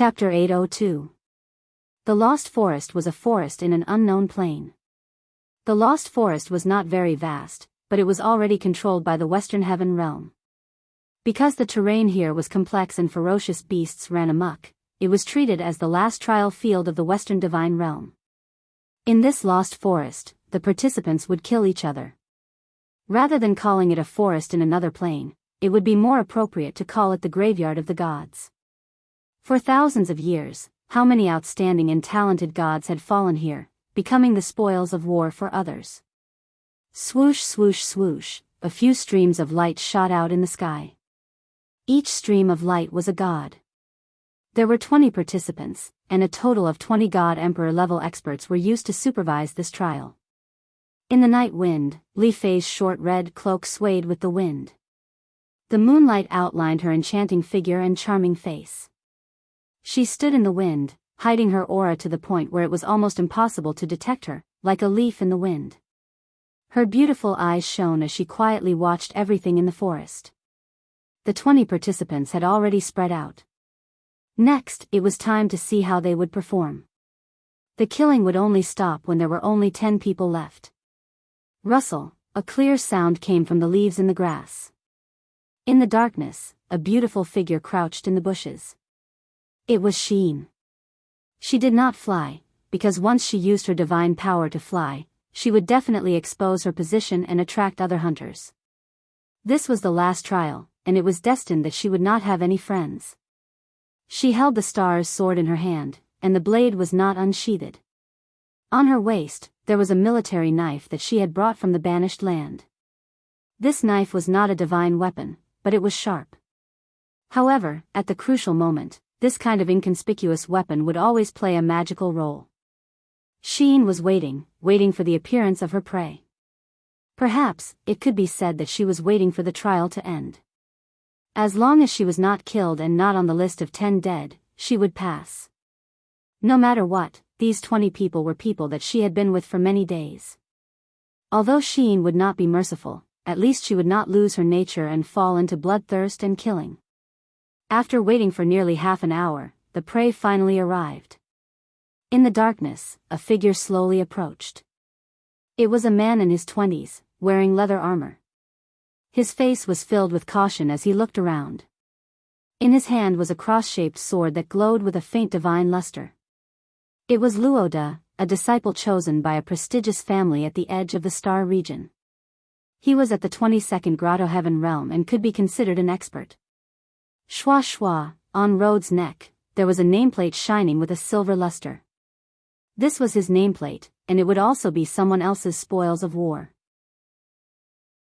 Chapter 802. The Lost Forest was a forest in an unknown plain. The Lost Forest was not very vast, but it was already controlled by the Western Heaven Realm. Because the terrain here was complex and ferocious beasts ran amok, it was treated as the last trial field of the Western Divine Realm. In this Lost Forest, the participants would kill each other. Rather than calling it a forest in another plane, it would be more appropriate to call it the graveyard of the gods. For thousands of years, how many outstanding and talented gods had fallen here, becoming the spoils of war for others. Swoosh swoosh swoosh, a few streams of light shot out in the sky. Each stream of light was a god. There were 20 participants, and a total of 20 God Emperor level experts were used to supervise this trial. In the night wind, Li Fei's short red cloak swayed with the wind. The moonlight outlined her enchanting figure and charming face. She stood in the wind, hiding her aura to the point where it was almost impossible to detect her, like a leaf in the wind. Her beautiful eyes shone as she quietly watched everything in the forest. The 20 participants had already spread out. Next, it was time to see how they would perform. The killing would only stop when there were only 10 people left. Rustle, a clear sound came from the leaves in the grass. In the darkness, a beautiful figure crouched in the bushes. It was Sheen. She did not fly, because once she used her divine power to fly, she would definitely expose her position and attract other hunters. This was the last trial, and it was destined that she would not have any friends. She held the star's sword in her hand, and the blade was not unsheathed. On her waist, there was a military knife that she had brought from the banished land. This knife was not a divine weapon, but it was sharp. However, at the crucial moment, this kind of inconspicuous weapon would always play a magical role. Sheen was waiting for the appearance of her prey. Perhaps, it could be said that she was waiting for the trial to end. As long as she was not killed and not on the list of 10 dead, she would pass. No matter what, these 20 people were people that she had been with for many days. Although Sheen would not be merciful, at least she would not lose her nature and fall into bloodthirst and killing. After waiting for nearly half an hour, the prey finally arrived. In the darkness, a figure slowly approached. It was a man in his 20s, wearing leather armor. His face was filled with caution as he looked around. In his hand was a cross-shaped sword that glowed with a faint divine luster. It was Luoda, a disciple chosen by a prestigious family at the edge of the star region. He was at the 22nd Grotto Heaven Realm and could be considered an expert. Shwa shwa, on Rhode's neck, there was a nameplate shining with a silver luster. This was his nameplate, and it would also be someone else's spoils of war.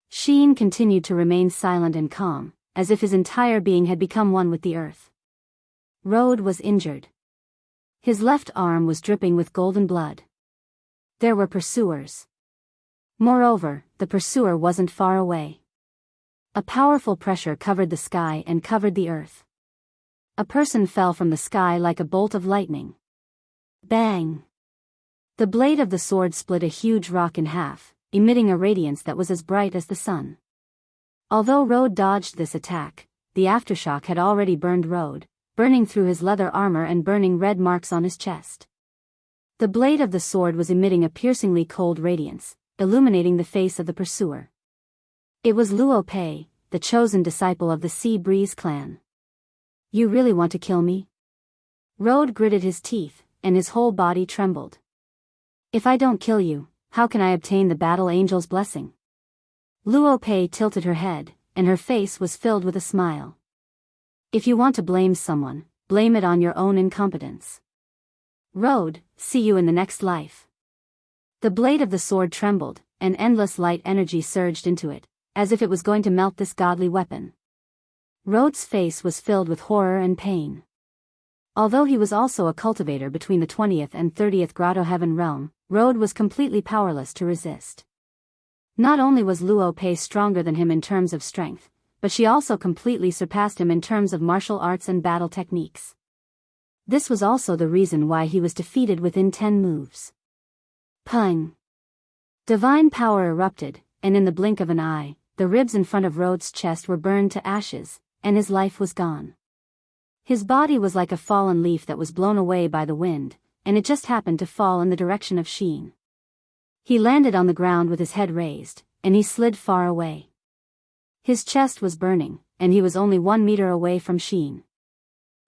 Sheen continued to remain silent and calm, as if his entire being had become one with the earth. Rhode was injured. His left arm was dripping with golden blood. There were pursuers. Moreover, the pursuer wasn't far away. A powerful pressure covered the sky and covered the earth. A person fell from the sky like a bolt of lightning. Bang! The blade of the sword split a huge rock in half, emitting a radiance that was as bright as the sun. Although Rhode dodged this attack, the aftershock had already burned Rhode, burning through his leather armor and burning red marks on his chest. The blade of the sword was emitting a piercingly cold radiance, illuminating the face of the pursuer. It was Luo Pei, the chosen disciple of the Sea Breeze clan. You really want to kill me? Rhode gritted his teeth, and his whole body trembled. If I don't kill you, how can I obtain the Battle Angel's blessing? Luo Pei tilted her head, and her face was filled with a smile. If you want to blame someone, blame it on your own incompetence. Rhode, see you in the next life. The blade of the sword trembled, and endless light energy surged into it, as if it was going to melt this godly weapon. Rhode's face was filled with horror and pain. Although he was also a cultivator between the 20th and 30th Grotto Heaven Realm, Rhode was completely powerless to resist. Not only was Luo Pei stronger than him in terms of strength, but she also completely surpassed him in terms of martial arts and battle techniques. This was also the reason why he was defeated within 10 moves. Pung! Divine power erupted, and in the blink of an eye, the ribs in front of Rhode's chest were burned to ashes, and his life was gone. His body was like a fallen leaf that was blown away by the wind, and it just happened to fall in the direction of Sheen. He landed on the ground with his head raised, and he slid far away. His chest was burning, and he was only 1 meter away from Sheen.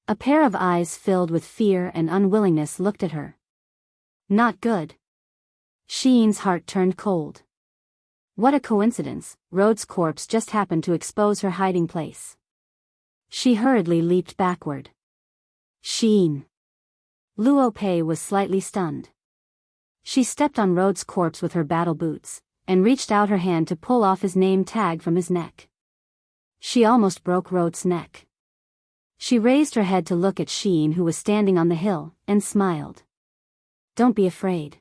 A pair of eyes filled with fear and unwillingness looked at her. Not good. Sheen's heart turned cold. What a coincidence, Rhodes' corpse just happened to expose her hiding place. She hurriedly leaped backward. Sheen. Luo Pei was slightly stunned. She stepped on Rhodes' corpse with her battle boots, and reached out her hand to pull off his name tag from his neck. She almost broke Rhodes' neck. She raised her head to look at Sheen, who was standing on the hill, and smiled. Don't be afraid.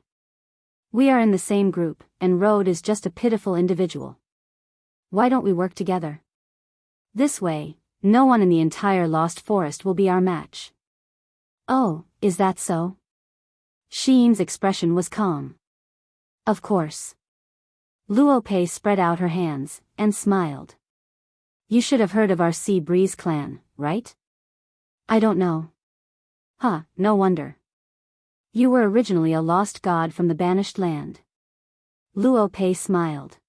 We are in the same group, and Rhodes is just a pitiful individual. Why don't we work together? This way, no one in the entire Lost Forest will be our match. Oh, is that so? Sheen's expression was calm. Of course. Luo Pei spread out her hands, and smiled. You should have heard of our Sea Breeze clan, right? I don't know. Huh, no wonder. You were originally a lost god from the banished land. Luo Pei smiled.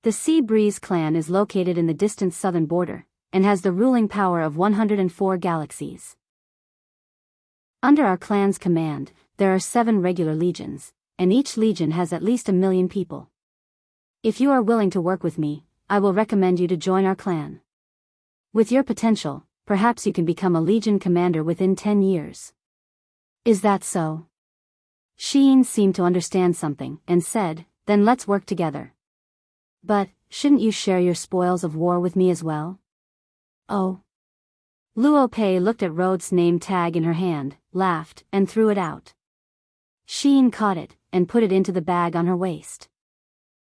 The Sea Breeze clan is located in the distant southern border, and has the ruling power of 104 galaxies. Under our clan's command, there are 7 regular legions, and each legion has at least 1 million people. If you are willing to work with me, I will recommend you to join our clan. With your potential, perhaps you can become a legion commander within 10 years. Is that so? Sheen seemed to understand something, and said, then let's work together. But, shouldn't you share your spoils of war with me as well? Oh. Luo Pei looked at Rhodes' name tag in her hand, laughed, and threw it out. Sheen caught it, and put it into the bag on her waist.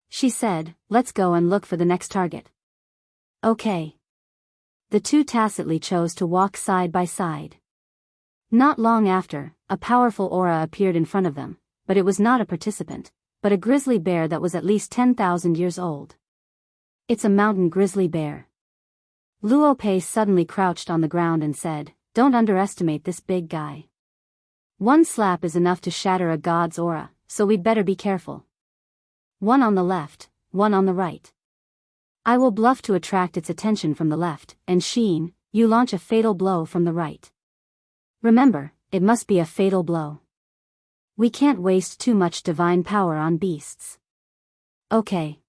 She said, let's go and look for the next target. Okay. The two tacitly chose to walk side by side. Not long after, a powerful aura appeared in front of them, but it was not a participant, but a grizzly bear that was at least 10,000 years old. It's a mountain grizzly bear. Luo Pei suddenly crouched on the ground and said, don't underestimate this big guy. One slap is enough to shatter a god's aura, so we'd better be careful. One on the left, one on the right. I will bluff to attract its attention from the left, and Sheen, you launch a fatal blow from the right. Remember, it must be a fatal blow. We can't waste too much divine power on beasts. Okay.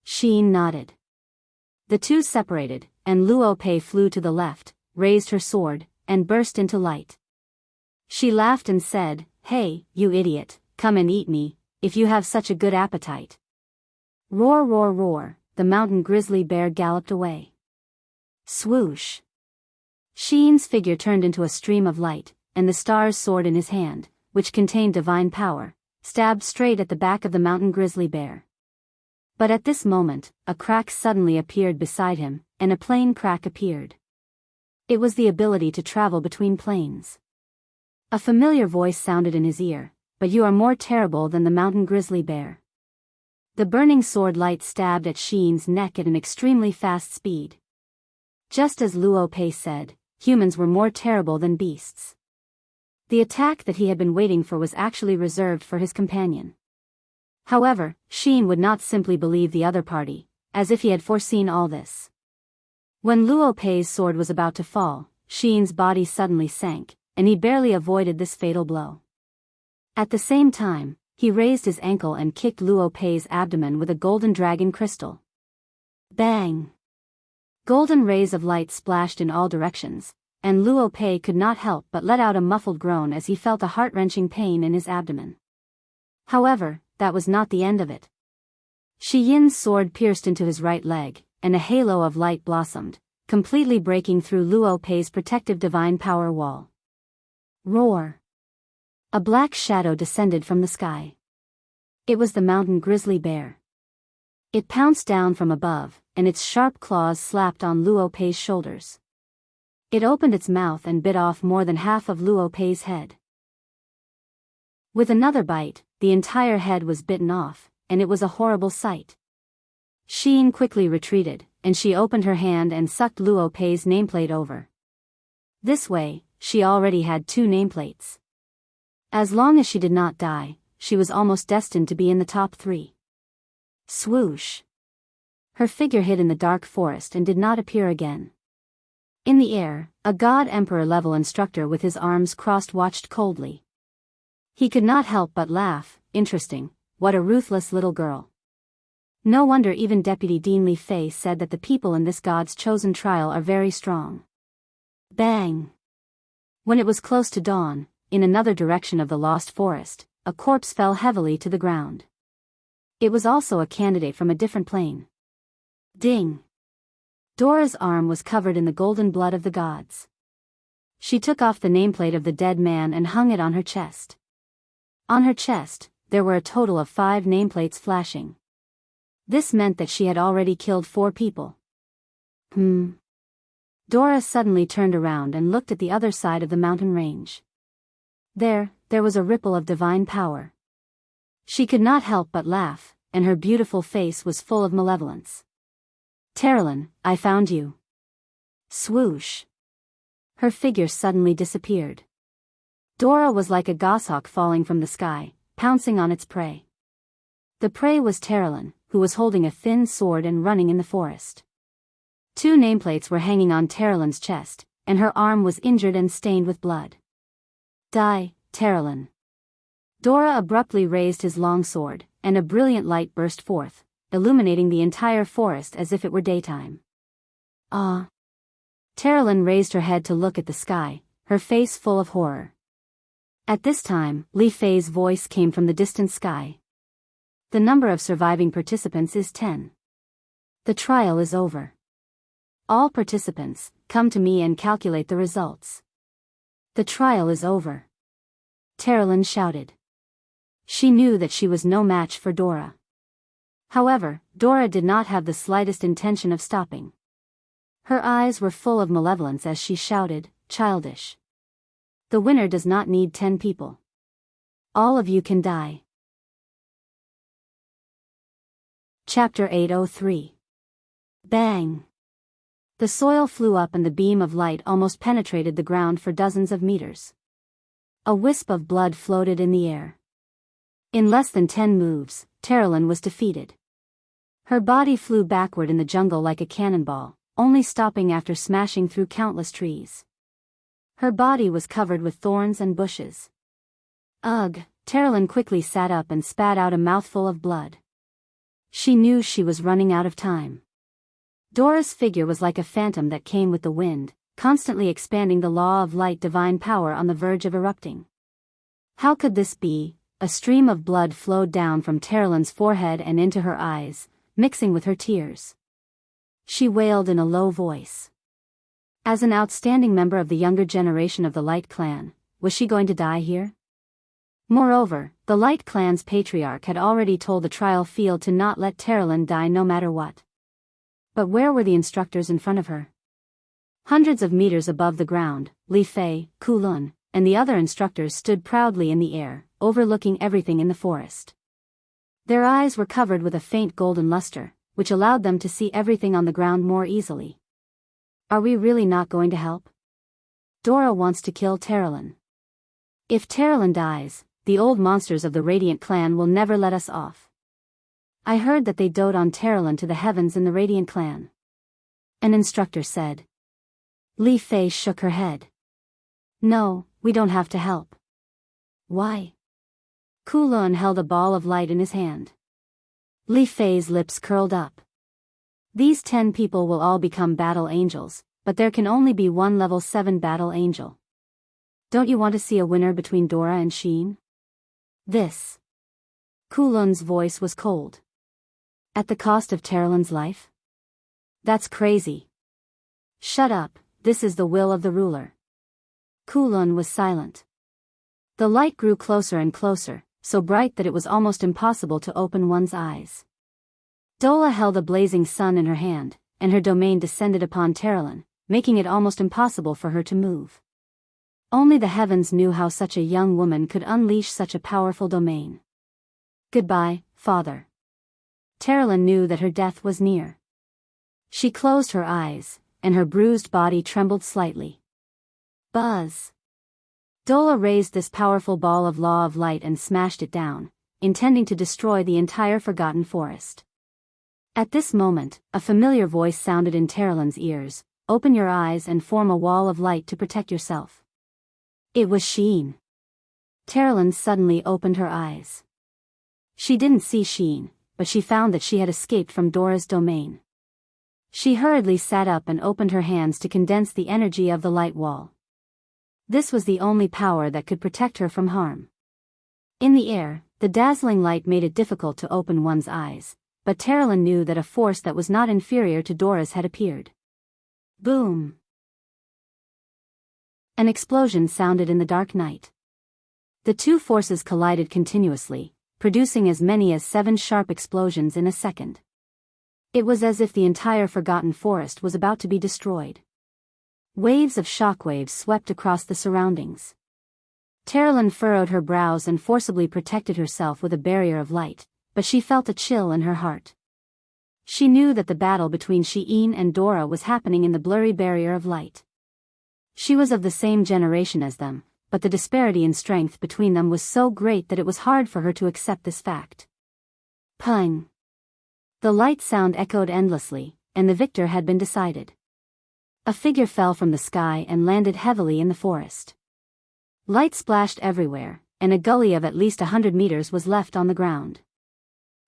Sheen nodded. The two separated, and Luo Pei flew to the left, raised her sword, and burst into light. She laughed and said, hey, you idiot, come and eat me, if you have such a good appetite. Roar, roar, roar, the mountain grizzly bear galloped away. Swoosh. Sheen's figure turned into a stream of light, and the star's sword in his hand, which contained divine power, stabbed straight at the back of the mountain grizzly bear. But at this moment, a crack suddenly appeared beside him, and a plane crack appeared. It was the ability to travel between planes. A familiar voice sounded in his ear, but you are more terrible than the mountain grizzly bear. The burning sword light stabbed at Sheen's neck at an extremely fast speed. Just as Luo Pei said, humans were more terrible than beasts. The attack that he had been waiting for was actually reserved for his companion. However, Sheen would not simply believe the other party, as if he had foreseen all this. When Luo Pei's sword was about to fall, Sheen's body suddenly sank, and he barely avoided this fatal blow. At the same time, he raised his ankle and kicked Luo Pei's abdomen with a golden dragon crystal. Bang! Golden rays of light splashed in all directions, and Luo Pei could not help but let out a muffled groan as he felt a heart-wrenching pain in his abdomen. However, that was not the end of it. Shi Yin's sword pierced into his right leg, and a halo of light blossomed, completely breaking through Luo Pei's protective divine power wall. Roar! A black shadow descended from the sky. It was the mountain grizzly bear. It pounced down from above, and its sharp claws slapped on Luo Pei's shoulders. It opened its mouth and bit off more than half of Luo Pei's head. With another bite, the entire head was bitten off, and it was a horrible sight. Sheen quickly retreated, and she opened her hand and sucked Luo Pei's nameplate over. This way, she already had 2 nameplates. As long as she did not die, she was almost destined to be in the top 3. Swoosh! Her figure hid in the dark forest and did not appear again. In the air, a god emperor-level instructor with his arms crossed watched coldly. He could not help but laugh. Interesting, what a ruthless little girl. No wonder even Deputy Dean Li Fei said that the people in this god's chosen trial are very strong. Bang! When it was close to dawn, in another direction of the lost forest, a corpse fell heavily to the ground. It was also a candidate from a different plane. Ding! Dora's arm was covered in the golden blood of the gods. She took off the nameplate of the dead man and hung it on her chest. On her chest, there were a total of 5 nameplates flashing. This meant that she had already killed 4 people. Dora suddenly turned around and looked at the other side of the mountain range. There was a ripple of divine power. She could not help but laugh, and her beautiful face was full of malevolence. Terralyn, I found you. Swoosh! Her figure suddenly disappeared. Dora was like a goshawk falling from the sky, pouncing on its prey. The prey was Terralyn, who was holding a thin sword and running in the forest. 2 nameplates were hanging on Terralyn's chest, and her arm was injured and stained with blood. Die, Terralyn. Dora abruptly raised his long sword, and a brilliant light burst forth, illuminating the entire forest as if it were daytime. Ah! Terralyn raised her head to look at the sky, her face full of horror. At this time, Li Fei's voice came from the distant sky. The number of surviving participants is 10. The trial is over. All participants, come to me and calculate the results. The trial is over. Terralyn shouted. She knew that she was no match for Dora. However, Dora did not have the slightest intention of stopping. Her eyes were full of malevolence as she shouted, childish. The winner does not need 10 people. All of you can die. Chapter 803. Bang! The soil flew up and the beam of light almost penetrated the ground for dozens of meters. A wisp of blood floated in the air. In less than 10 moves, Terralyn was defeated. Her body flew backward in the jungle like a cannonball, only stopping after smashing through countless trees. Her body was covered with thorns and bushes. Ugh! Terralyn quickly sat up and spat out a mouthful of blood. She knew she was running out of time. Dora's figure was like a phantom that came with the wind, constantly expanding the law of light divine power on the verge of erupting. How could this be? A stream of blood flowed down from Terralyn's forehead and into her eyes, mixing with her tears. She wailed in a low voice. As an outstanding member of the younger generation of the Light Clan, was she going to die here? Moreover, the Light Clan's patriarch had already told the trial field to not let Terralyn die no matter what. But where were the instructors in front of her? Hundreds of meters above the ground, Li Fei, Kulun, and the other instructors stood proudly in the air, overlooking everything in the forest. Their eyes were covered with a faint golden luster, which allowed them to see everything on the ground more easily. Are we really not going to help? Dora wants to kill Terralyn. If Terralyn dies, the old monsters of the Radiant Clan will never let us off. I heard that they dote on Terralyn to the heavens in the Radiant Clan. An instructor said. Li Fei shook her head. No, we don't have to help. Why? Kulun held a ball of light in his hand. Li Fei's lips curled up. These 10 people will all become battle angels, but there can only be one level 7 battle angel. Don't you want to see a winner between Dora and Sheen? This. Kulun's voice was cold. At the cost of Terralyn's life? That's crazy. Shut up, this is the will of the ruler. Kulun was silent. The light grew closer and closer, so bright that it was almost impossible to open one's eyes. Dola held a blazing sun in her hand, and her domain descended upon Terralyn, making it almost impossible for her to move. Only the heavens knew how such a young woman could unleash such a powerful domain. Goodbye, father. Terralyn knew that her death was near. She closed her eyes, and her bruised body trembled slightly. Buzz. Dora raised this powerful ball of law of light and smashed it down, intending to destroy the entire forgotten forest. At this moment, a familiar voice sounded in Terrelyn's ears. Open your eyes and form a wall of light to protect yourself. It was Sheen. Terrelyn suddenly opened her eyes. She didn't see Sheen, but she found that she had escaped from Dora's domain. She hurriedly sat up and opened her hands to condense the energy of the light wall. This was the only power that could protect her from harm. In the air, the dazzling light made it difficult to open one's eyes, but Terrelyn knew that a force that was not inferior to Dora's had appeared. Boom! An explosion sounded in the dark night. The two forces collided continuously, producing as many as 7 sharp explosions in a second. It was as if the entire forgotten forest was about to be destroyed. Waves of shockwaves swept across the surroundings. Terrelyn furrowed her brows and forcibly protected herself with a barrier of light, but she felt a chill in her heart. She knew that the battle between Sheen and Dora was happening in the blurry barrier of light. She was of the same generation as them, but the disparity in strength between them was so great that it was hard for her to accept this fact. Pung! The light sound echoed endlessly, and the victor had been decided. A figure fell from the sky and landed heavily in the forest. Light splashed everywhere, and a gully of at least 100 meters was left on the ground.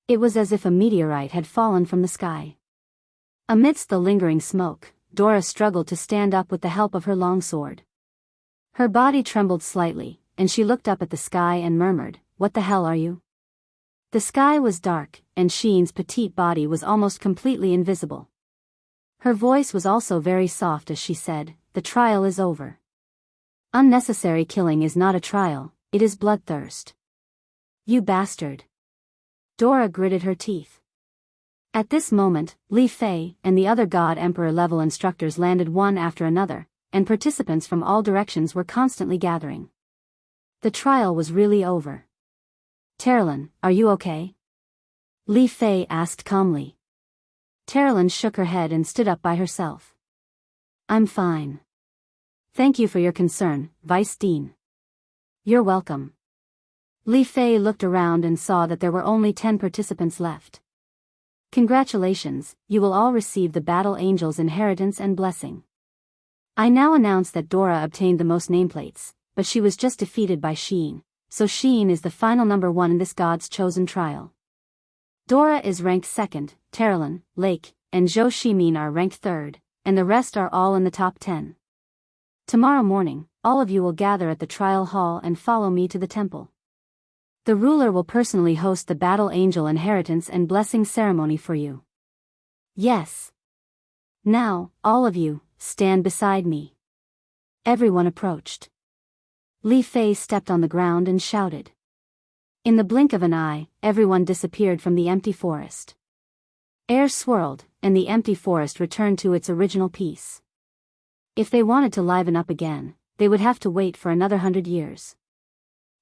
It was as if a meteorite had fallen from the sky. Amidst the lingering smoke, Dora struggled to stand up with the help of her long sword. Her body trembled slightly, and she looked up at the sky and murmured, "What the hell are you?" The sky was dark, and Sheen's petite body was almost completely invisible. Her voice was also very soft as she said, "The trial is over. Unnecessary killing is not a trial, it is bloodthirst." "You bastard." Dora gritted her teeth. At this moment, Li Fei and the other God Emperor level instructors landed one after another, and participants from all directions were constantly gathering. The trial was really over. "Terrelyn, are you okay?" Li Fei asked calmly. Terrelyn shook her head and stood up by herself. "I'm fine. Thank you for your concern, Vice Dean." "You're welcome." Li Fei looked around and saw that there were only 10 participants left. "Congratulations, you will all receive the Battle Angel's inheritance and blessing. I now announce that Dora obtained the most nameplates, but she was just defeated by Sheen, so Sheen is the final number 1 in this God's chosen trial. Dora is ranked 2nd, Terrelyn, Lake, and Zhou Shimin are ranked 3rd, and the rest are all in the top 10. Tomorrow morning, all of you will gather at the trial hall and follow me to the temple. The ruler will personally host the Battle Angel inheritance and blessing ceremony for you." "Yes. Now, all of you, stand beside me." Everyone approached. Li Fei stepped on the ground and shouted. In the blink of an eye, everyone disappeared from the empty forest. Air swirled, and the empty forest returned to its original peace. If they wanted to liven up again, they would have to wait for another 100 years.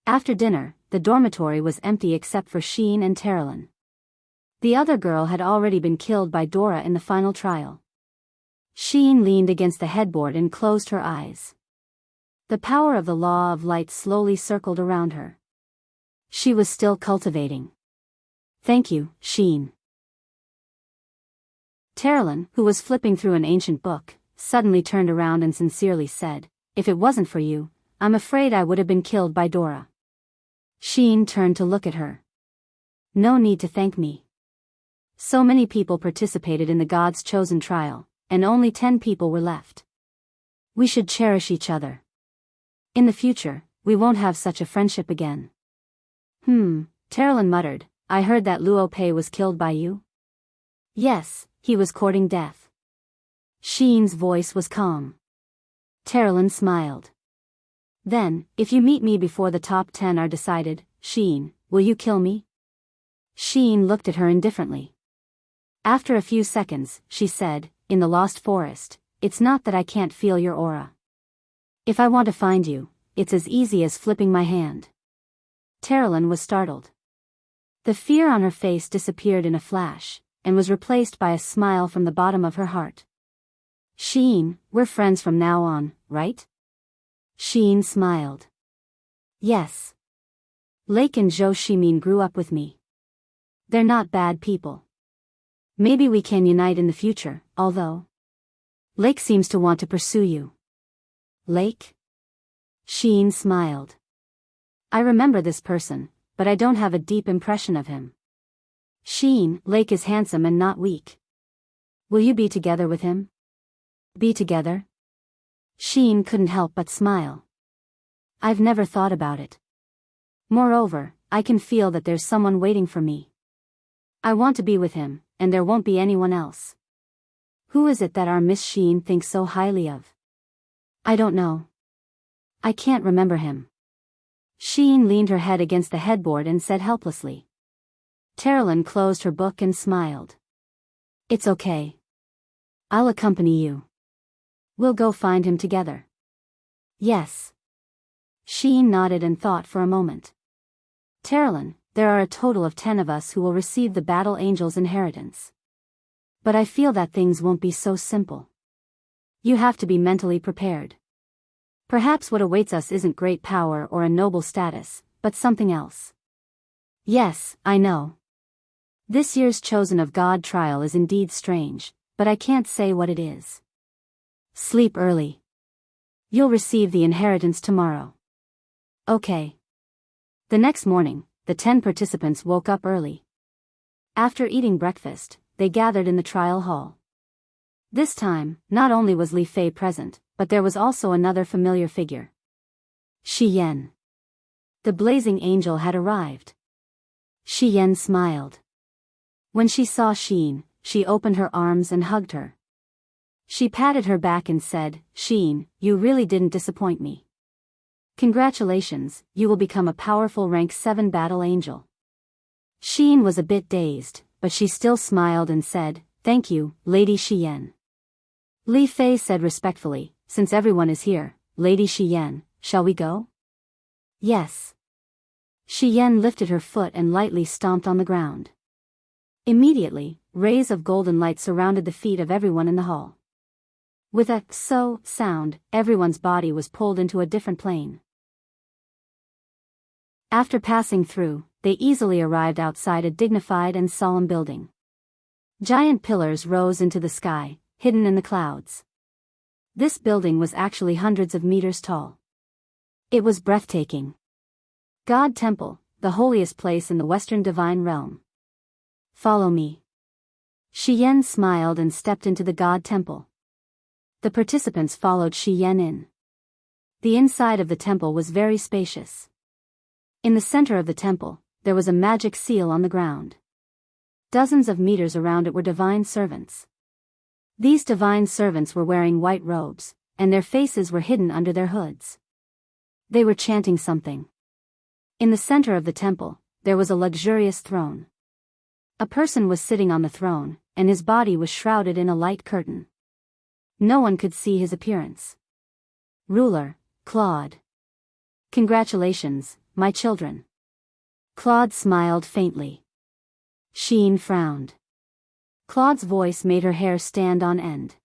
After dinner, the dormitory was empty except for Sheen and Terrelyn. The other girl had already been killed by Dora in the final trial. Sheen leaned against the headboard and closed her eyes. The power of the law of light slowly circled around her. She was still cultivating. "Thank you, Sheen." Terrelyn, who was flipping through an ancient book, suddenly turned around and sincerely said, "If it wasn't for you, I'm afraid I would have been killed by Dora." Sheen turned to look at her. "No need to thank me. So many people participated in the God's chosen trial, and only 10 people were left. We should cherish each other. In the future, we won't have such a friendship again." Terrelyn muttered, "I heard that Luo Pei was killed by you?" "Yes, he was courting death." Sheen's voice was calm. Terrelyn smiled. "Then, if you meet me before the top 10 are decided, Sheen, will you kill me?" Sheen looked at her indifferently. After a few seconds, she said, "In the Lost Forest, it's not that I can't feel your aura. If I want to find you, it's as easy as flipping my hand." Terrelyn was startled. The fear on her face disappeared in a flash, and was replaced by a smile from the bottom of her heart. "Sheen, we're friends from now on, right?" Sheen smiled. Yes. Lake and Zhou Shimin grew up with me. They're not bad people. Maybe we can unite in the future, although Lake seems to want to pursue you. Lake? Sheen smiled. I remember this person, but I don't have a deep impression of him. Sheen, Lake is handsome and not weak. Will you be together with him? Be together? Sheen couldn't help but smile. I've never thought about it. Moreover, I can feel that there's someone waiting for me. I want to be with him, and there won't be anyone else. Who is it that our Miss Sheen thinks so highly of? I don't know. I can't remember him. Sheen leaned her head against the headboard and said helplessly. Terilyn closed her book and smiled. It's okay. I'll accompany you. We'll go find him together. Yes. Sheen nodded and thought for a moment. Terilyn, there are a total of 10 of us who will receive the Battle Angel's inheritance. But I feel that things won't be so simple. You have to be mentally prepared. Perhaps what awaits us isn't great power or a noble status, but something else. Yes, I know. This year's Chosen of God trial is indeed strange, but I can't say what it is. Sleep early. You'll receive the inheritance tomorrow. Okay. The next morning, the 10 participants woke up early. After eating breakfast, they gathered in the trial hall. This time, not only was Li Fei present, but there was also another familiar figure. Shi Yan. The blazing angel had arrived. Shi Yan smiled. When she saw Sheen, she opened her arms and hugged her. She patted her back and said, Sheen, you really didn't disappoint me. Congratulations, you will become a powerful rank 7 battle angel. Sheen was a bit dazed, but she still smiled and said, Thank you, Lady Shi Yan. Li Fei said respectfully, Since everyone is here, Lady Shi Yan, shall we go? Yes. Shi Yan lifted her foot and lightly stomped on the ground. Immediately, rays of golden light surrounded the feet of everyone in the hall. With a so sound, everyone's body was pulled into a different plane. After passing through, they easily arrived outside a dignified and solemn building. Giant pillars rose into the sky, hidden in the clouds. This building was actually hundreds of meters tall. It was breathtaking. God Temple, the holiest place in the Western Divine Realm. Follow me. Shi Yan smiled and stepped into the God Temple. The participants followed Shi Yan in. The inside of the temple was very spacious. In the center of the temple, there was a magic seal on the ground. Dozens of meters around it were divine servants. These divine servants were wearing white robes, and their faces were hidden under their hoods. They were chanting something. In the center of the temple, there was a luxurious throne. A person was sitting on the throne, and his body was shrouded in a light curtain. No one could see his appearance. Ruler, Claude. Congratulations, my children. Claude smiled faintly. Sheen frowned. Claude's voice made her hair stand on end.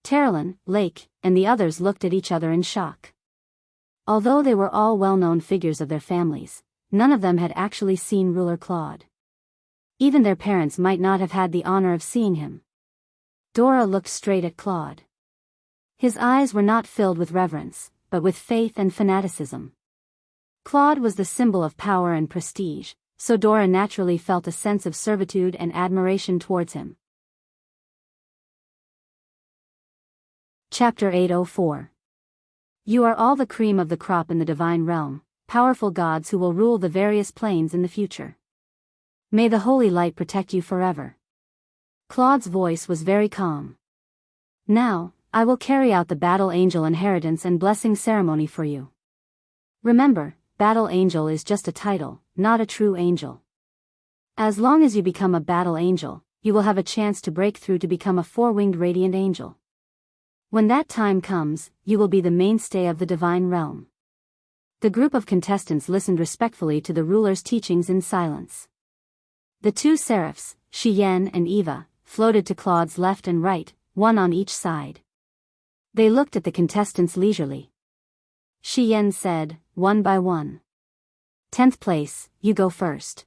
Terilyn, Lake, and the others looked at each other in shock. Although they were all well-known figures of their families, none of them had actually seen Ruler Claude. Even their parents might not have had the honor of seeing him. Dora looked straight at Claude. His eyes were not filled with reverence, but with faith and fanaticism. Claude was the symbol of power and prestige, so Dora naturally felt a sense of servitude and admiration towards him. Chapter 804. You are all the cream of the crop in the divine realm, powerful gods who will rule the various planes in the future. May the holy light protect you forever. Claude's voice was very calm. Now, I will carry out the Battle Angel inheritance and blessing ceremony for you. Remember, Battle Angel is just a title, not a true angel. As long as you become a Battle Angel, you will have a chance to break through to become a 4-winged Radiant Angel. When that time comes, you will be the mainstay of the divine realm. The group of contestants listened respectfully to the ruler's teachings in silence. The 2 seraphs, Shi Yan and Eva, floated to Claude's left and right, one on each side. They looked at the contestants leisurely. Shi Yan said, one by one. 10th place, you go first.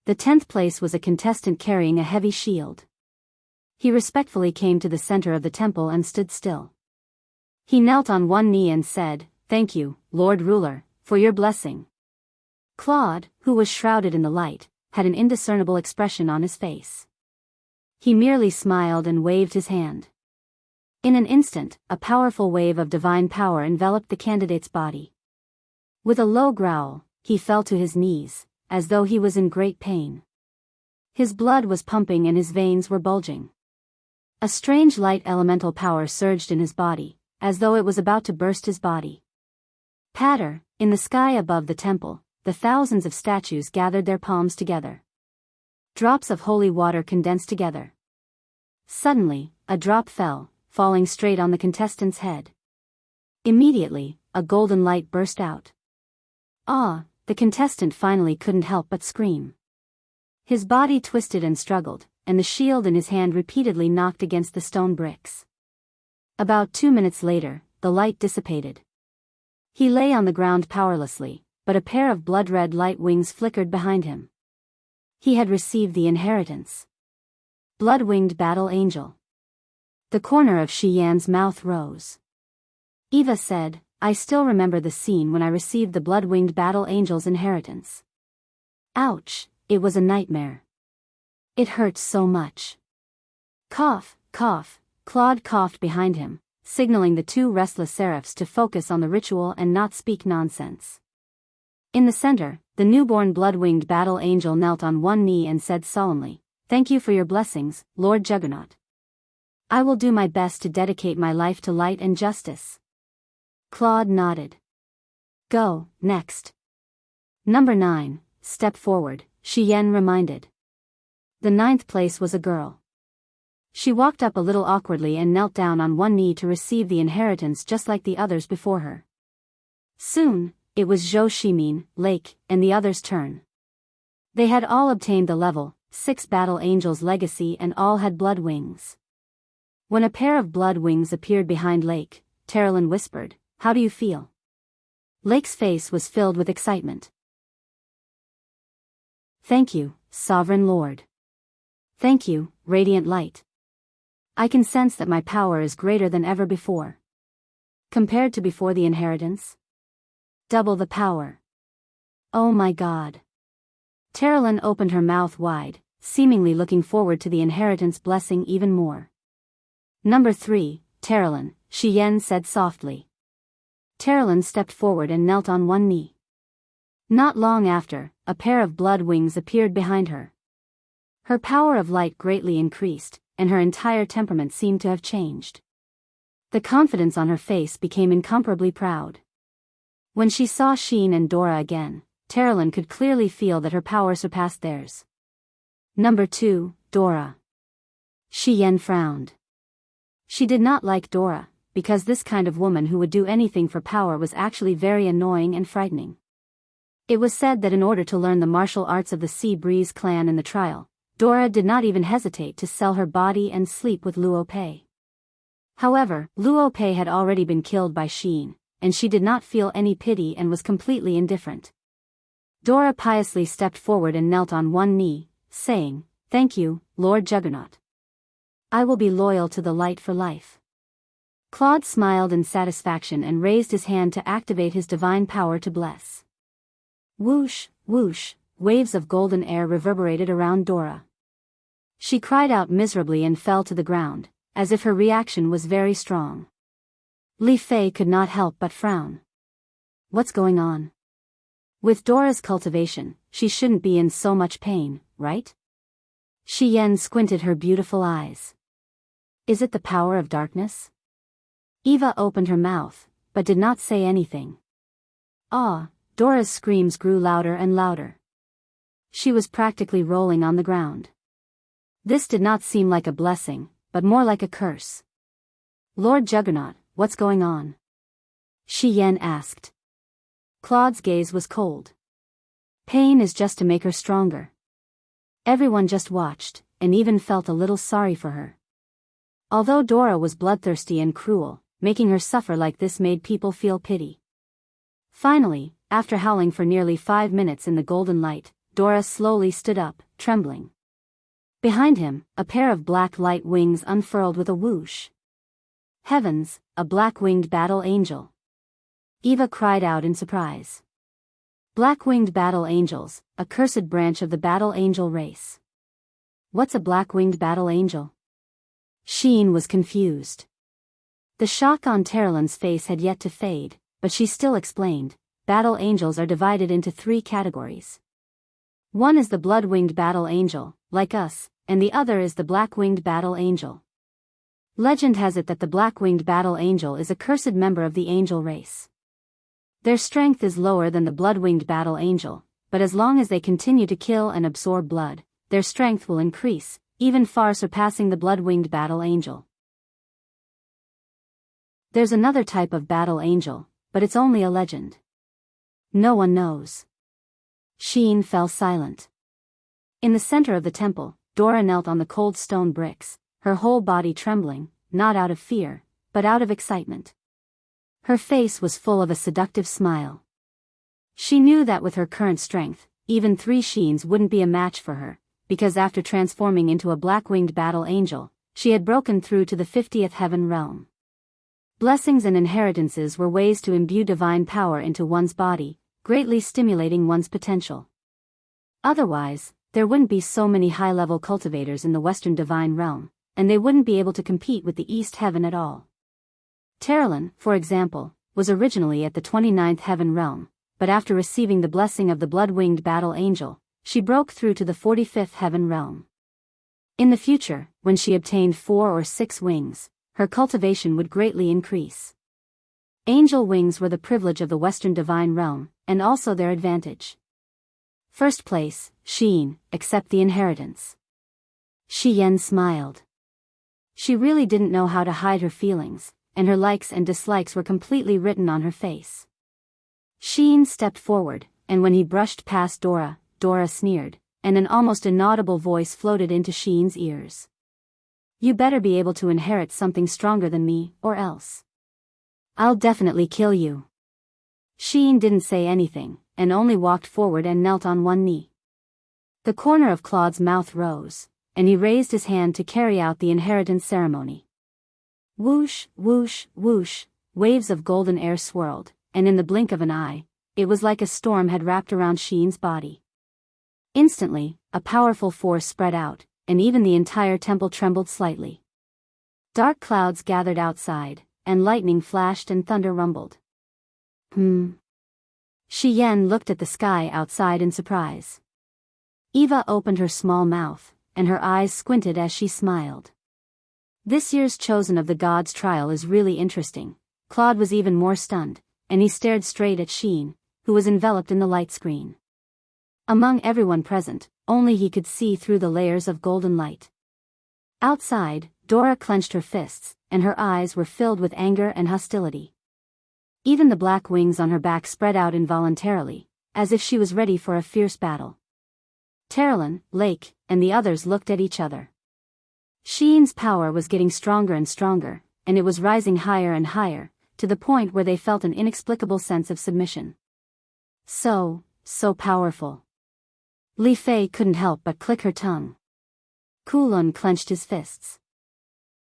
The 10th place was a contestant carrying a heavy shield. He respectfully came to the center of the temple and stood still. He knelt on one knee and said, "Thank you, Lord Ruler, for your blessing." Claude, who was shrouded in the light, had an indiscernible expression on his face. He merely smiled and waved his hand. In an instant, a powerful wave of divine power enveloped the candidate's body. With a low growl, he fell to his knees, as though he was in great pain. His blood was pumping and his veins were bulging. A strange light elemental power surged in his body, as though it was about to burst his body. Patter, in the sky above the temple, the thousands of statues gathered their palms together. Drops of holy water condensed together. Suddenly, a drop fell, falling straight on the contestant's head. Immediately, a golden light burst out. Ah, the contestant finally couldn't help but scream. His body twisted and struggled, and the shield in his hand repeatedly knocked against the stone bricks. About 2 minutes later, the light dissipated. He lay on the ground powerlessly, but a pair of blood-red light wings flickered behind him. He had received the inheritance. Blood-winged battle angel. The corner of Shi Yan's mouth rose. Eva said, "I still remember the scene when I received the blood-winged battle angel's inheritance. Ouch, it was a nightmare. It hurt so much." Cough, cough, Claude coughed behind him, signaling the two restless seraphs to focus on the ritual and not speak nonsense. In the center, the newborn blood-winged battle angel knelt on one knee and said solemnly, "Thank you for your blessings, Lord Juggernaut. I will do my best to dedicate my life to light and justice." Claude nodded. "Go, next." Number 9, step forward, Shi Yan reminded. The 9th place was a girl. She walked up a little awkwardly and knelt down on one knee to receive the inheritance just like the others before her. Soon, it was Zhou Shimin, Lake, and the others' turn. They had all obtained the level 6 Battle Angel's legacy and all had blood wings. When a pair of blood wings appeared behind Lake, Terrelin whispered, "How do you feel?" Lake's face was filled with excitement. "Thank you, Sovereign Lord. Thank you, Radiant Light. I can sense that my power is greater than ever before. Compared to before the inheritance? Double the power. Oh my God." Terrelin opened her mouth wide, seemingly looking forward to the inheritance blessing even more. Number 3, Terrelin, Shi Yan said softly. Terrelin stepped forward and knelt on one knee. Not long after, a pair of blood wings appeared behind her. Her power of light greatly increased, and her entire temperament seemed to have changed. The confidence on her face became incomparably proud. When she saw Sheen and Dora again, Terrelin could clearly feel that her power surpassed theirs. Number 2, Dora. Shi Yan frowned. She did not like Dora, because this kind of woman who would do anything for power was actually very annoying and frightening. It was said that in order to learn the martial arts of the Sea Breeze clan in the trial, Dora did not even hesitate to sell her body and sleep with Luo Pei. However, Luo Pei had already been killed by Sheen, and she did not feel any pity and was completely indifferent. Dora piously stepped forward and knelt on one knee, saying, "Thank you, Lord Juggernaut. I will be loyal to the light for life." Claude smiled in satisfaction and raised his hand to activate his divine power to bless. Whoosh, whoosh, waves of golden air reverberated around Dora. She cried out miserably and fell to the ground, as if her reaction was very strong. Li Fei could not help but frown. What's going on? With Dora's cultivation, she shouldn't be in so much pain, right? Shi Yan squinted her beautiful eyes. Is it the power of darkness? Eva opened her mouth, but did not say anything. Ah, Dora's screams grew louder and louder. She was practically rolling on the ground. This did not seem like a blessing, but more like a curse. Lord Juggernaut, what's going on? Shi Yan asked. Claude's gaze was cold. Pain is just to make her stronger. Everyone just watched, and even felt a little sorry for her. Although Dora was bloodthirsty and cruel, making her suffer like this made people feel pity. Finally, after howling for nearly 5 minutes in the golden light, Dora slowly stood up, trembling. Behind him, a pair of black light wings unfurled with a whoosh. Heavens, a black-winged battle angel! Eva cried out in surprise. Black-winged battle angels, a cursed branch of the battle angel race. What's a black-winged battle angel? Sheen was confused. The shock on Terrelyn's face had yet to fade, but she still explained, battle angels are divided into 3 categories. One is the blood-winged battle angel, like us, and the other is the black-winged battle angel. Legend has it that the black-winged battle angel is a cursed member of the angel race. Their strength is lower than the blood-winged battle angel, but as long as they continue to kill and absorb blood, their strength will increase, even far surpassing the blood-winged battle angel. There's another type of battle angel, but it's only a legend. No one knows. Sheen fell silent. In the center of the temple, Dora knelt on the cold stone bricks, her whole body trembling, not out of fear, but out of excitement. Her face was full of a seductive smile. She knew that with her current strength, even 3 Sheens wouldn't be a match for her, because after transforming into a black-winged battle angel, she had broken through to the 50th heaven realm. Blessings and inheritances were ways to imbue divine power into one's body, greatly stimulating one's potential. Otherwise, there wouldn't be so many high-level cultivators in the Western divine realm, and they wouldn't be able to compete with the East heaven at all. Terrelyn, for example, was originally at the 29th heaven realm, but after receiving the blessing of the blood-winged battle angel, she broke through to the 45th heaven realm. In the future, when she obtained 4 or 6 wings, her cultivation would greatly increase. Angel wings were the privilege of the Western divine realm, and also their advantage. First place, Sheen, accept the inheritance. Shi-Yen smiled. She really didn't know how to hide her feelings, and her likes and dislikes were completely written on her face. Sheen stepped forward, and when he brushed past Dora, Dora sneered, and an almost inaudible voice floated into Sheen's ears. You better be able to inherit something stronger than me, or else I'll definitely kill you. Sheen didn't say anything, and only walked forward and knelt on one knee. The corner of Claude's mouth rose, and he raised his hand to carry out the inheritance ceremony. Whoosh, whoosh, whoosh, waves of golden air swirled, and in the blink of an eye, it was like a storm had wrapped around Sheen's body. Instantly, a powerful force spread out, and even the entire temple trembled slightly. Dark clouds gathered outside, and lightning flashed and thunder rumbled. Shi-Yen looked at the sky outside in surprise. Eva opened her small mouth, and her eyes squinted as she smiled. This year's Chosen of the Gods trial is really interesting. Claude was even more stunned, and he stared straight at Sheen, who was enveloped in the light screen. Among everyone present, only he could see through the layers of golden light. Outside, Dora clenched her fists, and her eyes were filled with anger and hostility. Even the black wings on her back spread out involuntarily, as if she was ready for a fierce battle. Terrelyn, Lake, and the others looked at each other. Sheen's power was getting stronger and stronger, and it was rising higher and higher, to the point where they felt an inexplicable sense of submission. So powerful. Li Fei couldn't help but click her tongue. Kulun clenched his fists.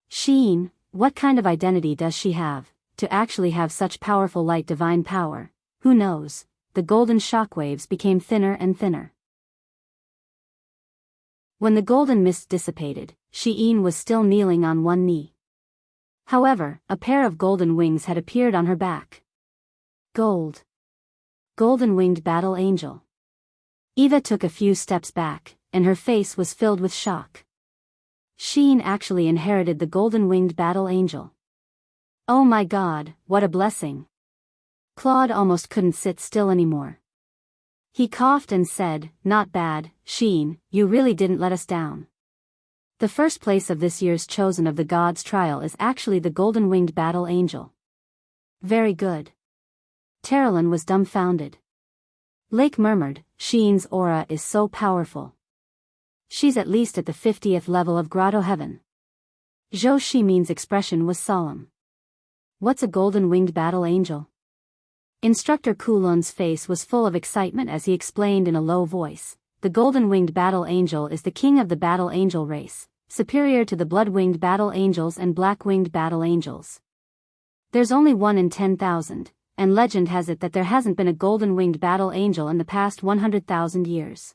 Sheen, what kind of identity does she have, to actually have such powerful light divine power? Who knows? The golden shockwaves became thinner and thinner. When the golden mist dissipated, Sheen was still kneeling on one knee. However, a pair of golden wings had appeared on her back. Golden-winged battle angel. Eva took a few steps back, and her face was filled with shock. Sheen actually inherited the golden-winged battle angel. Oh my God, what a blessing. Claude almost couldn't sit still anymore. He coughed and said, "Not bad, Sheen, you really didn't let us down. The first place of this year's Chosen of the Gods trial is actually the golden-winged battle angel." Very good. Terrelyn was dumbfounded. Lake murmured, "Sheen's aura is so powerful. She's at least at the 50th level of Grotto Heaven." Zhou Shimin's expression was solemn. What's a golden-winged battle angel? Instructor Kulun's face was full of excitement as he explained in a low voice. The golden-winged battle angel is the king of the battle angel race, superior to the blood-winged battle angels and black-winged battle angels. There's only one in 10,000, and legend has it that there hasn't been a golden-winged battle angel in the past 100,000 years.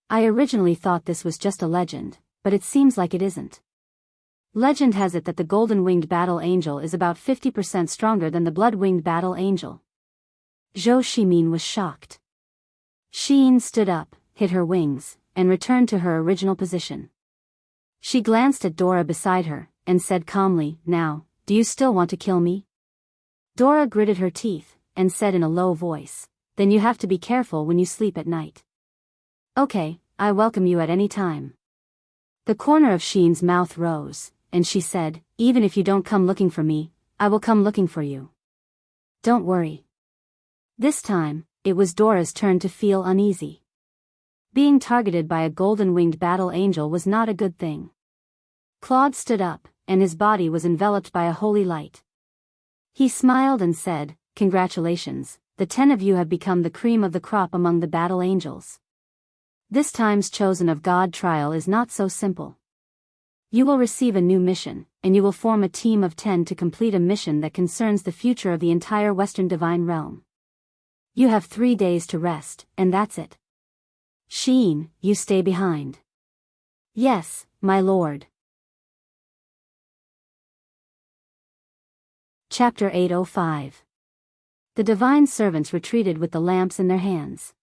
I originally thought this was just a legend, but it seems like it isn't. Legend has it that the golden-winged battle angel is about 50% stronger than the blood-winged battle angel. Zhou Shimin was shocked. Xin stood up, hit her wings, and returned to her original position. She glanced at Dora beside her, and said calmly, "Now, do you still want to kill me?" Dora gritted her teeth, and said in a low voice, "Then you have to be careful when you sleep at night." "Okay, I welcome you at any time." The corner of Sheen's mouth rose, and she said, "Even if you don't come looking for me, I will come looking for you. Don't worry." This time, it was Dora's turn to feel uneasy. Being targeted by a golden-winged battle angel was not a good thing. Claude stood up, and his body was enveloped by a holy light. He smiled and said, "Congratulations, the 10 of you have become the cream of the crop among the battle angels. This time's chosen of God trial is not so simple. You will receive a new mission, and you will form a team of 10 to complete a mission that concerns the future of the entire Western Divine Realm. You have 3 days to rest, and that's it. Sheen, you stay behind." "Yes, my lord." Chapter 805. The divine servants retreated with the lamps in their hands.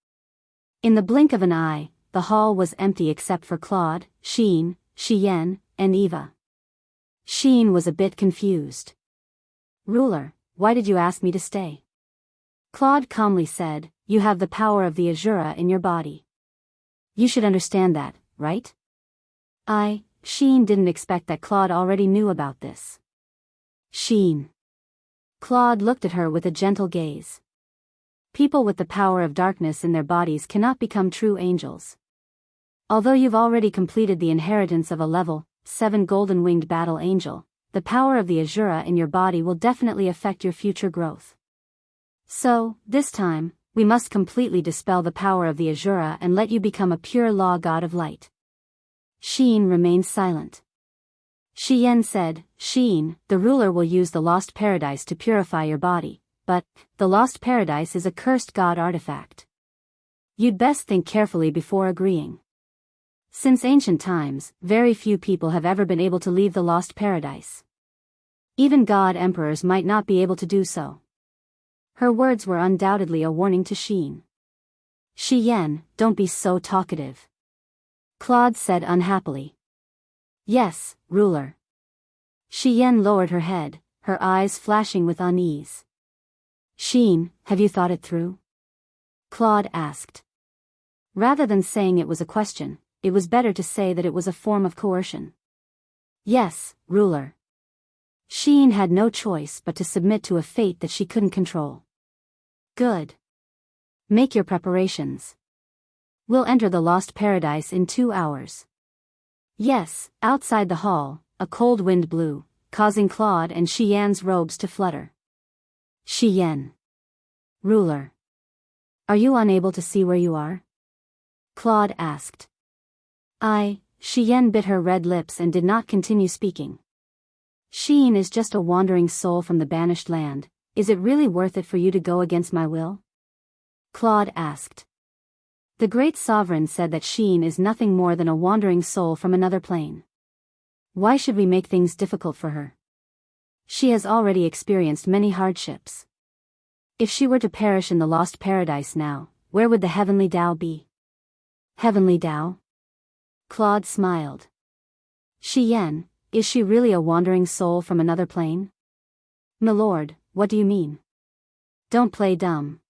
In the blink of an eye, the hall was empty except for Claude, Sheen, Shiyen, and Eva. Sheen was a bit confused. "Ruler, why did you ask me to stay?" Claude calmly said, "You have the power of the Azura in your body. You should understand that, right?" Sheen didn't expect that Claude already knew about this. "Sheen." Claude looked at her with a gentle gaze. "People with the power of darkness in their bodies cannot become true angels. Although you've already completed the inheritance of a level 7 golden-winged battle angel, the power of the Azura in your body will definitely affect your future growth. So, this time, we must completely dispel the power of the Azura and let you become a pure law god of light." Sheen remained silent. Shiyen said, "Sheen, the ruler will use the Lost Paradise to purify your body, but the Lost Paradise is a cursed god artifact. You'd best think carefully before agreeing. Since ancient times, very few people have ever been able to leave the Lost Paradise. Even god emperors might not be able to do so." Her words were undoubtedly a warning to Sheen. "Shiyen, don't be so talkative," Claude said unhappily. "Yes, ruler." Shiyen lowered her head, her eyes flashing with unease. "Sheen, have you thought it through?" Claude asked. Rather than saying it was a question, it was better to say that it was a form of coercion. "Yes, ruler." Sheen had no choice but to submit to a fate that she couldn't control. "Good. Make your preparations. We'll enter the Lost Paradise in 2 hours. Yes, outside the hall, a cold wind blew, causing Claude and Shiyen's robes to flutter. "Shiyen. Ruler. Are you unable to see where you are?" Claude asked. Shiyen bit her red lips and did not continue speaking. "Sheen is just a wandering soul from the banished land. Is it really worth it for you to go against my will?" Claude asked. The great sovereign said that Sheen is nothing more than a wandering soul from another plane. Why should we make things difficult for her? She has already experienced many hardships. If she were to perish in the Lost Paradise now, where would the Heavenly Tao be? Heavenly Tao? Claude smiled. "Shiyen, is she really a wandering soul from another plane?" "Milord, what do you mean?" "Don't play dumb."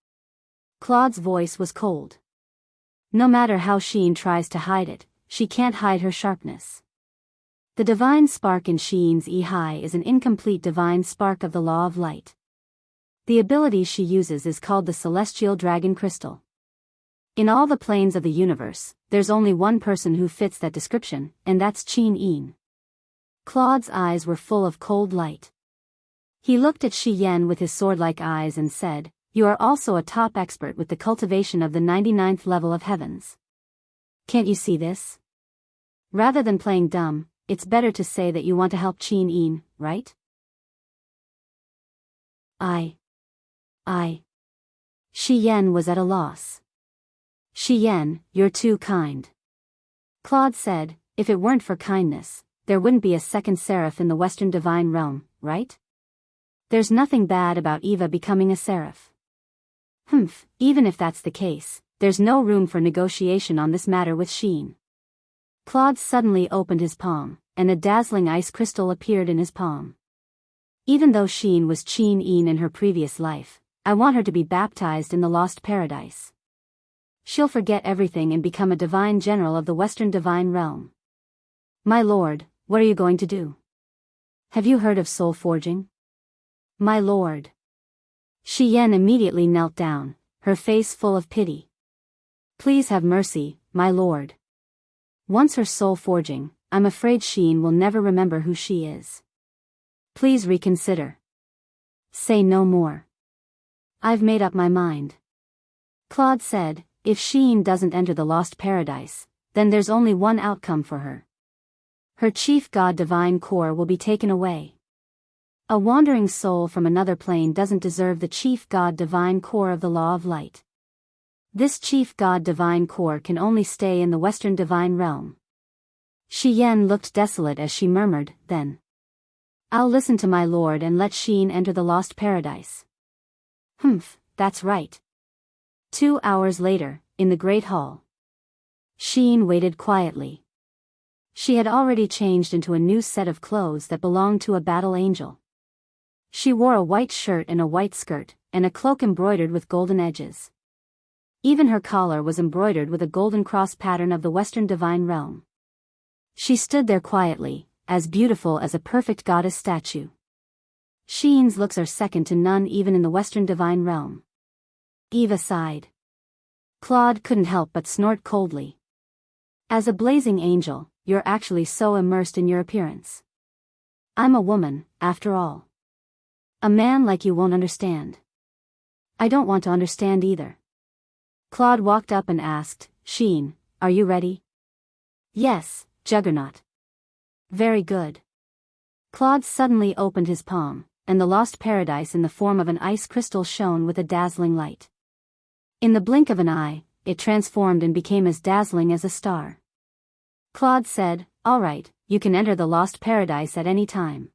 Claude's voice was cold. No matter how Sheen tries to hide it, she can't hide her sharpness. The divine spark in Sheen's Ehai is an incomplete divine spark of the law of light. The ability she uses is called the Celestial Dragon Crystal. In all the planes of the universe, there's only one person who fits that description, and that's Qin Yin. Claude's eyes were full of cold light. He looked at Shiyen with his sword-like eyes and said, You are also a top expert with the cultivation of the 99th level of heavens. Can't you see this? Rather than playing dumb, it's better to say that you want to help Qin Yin, right? Shi Yan was at a loss. Shi Yan, you're too kind. Claude said, if it weren't for kindness, there wouldn't be a second seraph in the Western Divine Realm, right? There's nothing bad about Eva becoming a seraph. Even if that's the case, there's no room for negotiation on this matter with Sheen. Claude suddenly opened his palm, and a dazzling ice crystal appeared in his palm. Even though Sheen was Qin Yin in her previous life, I want her to be baptized in the Lost Paradise. She'll forget everything and become a divine general of the Western Divine Realm. My lord, what are you going to do? Have you heard of soul forging? My lord. Shi Yan immediately knelt down, her face full of pity. Please have mercy, my lord. Once her soul forging, I'm afraid Sheen will never remember who she is. Please reconsider. Say no more. I've made up my mind. Claude said, if Sheen doesn't enter the Lost Paradise, then there's only one outcome for her. Her chief god divine core will be taken away. A wandering soul from another plane doesn't deserve the chief god divine core of the law of light. This chief god divine core can only stay in the Western Divine Realm. Shi Yan looked desolate as she murmured, then. I'll listen to my lord and let Sheen enter the Lost Paradise. That's right. 2 hours later, in the Great Hall. Sheen waited quietly. She had already changed into a new set of clothes that belonged to a battle angel. She wore a white shirt and a white skirt, and a cloak embroidered with golden edges. Even her collar was embroidered with a golden cross pattern of the Western Divine Realm. She stood there quietly, as beautiful as a perfect goddess statue. Sheen's looks are second to none even in the Western Divine Realm. Eva sighed. Claude couldn't help but snort coldly. As a blazing angel, you're actually so immersed in your appearance. I'm a woman, after all. A man like you won't understand. I don't want to understand either. Claude walked up and asked, Sheen, are you ready? Yes, Juggernaut. Very good. Claude suddenly opened his palm, and the Lost Paradise in the form of an ice crystal shone with a dazzling light. In the blink of an eye, it transformed and became as dazzling as a star. Claude said, all right, you can enter the Lost Paradise at any time.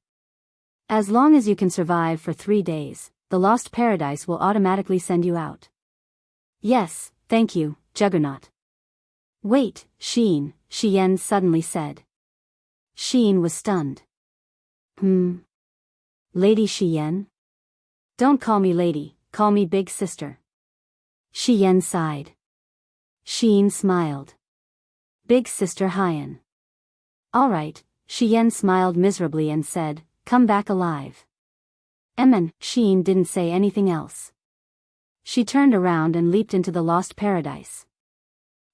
As long as you can survive for 3 days, the Lost Paradise will automatically send you out. Yes, thank you, Juggernaut. Wait, Sheen, Shi Yan suddenly said. Sheen was stunned. Lady Shi Yan? Don't call me lady, call me big sister. Shi Yan sighed. Sheen smiled. Big sister Hyan. All right, Shi Yan smiled miserably and said, come back alive. Sheen didn't say anything else. She turned around and leaped into the Lost Paradise.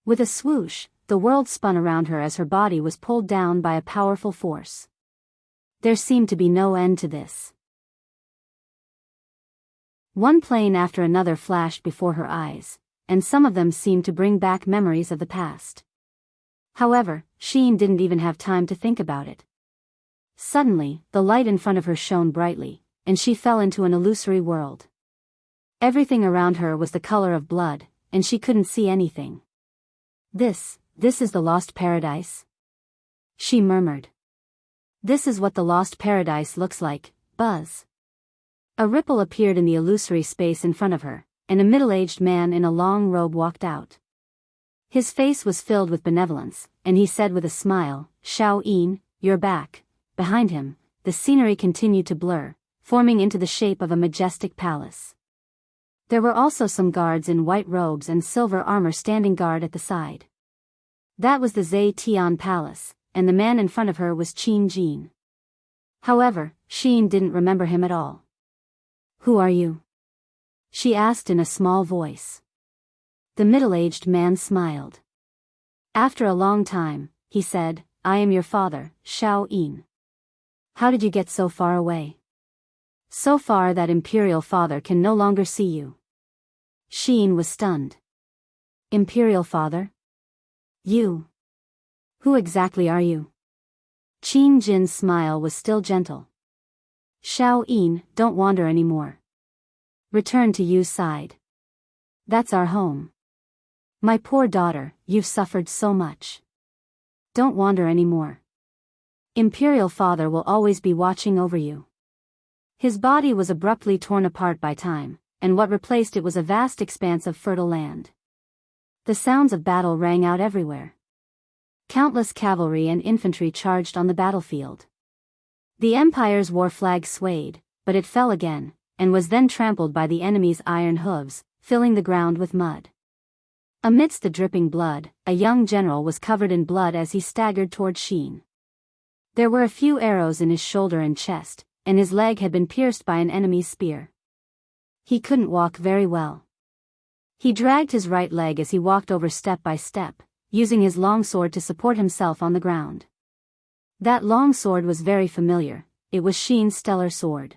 With a swoosh, the world spun around her as her body was pulled down by a powerful force. There seemed to be no end to this. One plane after another flashed before her eyes, and some of them seemed to bring back memories of the past. However, Sheen didn't even have time to think about it. Suddenly, the light in front of her shone brightly, and she fell into an illusory world. Everything around her was the color of blood, and she couldn't see anything. This is the Lost Paradise? She murmured. This is what the Lost Paradise looks like, Buzz. A ripple appeared in the illusory space in front of her, and a middle-aged man in a long robe walked out. His face was filled with benevolence, and he said with a smile, Xiao Yin, you're back. Behind him, the scenery continued to blur, forming into the shape of a majestic palace. There were also some guards in white robes and silver armor standing guard at the side. That was the Zhe Tian Palace, and the man in front of her was Qin Jin. However, Sheen didn't remember him at all. Who are you? She asked in a small voice. The middle-aged man smiled. After a long time, he said, I am your father, Xiao Yin. How did you get so far away? So far that Imperial Father can no longer see you. Sheen was stunned. Imperial Father? You? Who exactly are you? Qin Jin's smile was still gentle. Xiao Yin, don't wander anymore. Return to Yu's side. That's our home. My poor daughter, you've suffered so much. Don't wander anymore. Imperial Father will always be watching over you. His body was abruptly torn apart by time, and what replaced it was a vast expanse of fertile land. The sounds of battle rang out everywhere. Countless cavalry and infantry charged on the battlefield. The Empire's war flag swayed, but it fell again, and was then trampled by the enemy's iron hooves, filling the ground with mud. Amidst the dripping blood, a young general was covered in blood as he staggered toward Sheen. There were a few arrows in his shoulder and chest, and his leg had been pierced by an enemy's spear. He couldn't walk very well. He dragged his right leg as he walked over step by step, using his long sword to support himself on the ground. That long sword was very familiar, it was Sheen's stellar sword.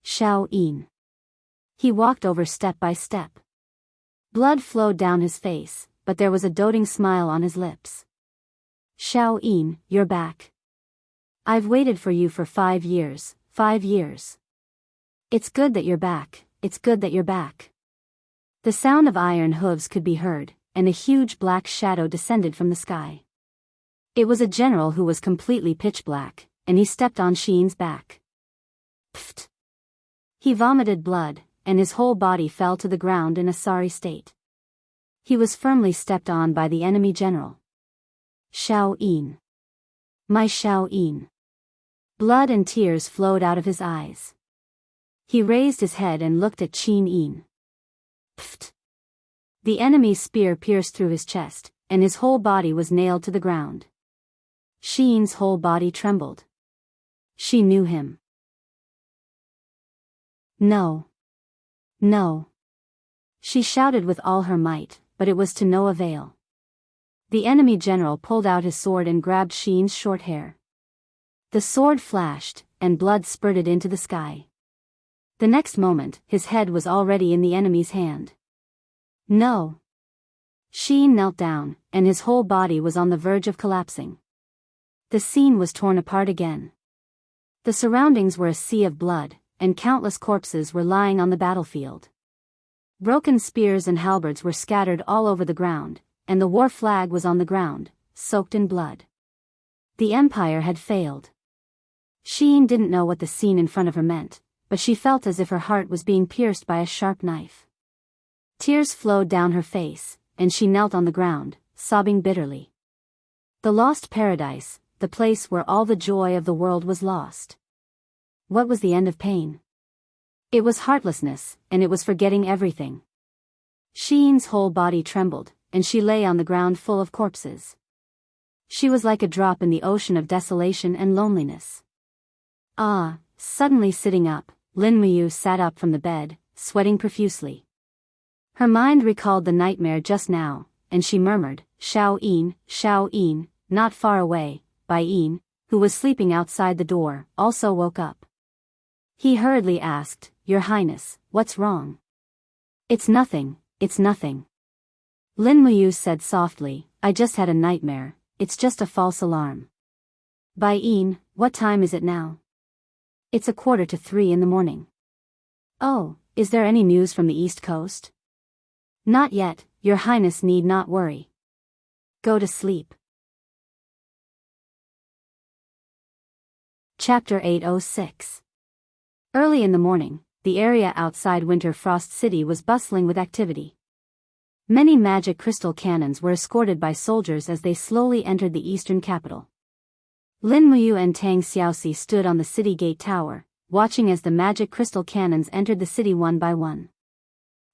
Xiao Yin. He walked over step by step. Blood flowed down his face, but there was a doting smile on his lips. Xiao Yin, you're back. I've waited for you for 5 years, 5 years. It's good that you're back, it's good that you're back. The sound of iron hooves could be heard, and a huge black shadow descended from the sky. It was a general who was completely pitch black, and he stepped on Sheen's back. Pfft! He vomited blood, and his whole body fell to the ground in a sorry state. He was firmly stepped on by the enemy general. Xiao Yin. My Xiao Yin. Blood and tears flowed out of his eyes. He raised his head and looked at Qin Yin. Pfft! The enemy's spear pierced through his chest, and his whole body was nailed to the ground. Sheen's whole body trembled. She knew him. No. No. She shouted with all her might, but it was to no avail. The enemy general pulled out his sword and grabbed Sheen's short hair. The sword flashed, and blood spurted into the sky. The next moment, his head was already in the enemy's hand. No. Sheen knelt down, and his whole body was on the verge of collapsing. The scene was torn apart again. The surroundings were a sea of blood, and countless corpses were lying on the battlefield. Broken spears and halberds were scattered all over the ground, and the war flag was on the ground, soaked in blood. The Empire had failed. Sheen didn't know what the scene in front of her meant, but she felt as if her heart was being pierced by a sharp knife. Tears flowed down her face, and she knelt on the ground, sobbing bitterly. The lost paradise, the place where all the joy of the world was lost. What was the end of pain? It was heartlessness, and it was forgetting everything. Sheen's whole body trembled, and she lay on the ground full of corpses. She was like a drop in the ocean of desolation and loneliness. Suddenly sitting up, Lin Muyu sat up from the bed, sweating profusely. Her mind recalled the nightmare just now, and she murmured, Xiao Yin, not far away, Bai Yin, who was sleeping outside the door, also woke up. He hurriedly asked, Your Highness, what's wrong? It's nothing, it's nothing. Lin Muyu said softly, I just had a nightmare, it's just a false alarm. Bai Yin, what time is it now? It's 2:45 in the morning. Oh, is there any news from the East Coast? Not yet, Your Highness need not worry. Go to sleep. Chapter 806. Early in the morning, the area outside Winter Frost City was bustling with activity. Many magic crystal cannons were escorted by soldiers as they slowly entered the eastern capital. Lin Muyu and Tang Xiaoxi stood on the city gate tower, watching as the magic crystal cannons entered the city one by one.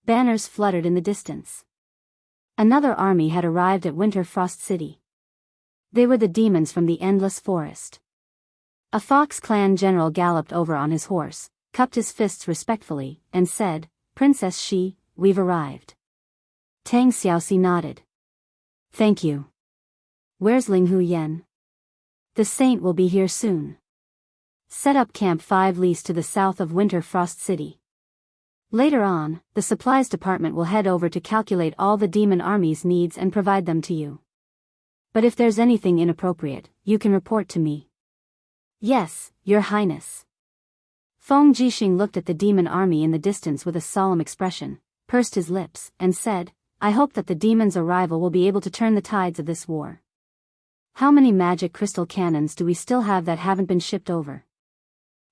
Banners fluttered in the distance. Another army had arrived at Winter Frost City. They were the demons from the Endless Forest. A Fox clan general galloped over on his horse, cupped his fists respectfully, and said, Princess Shi, we've arrived. Tang Xiaoxi nodded. Thank you. Where's Ling Hu Yen? The saint will be here soon. Set up camp 5 leagues to the south of Winter Frost City. Later on, the supplies department will head over to calculate all the demon army's needs and provide them to you. But if there's anything inappropriate, you can report to me. Yes, Your Highness. Feng Jixing looked at the demon army in the distance with a solemn expression, pursed his lips, and said, I hope that the demon's arrival will be able to turn the tides of this war. How many magic crystal cannons do we still have that haven't been shipped over?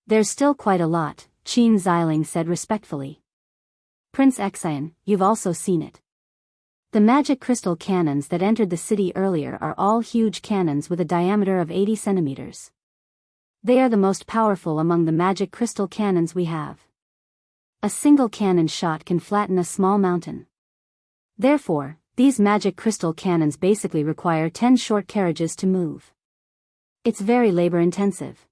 There's still quite a lot, Qin Xiling said respectfully. Prince Xian, you've also seen it. The magic crystal cannons that entered the city earlier are all huge cannons with a diameter of 80 centimeters. They are the most powerful among the magic crystal cannons we have. A single cannon shot can flatten a small mountain. Therefore, these magic crystal cannons basically require 10 short carriages to move. It's very labor-intensive.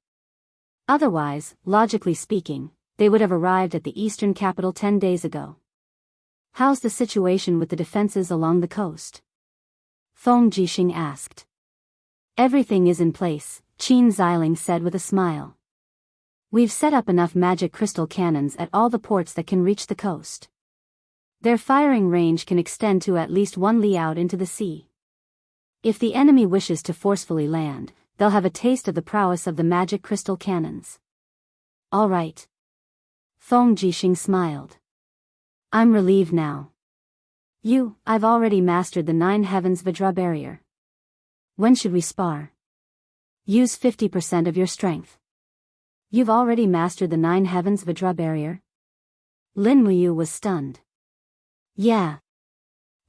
Otherwise, logically speaking, they would have arrived at the eastern capital 10 days ago. How's the situation with the defenses along the coast? Feng Jixing asked. Everything is in place, Qin Xiling said with a smile. We've set up enough magic crystal cannons at all the ports that can reach the coast. Their firing range can extend to at least 1 li out into the sea. If the enemy wishes to forcefully land, they'll have a taste of the prowess of the magic crystal cannons. All right. Feng Jixing smiled. I'm relieved now. I've already mastered the 9 heavens Vajra barrier. When should we spar? Use 50% of your strength. You've already mastered the 9 heavens Vajra barrier? Lin Muyu was stunned. Yeah.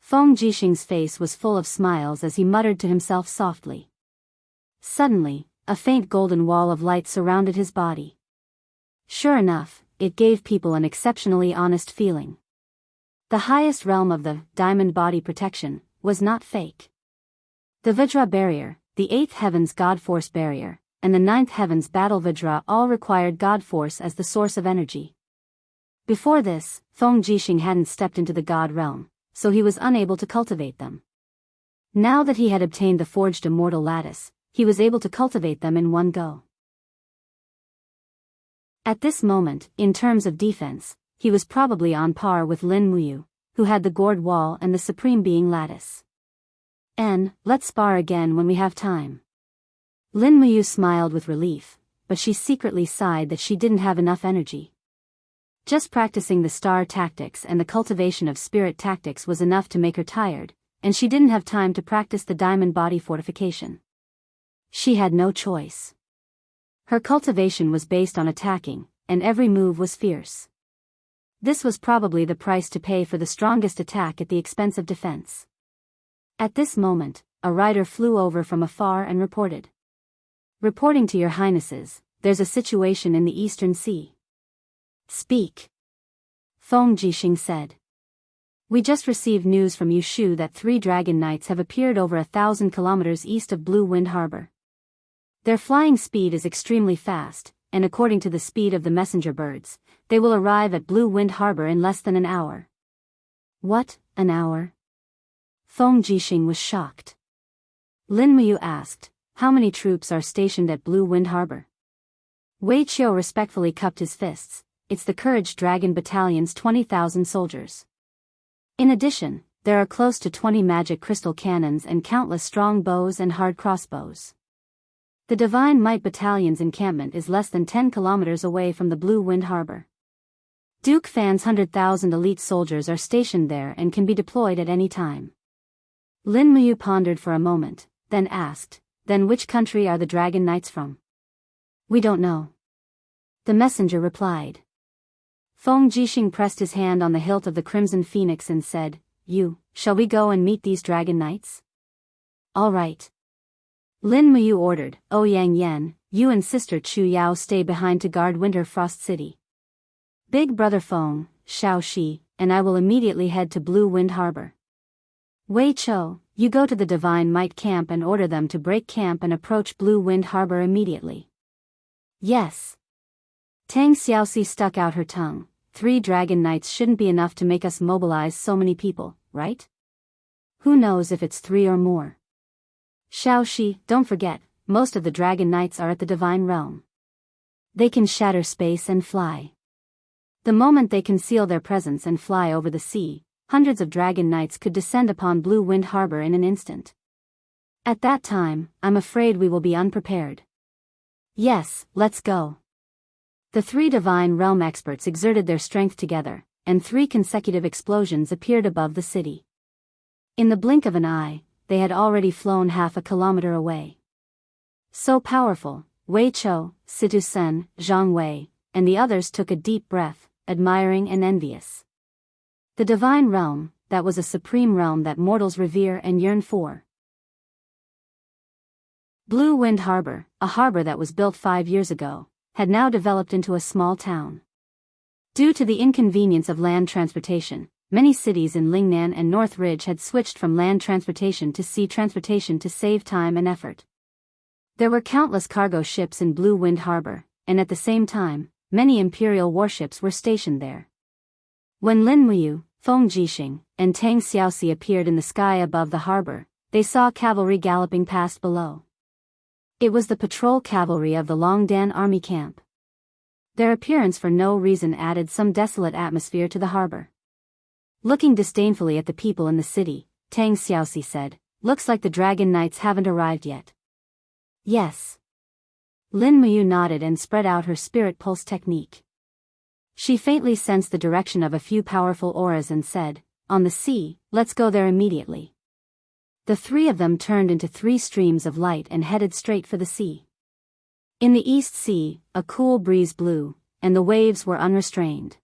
Feng Jixing's face was full of smiles as he muttered to himself softly. Suddenly, a faint golden wall of light surrounded his body. Sure enough, it gave people an exceptionally honest feeling. The highest realm of the diamond body protection was not fake. The Vajra barrier, the 8th heaven's God Force barrier, and the 9th heaven's battle Vajra all required God Force as the source of energy. Before this, Feng Jixing hadn't stepped into the God realm, so he was unable to cultivate them. Now that he had obtained the forged immortal lattice, he was able to cultivate them in one go. At this moment, in terms of defense, he was probably on par with Lin Muyu, who had the gourd wall and the supreme being lattice. Let's spar again when we have time. Lin Muyu smiled with relief, but she secretly sighed that she didn't have enough energy. Just practicing the star tactics and the cultivation of spirit tactics was enough to make her tired, and she didn't have time to practice the diamond body fortification. She had no choice. Her cultivation was based on attacking, and every move was fierce. This was probably the price to pay for the strongest attack at the expense of defense. At this moment, a rider flew over from afar and reported. Reporting to your highnesses, there's a situation in the Eastern Sea. Speak. Feng Jixing said. We just received news from Yushu that 3 dragon knights have appeared over 1,000 kilometers east of Blue Wind Harbor. Their flying speed is extremely fast, and according to the speed of the messenger birds, they will arrive at Blue Wind Harbor in less than an hour. What, an hour? Feng Jixing was shocked. Lin Muyu asked, how many troops are stationed at Blue Wind Harbor? Wei Qiu respectfully cupped his fists. It's the Courage Dragon Battalion's 20,000 soldiers. In addition, there are close to 20 magic crystal cannons and countless strong bows and hard crossbows. The Divine Might Battalion's encampment is less than 10 kilometers away from the Blue Wind Harbor. Duke Fan's 100,000 elite soldiers are stationed there and can be deployed at any time. Lin Muyu pondered for a moment, then asked, then which country are the Dragon Knights from? We don't know. The messenger replied. Feng Jixing pressed his hand on the hilt of the Crimson Phoenix and said, shall we go and meet these Dragon Knights? All right. Lin Muyu ordered, Yang Yan, you and Sister Chu Yao stay behind to guard Winter Frost City. Big Brother Feng, Shao Shi, and I will immediately head to Blue Wind Harbor. Wei Qiu, you go to the Divine Might camp and order them to break camp and approach Blue Wind Harbor immediately. Yes. Tang Xiaoxi stuck out her tongue. 3 dragon knights shouldn't be enough to make us mobilize so many people, right? Who knows if it's 3 or more. Shao Shi, don't forget, most of the dragon knights are at the divine realm. They can shatter space and fly. The moment they conceal their presence and fly over the sea, hundreds of dragon knights could descend upon Blue Wind Harbor in an instant. At that time, I'm afraid we will be unprepared. Yes, let's go. The three Divine Realm experts exerted their strength together, and 3 consecutive explosions appeared above the city. In the blink of an eye, they had already flown half a kilometer away. So powerful, Wei Chou, Situ Sen, Zhang Wei, and the others took a deep breath, admiring and envious. The Divine Realm, that was a supreme realm that mortals revere and yearn for. Blue Wind Harbor, a harbor that was built 5 years ago, had now developed into a small town. Due to the inconvenience of land transportation, many cities in Lingnan and North Ridge had switched from land transportation to sea transportation to save time and effort. There were countless cargo ships in Blue Wind Harbor, and at the same time, many imperial warships were stationed there. When Lin Muyu, Feng Jixing, and Tang Xiaoxi appeared in the sky above the harbor, they saw cavalry galloping past below. It was the patrol cavalry of the Longdan army camp. Their appearance for no reason added some desolate atmosphere to the harbor. Looking disdainfully at the people in the city, Tang Xiaoxi said, "Looks like the Dragon Knights haven't arrived yet." "Yes." Lin Muyu nodded and spread out her spirit pulse technique. She faintly sensed the direction of a few powerful auras and said, "On the sea, let's go there immediately." The 3 of them turned into 3 streams of light and headed straight for the sea. In the East Sea, a cool breeze blew, and the waves were unrestrained.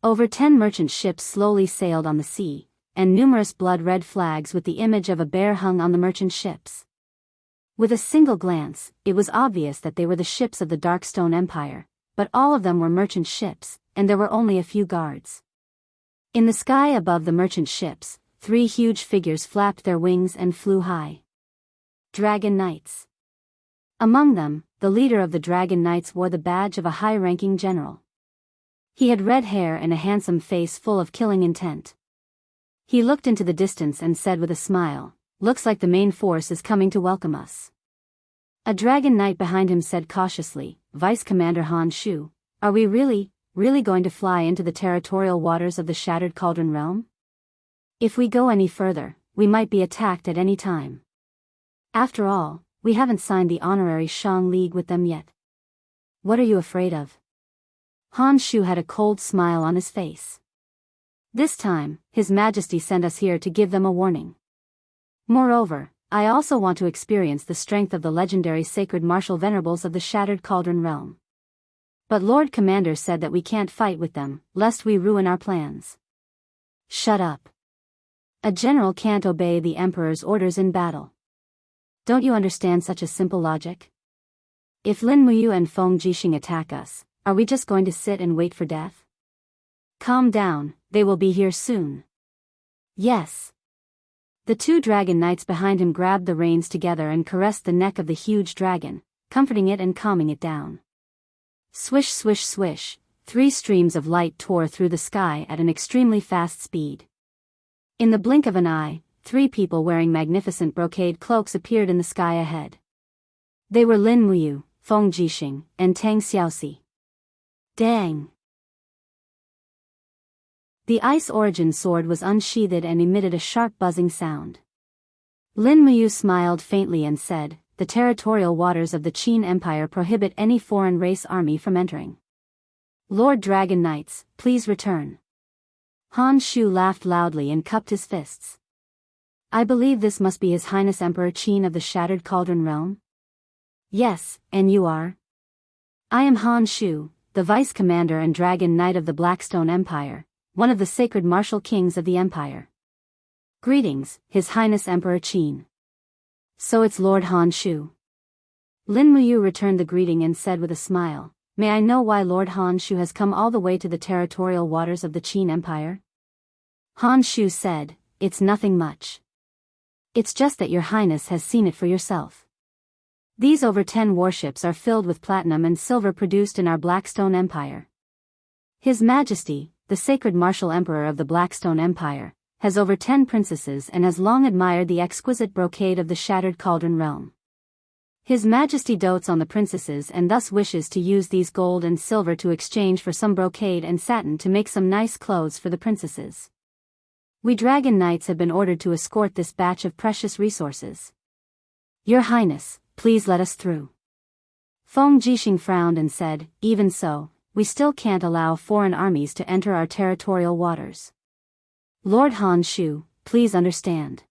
Over 10 merchant ships slowly sailed on the sea, and numerous blood-red flags with the image of a bear hung on the merchant ships. With a single glance, it was obvious that they were the ships of the Darkstone Empire, but all of them were merchant ships, and there were only a few guards. In the sky above the merchant ships, 3 huge figures flapped their wings and flew high. Dragon Knights. Among them, the leader of the Dragon Knights wore the badge of a high-ranking general. He had red hair and a handsome face full of killing intent. He looked into the distance and said with a smile, "Looks like the main force is coming to welcome us." A Dragon Knight behind him said cautiously, "Vice Commander Han Shu, are we really going to fly into the territorial waters of the Shattered Cauldron Realm? If we go any further, we might be attacked at any time. After all, we haven't signed the honorary Shang League with them yet. What are you afraid of?" Han Shu had a cold smile on his face. "This time, His Majesty sent us here to give them a warning. Moreover, I also want to experience the strength of the legendary sacred martial venerables of the Shattered Cauldron Realm. But Lord Commander said that we can't fight with them, lest we ruin our plans." "Shut up. A general can't obey the Emperor's orders in battle. Don't you understand such a simple logic? If Lin Muyu and Feng Jixing attack us, are we just going to sit and wait for death? Calm down, they will be here soon." "Yes." The 2 Dragon Knights behind him grabbed the reins together and caressed the neck of the huge dragon, comforting it and calming it down. Swish swish swish, 3 streams of light tore through the sky at an extremely fast speed. In the blink of an eye, 3 people wearing magnificent brocade cloaks appeared in the sky ahead. They were Lin Muyu, Feng Jixing, and Tang Xiaoxi. Dang! The Ice Origin sword was unsheathed and emitted a sharp buzzing sound. Lin Muyu smiled faintly and said, "The territorial waters of the Qin Empire prohibit any foreign race army from entering. Lord Dragon Knights, please return." Han Shu laughed loudly and cupped his fists. "I believe this must be His Highness Emperor Qin of the Shattered Cauldron Realm?" "Yes, and you are?" "I am Han Shu, the Vice Commander and Dragon Knight of the Blackstone Empire, one of the sacred martial kings of the Empire." "Greetings, His Highness Emperor Qin." "So it's Lord Han Shu." Lin Muyu returned the greeting and said with a smile, "May I know why Lord Han Shu has come all the way to the territorial waters of the Qin Empire?" Han Shu said, "It's nothing much. It's just that Your Highness has seen it for yourself. These over 10 warships are filled with platinum and silver produced in our Blackstone Empire. His Majesty, the sacred martial emperor of the Blackstone Empire, has over 10 princesses and has long admired the exquisite brocade of the Shattered Cauldron Realm. His Majesty dotes on the princesses and thus wishes to use these gold and silver to exchange for some brocade and satin to make some nice clothes for the princesses. We dragon knights have been ordered to escort this batch of precious resources. Your Highness, please let us through. Feng Jixing frowned and said, even so, we still can't allow foreign armies to enter our territorial waters. Lord Han Shu, please understand.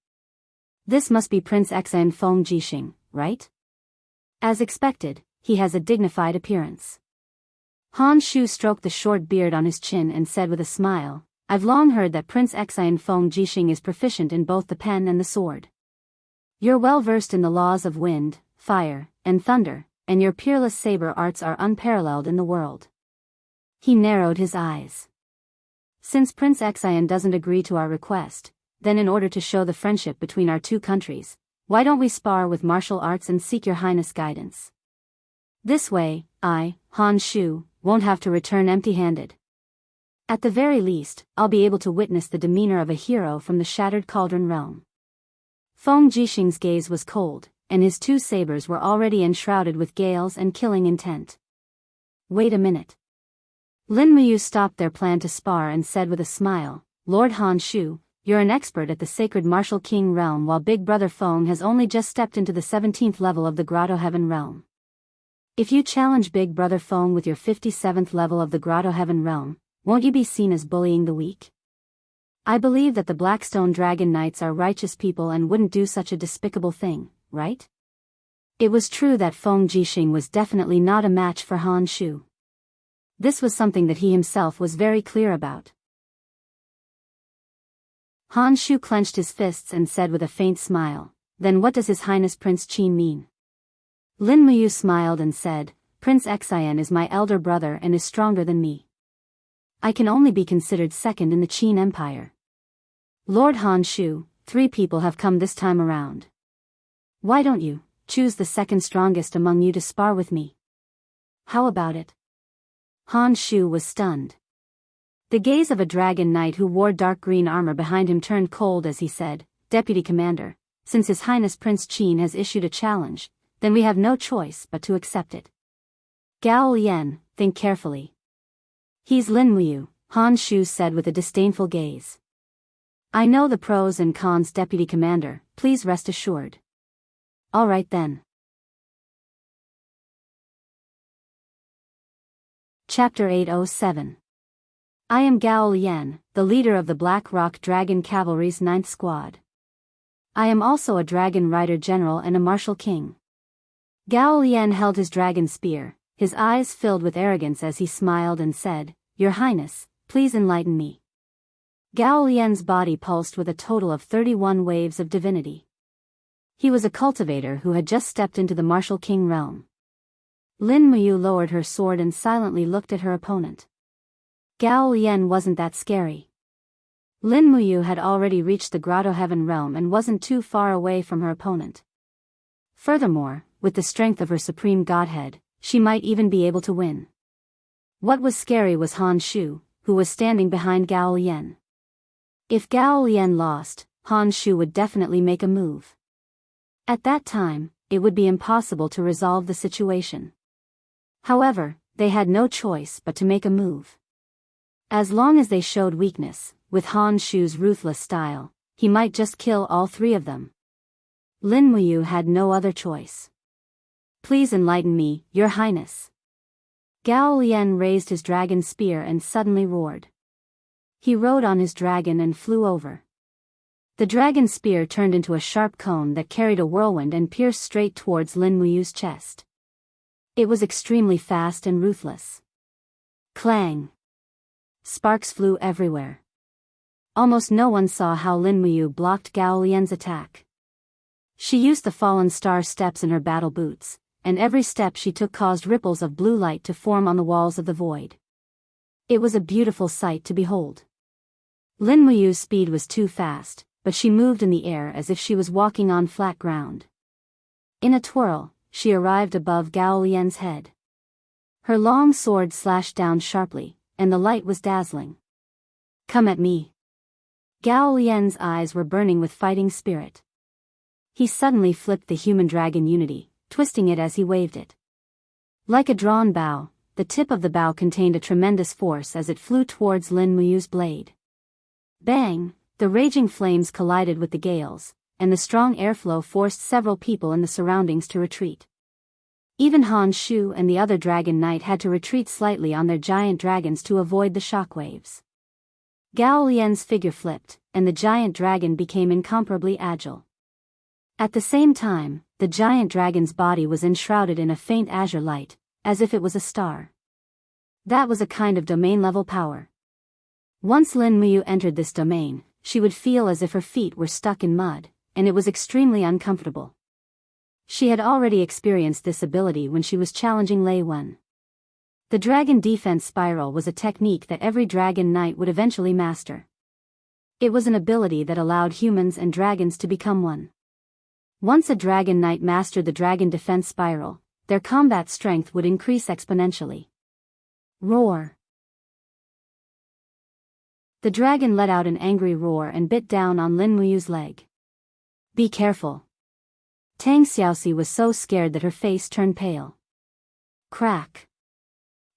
This must be Prince Exan Feng Jixing, right? As expected, he has a dignified appearance. Han Shu stroked the short beard on his chin and said with a smile, I've long heard that Prince Exan Feng Jixing is proficient in both the pen and the sword. You're well versed in the laws of wind, fire, and thunder, and your peerless saber arts are unparalleled in the world. He narrowed his eyes. Since Prince Exan doesn't agree to our request, then in order to show the friendship between our two countries, why don't we spar with martial arts and seek your Highness' guidance? This way, I, Han Shu, won't have to return empty-handed. At the very least, I'll be able to witness the demeanor of a hero from the Shattered Cauldron realm. Feng Jixing's gaze was cold, and his two sabers were already enshrouded with gales and killing intent. Wait a minute. Lin Muyu stopped their plan to spar and said with a smile, Lord Han Shu, you're an expert at the sacred Martial King realm while Big Brother Feng has only just stepped into the 17th level of the Grotto Heaven realm. If you challenge Big Brother Feng with your 57th level of the Grotto Heaven realm, won't you be seen as bullying the weak? I believe that the Blackstone Dragon Knights are righteous people and wouldn't do such a despicable thing, right? It was true that Feng Jixing was definitely not a match for Han Shu. This was something that he himself was very clear about. Han Shu clenched his fists and said with a faint smile, then what does His Highness Prince Qin mean? Lin Muyu smiled and said, Prince Xian is my elder brother and is stronger than me. I can only be considered second in the Qin Empire. Lord Han Shu, 3 people have come this time around. Why don't you choose the second strongest among you to spar with me? How about it? Han Shu was stunned. The gaze of a dragon knight who wore dark green armor behind him turned cold as he said, Deputy Commander, since His Highness Prince Qin has issued a challenge, then we have no choice but to accept it. Gao Lian, think carefully. He's Lin Muyu, Han Shu said with a disdainful gaze. I know the pros and cons, Deputy Commander, please rest assured. All right then. Chapter 807. I am Gao Lian, the leader of the Black Rock Dragon Cavalry's 9th Squad. I am also a dragon rider general and a martial king. Gao Lian held his dragon spear, his eyes filled with arrogance as he smiled and said, Your Highness, please enlighten me. Gao Lian's body pulsed with a total of 31 waves of divinity. He was a cultivator who had just stepped into the martial king realm. Lin Muyu lowered her sword and silently looked at her opponent. Gao Lian wasn't that scary. Lin Muyu had already reached the Grotto Heaven realm and wasn't too far away from her opponent. Furthermore, with the strength of her supreme godhead, she might even be able to win. What was scary was Han Shu, who was standing behind Gao Lian. If Gao Lian lost, Han Shu would definitely make a move. At that time, it would be impossible to resolve the situation. However, they had no choice but to make a move. As long as they showed weakness, with Han Shu's ruthless style, he might just kill all 3 of them. Lin Muyu had no other choice. Please enlighten me, Your Highness. Gao Lian raised his dragon spear and suddenly roared. He rode on his dragon and flew over. The dragon spear turned into a sharp cone that carried a whirlwind and pierced straight towards Lin Muyu's chest. It was extremely fast and ruthless. Clang! Sparks flew everywhere. Almost no one saw how Lin Muyu blocked Gao Lian's attack. She used the fallen star steps in her battle boots, and every step she took caused ripples of blue light to form on the walls of the void. It was a beautiful sight to behold. Lin Muyu's speed was too fast, but she moved in the air as if she was walking on flat ground. In a twirl, she arrived above Gao Lian's head. Her long sword slashed down sharply, and the light was dazzling. Come at me. Gao Lian's eyes were burning with fighting spirit. He suddenly flipped the human-dragon unity, twisting it as he waved it. Like a drawn bow, the tip of the bow contained a tremendous force as it flew towards Lin Muyu's blade. Bang! The raging flames collided with the gales, and the strong airflow forced several people in the surroundings to retreat. Even Han Shu and the other Dragon Knight had to retreat slightly on their giant dragons to avoid the shockwaves. Gao Lian's figure flipped, and the giant dragon became incomparably agile. At the same time, the giant dragon's body was enshrouded in a faint azure light, as if it was a star. That was a kind of domain-level power. Once Lin Muyu entered this domain, she would feel as if her feet were stuck in mud, and it was extremely uncomfortable. She had already experienced this ability when she was challenging Lei Wen. The Dragon Defense Spiral was a technique that every Dragon Knight would eventually master. It was an ability that allowed humans and dragons to become one. Once a Dragon Knight mastered the Dragon Defense Spiral, their combat strength would increase exponentially. Roar! The dragon let out an angry roar and bit down on Lin Muyu's leg. Be careful. Tang Xiaoxi was so scared that her face turned pale. Crack!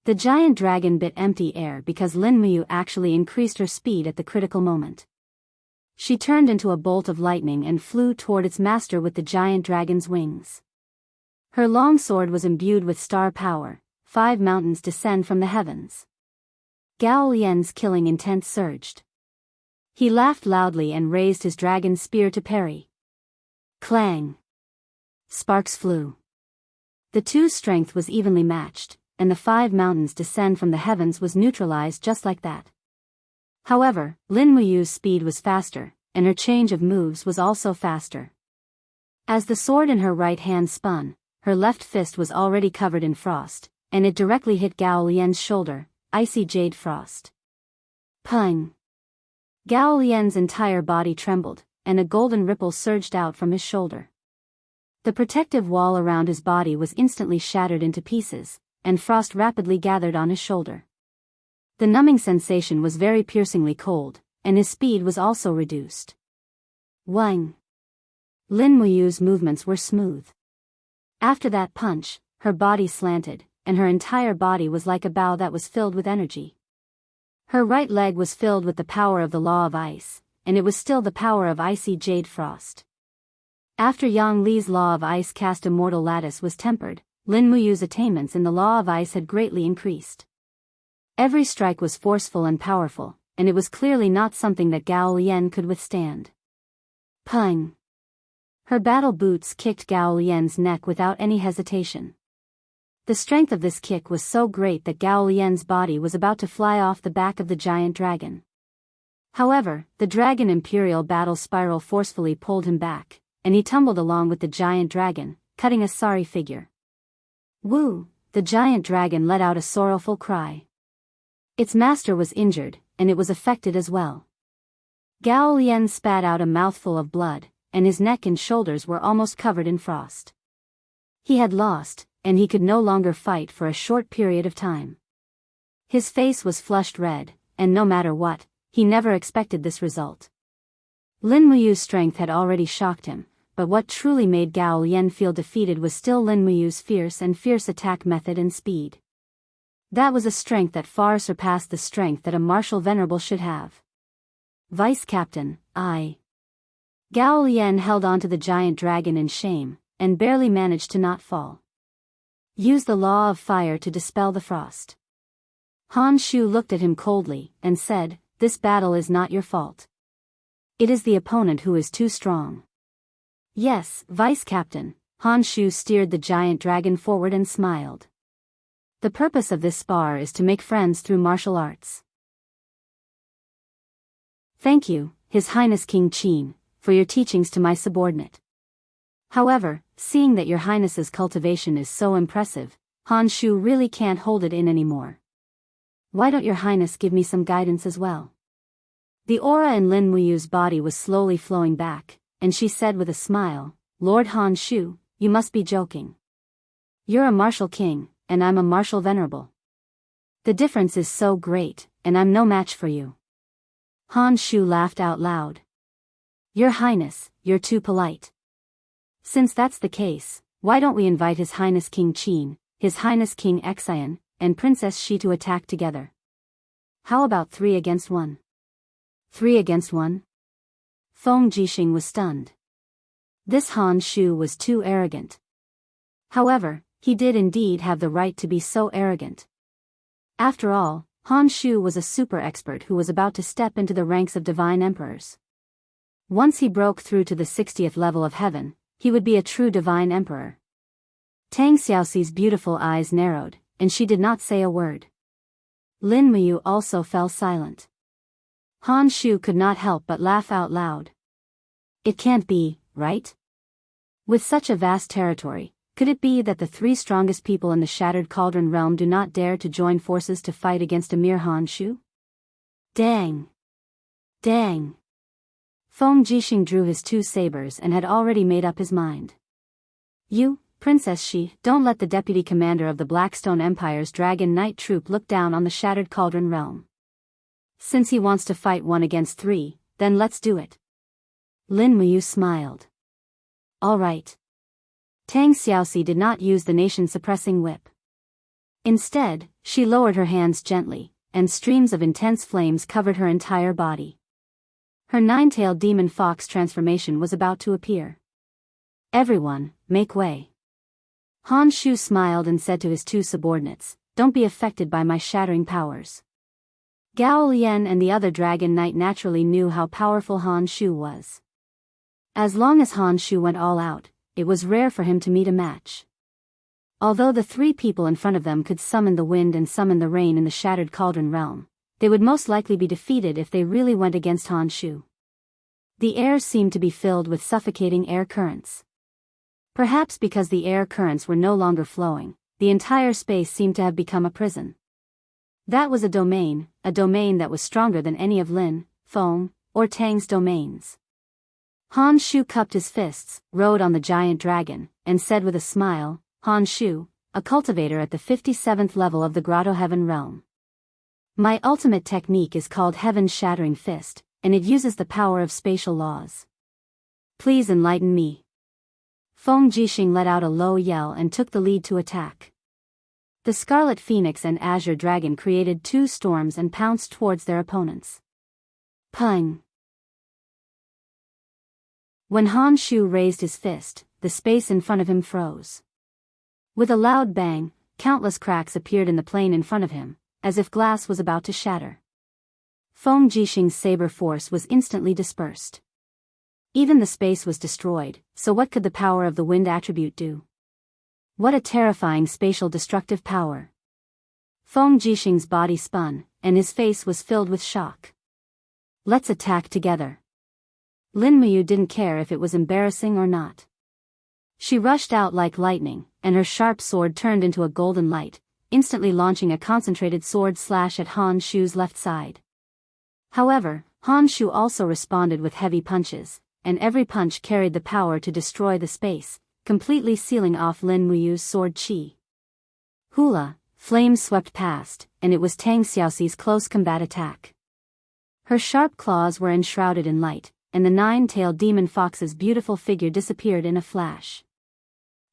The giant dragon bit empty air because Lin Muyu actually increased her speed at the critical moment. She turned into a bolt of lightning and flew toward its master with the giant dragon's wings. Her long sword was imbued with star power. 5 mountains descend from the heavens. Gao Lian's killing intent surged. He laughed loudly and raised his dragon spear to parry. Clang! Sparks flew. The two's strength was evenly matched, and the 5 mountains descend from the heavens was neutralized just like that. However, Lin Muyu's speed was faster, and her change of moves was also faster. As the sword in her right hand spun, her left fist was already covered in frost, and it directly hit Gao Lian's shoulder, icy jade frost. Pung! Gao Lian's entire body trembled, and a golden ripple surged out from his shoulder. The protective wall around his body was instantly shattered into pieces, and frost rapidly gathered on his shoulder. The numbing sensation was very piercingly cold, and his speed was also reduced. Wang! Lin Muyu's movements were smooth. After that punch, her body slanted, and her entire body was like a bow that was filled with energy. Her right leg was filled with the power of the law of ice, and it was still the power of icy jade frost. After Yang Li's law of ice cast immortal lattice was tempered, Lin Muyu's attainments in the law of ice had greatly increased. Every strike was forceful and powerful, and it was clearly not something that Gao Lian could withstand. Pung! Her battle boots kicked Gao Lian's neck without any hesitation. The strength of this kick was so great that Gao Lian's body was about to fly off the back of the giant dragon. However, the Dragon Imperial Battle Spiral forcefully pulled him back, and he tumbled along with the giant dragon, cutting a sorry figure. Woo! The giant dragon let out a sorrowful cry. Its master was injured, and it was affected as well. Gao Lian spat out a mouthful of blood, and his neck and shoulders were almost covered in frost. He had lost, and he could no longer fight for a short period of time. His face was flushed red, and no matter what, he never expected this result. Lin Muyu's strength had already shocked him, but what truly made Gao Lian feel defeated was still Lin Muyu's fierce attack method and speed. That was a strength that far surpassed the strength that a martial venerable should have. Vice Captain, I. Gao Lian held onto the giant dragon in shame, and barely managed to not fall. Use the law of fire to dispel the frost. Han Shu looked at him coldly, and said, "This battle is not your fault. It is the opponent who is too strong." Yes, Vice Captain. Han Shu steered the giant dragon forward and smiled. The purpose of this spar is to make friends through martial arts. Thank you, His Highness King Qin, for your teachings to my subordinate. However, seeing that your Highness's cultivation is so impressive, Han Shu really can't hold it in anymore. Why don't your Highness give me some guidance as well? The aura in Lin Muyu's body was slowly flowing back, and she said with a smile, "Lord Han Shu, you must be joking. You're a martial king, and I'm a martial venerable. The difference is so great, and I'm no match for you." Han Shu laughed out loud. "Your Highness, you're too polite. Since that's the case, why don't we invite His Highness King Qin, His Highness King Xian, and Princess Shi to attack together? How about 3 against 1? 3 against 1? Feng Jixing was stunned. This Han Shu was too arrogant. However, he did indeed have the right to be so arrogant. After all, Han Shu was a super expert who was about to step into the ranks of divine emperors. Once he broke through to the 60th level of heaven, he would be a true divine emperor. Tang Xiaoxi's beautiful eyes narrowed, and she did not say a word. Lin Muyu also fell silent. Han Shu could not help but laugh out loud. It can't be, right? With such a vast territory, could it be that the 3 strongest people in the Shattered Cauldron realm do not dare to join forces to fight against a mere Han Shu? Dang! Dang! Feng Jixing drew his 2 sabers and had already made up his mind. You, Princess Shi, don't let the deputy commander of the Blackstone Empire's Dragon Knight troop look down on the Shattered Cauldron realm. Since he wants to fight 1 against 3, then let's do it. Lin Muyu smiled. All right. Tang Xiaoxi did not use the nation-suppressing whip. Instead, she lowered her hands gently, and streams of intense flames covered her entire body. Her 9-tailed demon fox transformation was about to appear. Everyone, make way. Han Shu smiled and said to his 2 subordinates, don't be affected by my shattering powers. Gao Lian and the other Dragon Knight naturally knew how powerful Han Shu was. As long as Han Shu went all out, it was rare for him to meet a match. Although the 3 people in front of them could summon the wind and summon the rain in the Shattered Cauldron realm, they would most likely be defeated if they really went against Han Shu. The air seemed to be filled with suffocating air currents. Perhaps because the air currents were no longer flowing, the entire space seemed to have become a prison. That was a domain that was stronger than any of Lin, Feng, or Tang's domains. Han Shu cupped his fists, rode on the giant dragon, and said with a smile, Han Shu, a cultivator at the 57th level of the Grotto Heaven realm. My ultimate technique is called Heaven's Shattering Fist, and it uses the power of spatial laws. Please enlighten me. Feng Jixing let out a low yell and took the lead to attack. The Scarlet Phoenix and Azure Dragon created 2 storms and pounced towards their opponents. Pung! When Han Shu raised his fist, the space in front of him froze. With a loud bang, countless cracks appeared in the plane in front of him, as if glass was about to shatter. Feng Jixing's saber force was instantly dispersed. Even the space was destroyed, so what could the power of the wind attribute do? What a terrifying spatial destructive power. Feng Jixing's body spun, and his face was filled with shock. Let's attack together. Lin Muyu didn't care if it was embarrassing or not. She rushed out like lightning, and her sharp sword turned into a golden light, instantly launching a concentrated sword slash at Han Shu's left side. However, Han Shu also responded with heavy punches, and every punch carried the power to destroy the space, completely sealing off Lin Muyu's sword chi. Hula, flames swept past, and it was Tang Xiaoxi's close combat attack. Her sharp claws were enshrouded in light, and the 9-tailed demon fox's beautiful figure disappeared in a flash.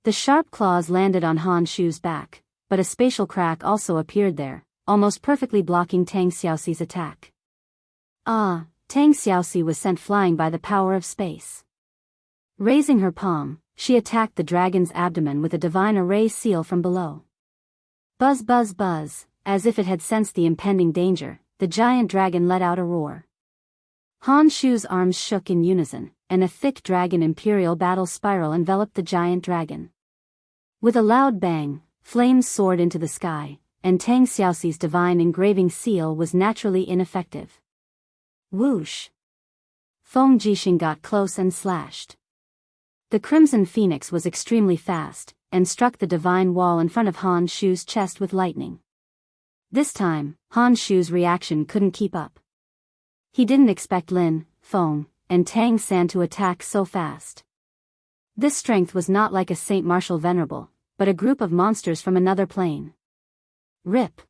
The sharp claws landed on Han Shu's back, but a spatial crack also appeared there, almost perfectly blocking Tang Xiaoxi's attack. Ah, Tang Xiaoxi was sent flying by the power of space. Raising her palm, she attacked the dragon's abdomen with a divine array seal from below. Buzz buzz buzz, as if it had sensed the impending danger, the giant dragon let out a roar. Han Shu's arms shook in unison, and a thick dragon imperial battle spiral enveloped the giant dragon. With a loud bang, flames soared into the sky, and Tang Xiaoxi's divine engraving seal was naturally ineffective. Whoosh! Feng Jixing got close and slashed. The Crimson Phoenix was extremely fast, and struck the divine wall in front of Han Shu's chest with lightning. This time, Han Shu's reaction couldn't keep up. He didn't expect Lin, Feng, and Tang San to attack so fast. This strength was not like a Saint Martial Venerable, but a group of monsters from another plane. Rip!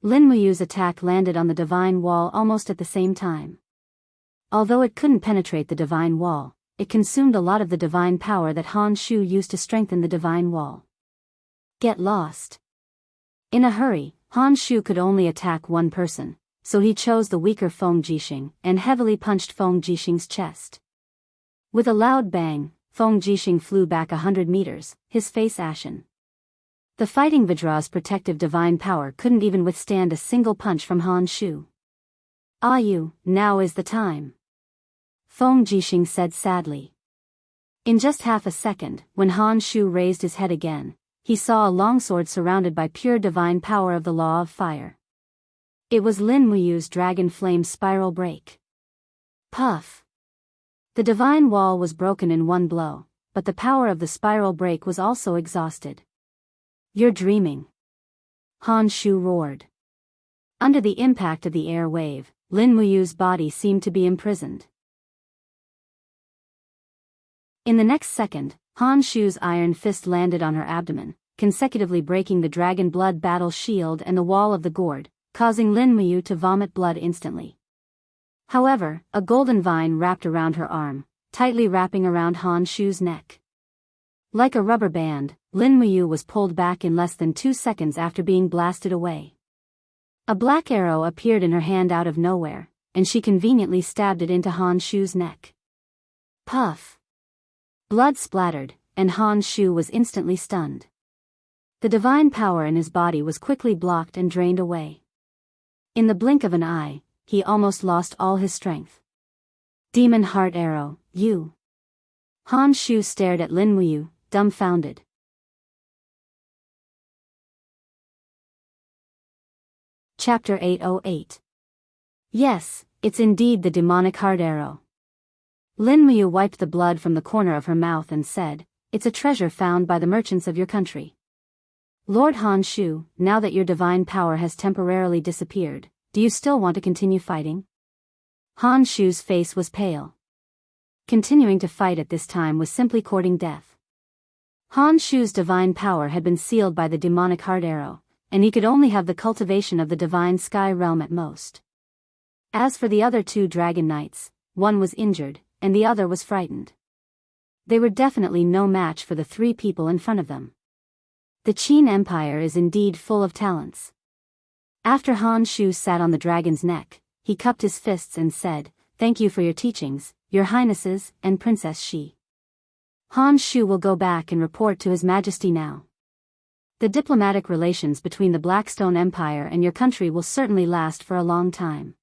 Lin Muyu's attack landed on the divine wall almost at the same time. Although it couldn't penetrate the divine wall, it consumed a lot of the divine power that Han Shu used to strengthen the divine wall. Get lost. In a hurry, Han Shu could only attack one person, so he chose the weaker Feng Jixing and heavily punched Feng Jixing's chest. With a loud bang, Feng Jixing flew back 100 meters, his face ashen. The fighting Vajra's protective divine power couldn't even withstand a single punch from Han Shu. "Ah, now is the time," Feng Jixing said sadly. In just half a second, when Han Shu raised his head again, he saw a longsword surrounded by pure divine power of the law of fire. It was Lin Muyu's dragon flame spiral break. Puff! The divine wall was broken in one blow, but the power of the spiral break was also exhausted. "You're dreaming," Han Shu roared. Under the impact of the air wave, Lin Muyu's body seemed to be imprisoned. In the next second, Han Shu's iron fist landed on her abdomen, consecutively breaking the dragon blood battle shield and the wall of the gourd, causing Lin Muyu to vomit blood instantly. However, a golden vine wrapped around her arm, tightly wrapping around Han Shu's neck. Like a rubber band, Lin Muyu was pulled back in less than 2 seconds after being blasted away. A black arrow appeared in her hand out of nowhere, and she conveniently stabbed it into Han Shu's neck. Puff! Blood splattered, and Han Shu was instantly stunned. The divine power in his body was quickly blocked and drained away. In the blink of an eye, he almost lost all his strength. "Demon Heart Arrow, you!" Han Shu stared at Lin Muyu, dumbfounded. Chapter 808. Yes, it's indeed the demonic heart arrow. Lin Muyu wiped the blood from the corner of her mouth and said, "It's a treasure found by the merchants of your country. Lord Han Shu, now that your divine power has temporarily disappeared, do you still want to continue fighting?" Han Shu's face was pale. Continuing to fight at this time was simply courting death. Han Shu's divine power had been sealed by the demonic heart arrow, and he could only have the cultivation of the divine sky realm at most. As for the other 2 dragon knights, one was injured, and the other was frightened. They were definitely no match for the 3 people in front of them. The Qin Empire is indeed full of talents. After Han Shu sat on the dragon's neck, he cupped his fists and said, "Thank you for your teachings, your highnesses, and Princess Shi. Han Shu will go back and report to His Majesty now. The diplomatic relations between the Blackstone Empire and your country will certainly last for a long time.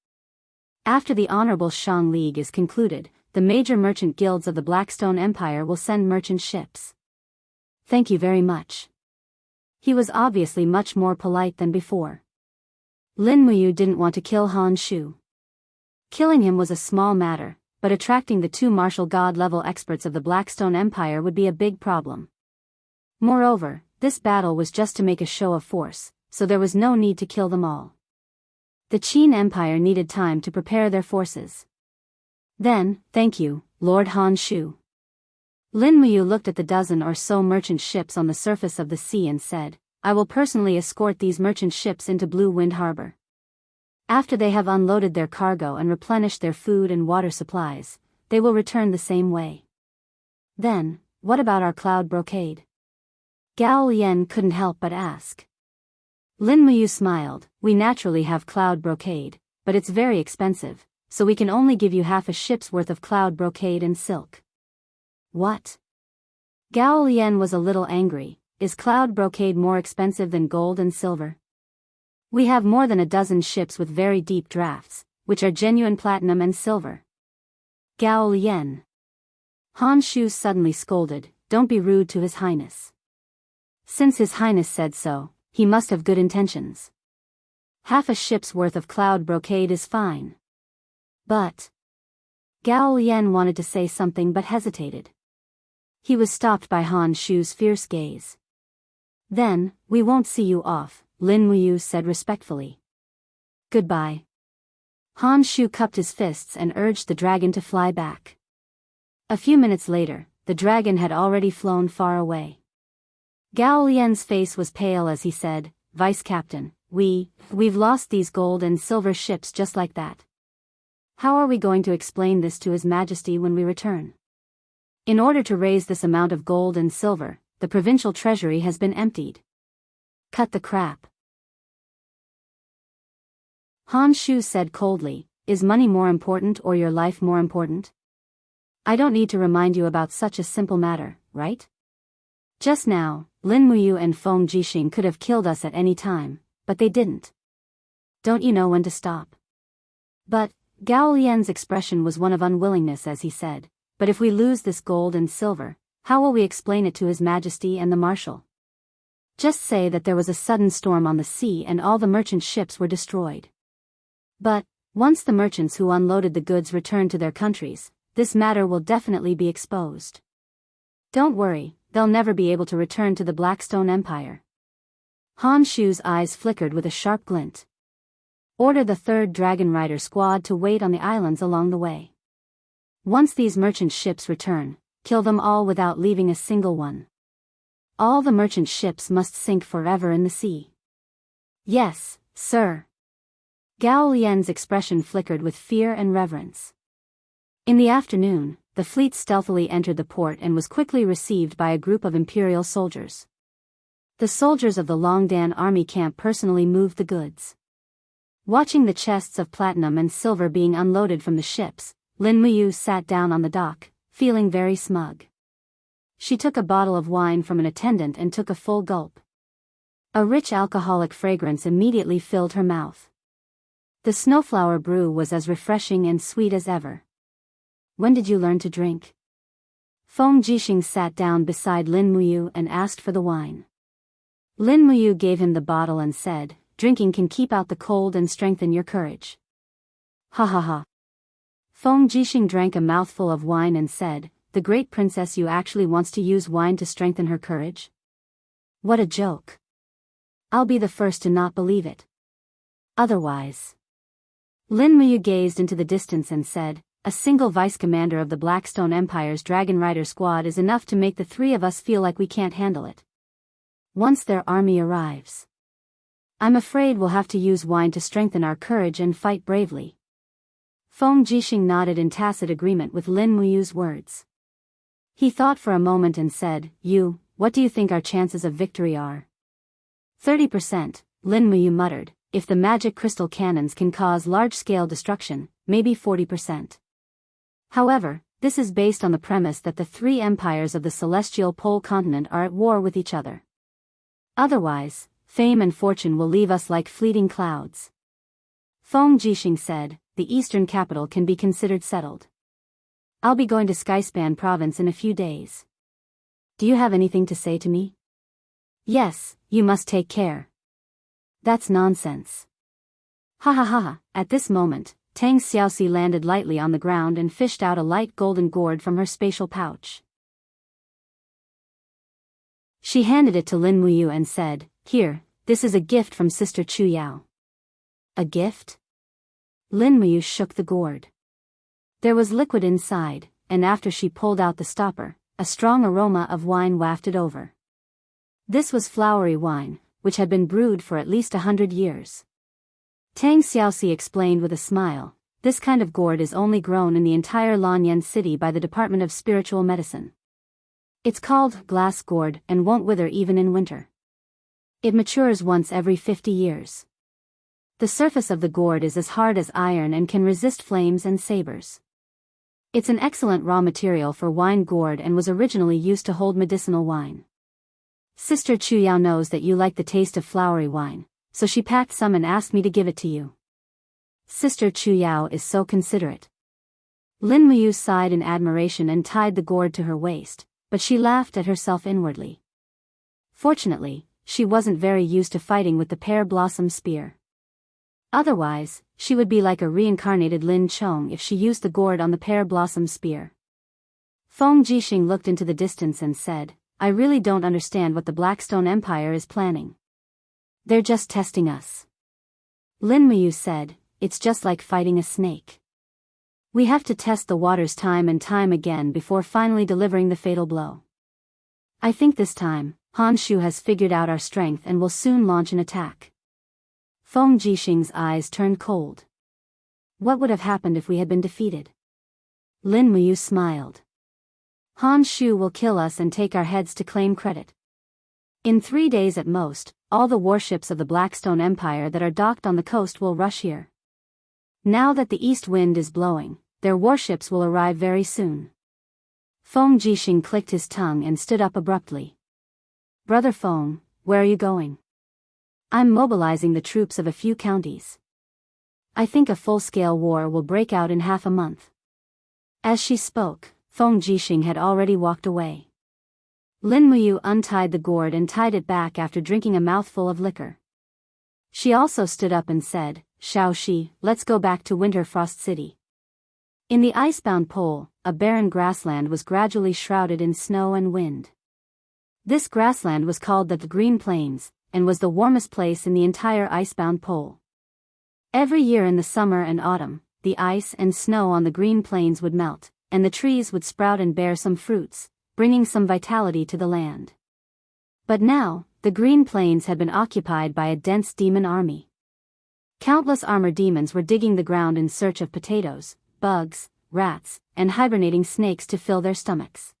After the Honorable Shang League is concluded, the major merchant guilds of the Blackstone Empire will send merchant ships." "Thank you very much." He was obviously much more polite than before. Lin Muyu didn't want to kill Han Shu. Killing him was a small matter, but attracting the 2 martial god-level experts of the Blackstone Empire would be a big problem. Moreover, this battle was just to make a show of force, so there was no need to kill them all. The Qin Empire needed time to prepare their forces. Then, "Thank you, Lord Han Shu." Lin Muyu looked at the dozen or so merchant ships on the surface of the sea and said, "I will personally escort these merchant ships into Blue Wind Harbor. After they have unloaded their cargo and replenished their food and water supplies, they will return the same way." "Then, what about our cloud brocade?" Gao Lian couldn't help but ask. Lin Muyu smiled, "We naturally have cloud brocade, but it's very expensive, so we can only give you half a ship's worth of cloud brocade and silk." "What?" Gao Lian was a little angry. "Is cloud brocade more expensive than gold and silver? We have more than a dozen ships with very deep drafts, which are genuine platinum and silver." "Gao Lian." Han Shu suddenly scolded, "Don't be rude to His Highness. Since His Highness said so, he must have good intentions. Half a ship's worth of cloud brocade is fine." "But..." Gao Lian wanted to say something but hesitated. He was stopped by Han Shu's fierce gaze. "Then, we won't see you off," Lin Muyu said respectfully. "Goodbye." Han Shu cupped his fists and urged the dragon to fly back. A few minutes later, the dragon had already flown far away. Gao Lian's face was pale as he said, "Vice Captain, we've lost these gold and silver ships just like that. How are we going to explain this to His Majesty when we return?" In order to raise this amount of gold and silver, the provincial treasury has been emptied. Cut the crap. Han Shu said coldly, is money more important or your life more important? I don't need to remind you about such a simple matter, right? Just now, Lin Muyu and Feng Jixing could have killed us at any time, but they didn't. Don't you know when to stop? But, Gao Lian's expression was one of unwillingness as he said, but if we lose this gold and silver, how will we explain it to His Majesty and the Marshal? Just say that there was a sudden storm on the sea and all the merchant ships were destroyed. But, once the merchants who unloaded the goods return to their countries, this matter will definitely be exposed. Don't worry, they'll never be able to return to the Blackstone Empire. Han Shu's eyes flickered with a sharp glint. Order the 3rd Dragon Rider squad to wait on the islands along the way. Once these merchant ships return, kill them all without leaving a single one. All the merchant ships must sink forever in the sea. Yes, sir. Gao Lian's expression flickered with fear and reverence. In the afternoon, the fleet stealthily entered the port and was quickly received by a group of imperial soldiers. The soldiers of the Longdan army camp personally moved the goods. Watching the chests of platinum and silver being unloaded from the ships, Lin Muyu sat down on the dock, feeling very smug. She took a bottle of wine from an attendant and took a full gulp. A rich alcoholic fragrance immediately filled her mouth. The snowflower brew was as refreshing and sweet as ever. When did you learn to drink? Feng Jixing sat down beside Lin Muyu and asked for the wine. Lin Muyu gave him the bottle and said, drinking can keep out the cold and strengthen your courage. Ha ha ha. Feng Jixing drank a mouthful of wine and said, the great princess Yu actually wants to use wine to strengthen her courage? What a joke. I'll be the first to not believe it. Otherwise. Lin Muyu gazed into the distance and said, a single vice-commander of the Blackstone Empire's Dragon Rider squad is enough to make the 3 of us feel like we can't handle it. Once their army arrives, I'm afraid we'll have to use wine to strengthen our courage and fight bravely. Feng Jixing nodded in tacit agreement with Lin Muyu's words. He thought for a moment and said, Yu, what do you think our chances of victory are? 30%, Lin Muyu muttered. If the magic crystal cannons can cause large-scale destruction, maybe 40%. However, this is based on the premise that the 3 empires of the celestial pole continent are at war with each other. Otherwise, fame and fortune will leave us like fleeting clouds. Feng Jixing said, the eastern capital can be considered settled. I'll be going to Skyspan province in a few days. Do you have anything to say to me? Yes, you must take care. That's nonsense. Ha ha ha ha. At this moment, Tang Xiaoxi landed lightly on the ground and fished out a light golden gourd from her spatial pouch. She handed it to Lin Muyu and said, here, this is a gift from Sister Chu Yao. A gift? Lin Muyu shook the gourd. There was liquid inside, and after she pulled out the stopper, a strong aroma of wine wafted over. This was flowery wine, which had been brewed for at least 100 years. Tang Xiaoxi explained with a smile, this kind of gourd is only grown in the entire Lanyan city by the Department of Spiritual Medicine. It's called glass gourd and won't wither even in winter. It matures once every 50 years. The surface of the gourd is as hard as iron and can resist flames and sabers. It's an excellent raw material for wine gourd and was originally used to hold medicinal wine. Sister Chu Yao knows that you like the taste of flowery wine, so she packed some and asked me to give it to you. Sister Chu Yao is so considerate. Lin Muyu sighed in admiration and tied the gourd to her waist, but she laughed at herself inwardly. Fortunately, she wasn't very used to fighting with the pear blossom spear. Otherwise, she would be like a reincarnated Lin Chong if she used the gourd on the pear blossom spear. Feng Jixing looked into the distance and said, I really don't understand what the Blackstone Empire is planning. They're just testing us. Lin Muyu said, it's just like fighting a snake. We have to test the waters time and time again before finally delivering the fatal blow. I think this time, Han Shu has figured out our strength and will soon launch an attack. Feng Jixing's eyes turned cold. What would have happened if we had been defeated? Lin Muyu smiled. Han Shu will kill us and take our heads to claim credit. In 3 days at most, all the warships of the Blackstone Empire that are docked on the coast will rush here. Now that the east wind is blowing, their warships will arrive very soon. Feng Jixing clicked his tongue and stood up abruptly. Brother Feng, where are you going? I'm mobilizing the troops of a few counties. I think a full-scale war will break out in half a month. As she spoke, Feng Jixing had already walked away. Lin Muyu untied the gourd and tied it back after drinking a mouthful of liquor. She also stood up and said, Shao Shi, let's go back to Winterfrost City. In the icebound pole, a barren grassland was gradually shrouded in snow and wind. This grassland was called the Green Plains, and was the warmest place in the entire icebound pole. Every year in the summer and autumn, the ice and snow on the Green Plains would melt, and the trees would sprout and bear some fruits, bringing some vitality to the land. But now, the Green Plains had been occupied by a dense demon army. Countless armor demons were digging the ground in search of potatoes, bugs, rats, and hibernating snakes to fill their stomachs.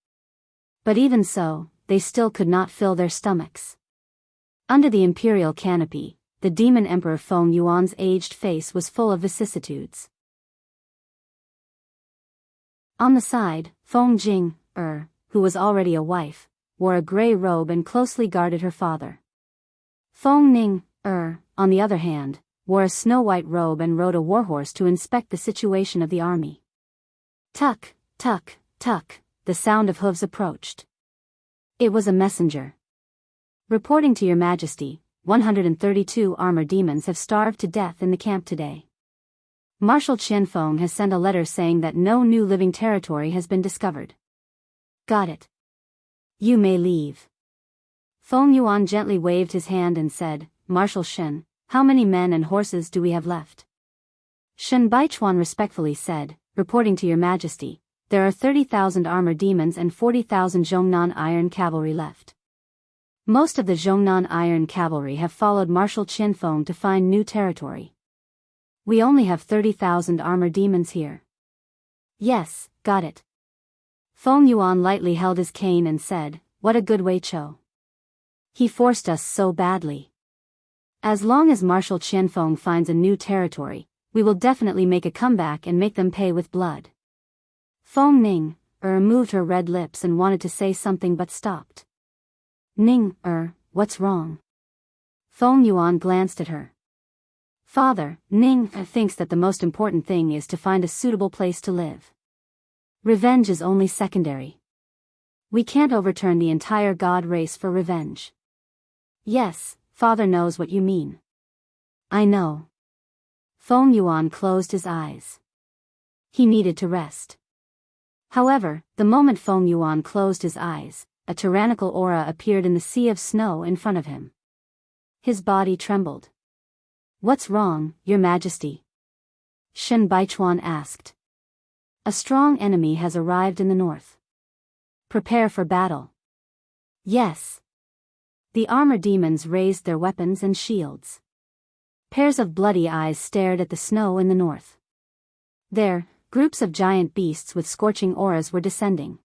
But even so, they still could not fill their stomachs. Under the imperial canopy, the demon emperor Feng Yuan's aged face was full of vicissitudes. On the side, Feng Jing, who was already a wife, wore a gray robe and closely guarded her father. Feng Ning, on the other hand, wore a snow-white robe and rode a warhorse to inspect the situation of the army. Tuck, tuck, tuck, the sound of hooves approached. It was a messenger. Reporting to your majesty, 132 armor demons have starved to death in the camp today. Marshal Qianfeng has sent a letter saying that no new living territory has been discovered. Got it. You may leave. Feng Yuan gently waved his hand and said, Marshal Shen, how many men and horses do we have left? Shen Baichuan respectfully said, reporting to your majesty, there are 30,000 armor demons and 40,000 Zhongnan iron cavalry left. Most of the Zhongnan iron cavalry have followed Marshal Qianfeng to find new territory. We only have 30,000 armor demons here. Yes, got it. Feng Yuan lightly held his cane and said, what a good Wei Chou. He forced us so badly. As long as Marshal Qianfeng finds a new territory, we will definitely make a comeback and make them pay with blood. Feng Ning, moved her red lips and wanted to say something but stopped. Ning, what's wrong? Feng Yuan glanced at her. Father, Ning thinks that the most important thing is to find a suitable place to live. Revenge is only secondary. We can't overturn the entire god race for revenge. Yes, Father knows what you mean. I know. Feng Yuan closed his eyes. He needed to rest. However, the moment Feng Yuan closed his eyes, a tyrannical aura appeared in the sea of snow in front of him. His body trembled. What's wrong, Your Majesty? Shen Baichuan asked. A strong enemy has arrived in the north. Prepare for battle. Yes. The armor demons raised their weapons and shields. Pairs of bloody eyes stared at the snow in the north. There, groups of giant beasts with scorching auras were descending.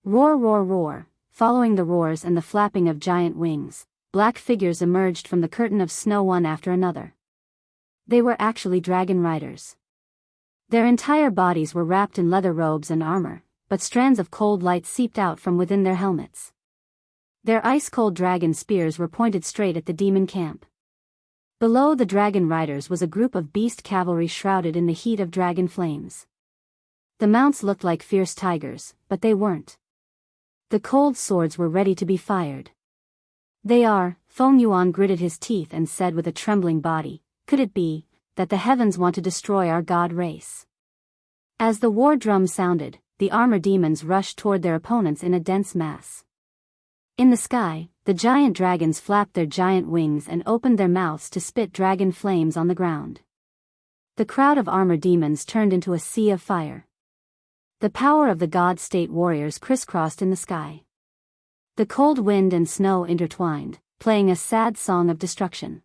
Roar, roar, roar, following the roars and the flapping of giant wings, black figures emerged from the curtain of snow one after another. They were actually dragon riders. Their entire bodies were wrapped in leather robes and armor, but strands of cold light seeped out from within their helmets. Their ice-cold dragon spears were pointed straight at the demon camp. Below the dragon riders was a group of beast cavalry shrouded in the heat of dragon flames. The mounts looked like fierce tigers, but they weren't. The cold swords were ready to be fired. They are, Feng Yuan gritted his teeth and said with a trembling body, could it be that the heavens want to destroy our god race? As the war drum sounded, the armor demons rushed toward their opponents in a dense mass. In the sky, the giant dragons flapped their giant wings and opened their mouths to spit dragon flames on the ground. The crowd of armor demons turned into a sea of fire. The power of the god state warriors crisscrossed in the sky. The cold wind and snow intertwined, playing a sad song of destruction.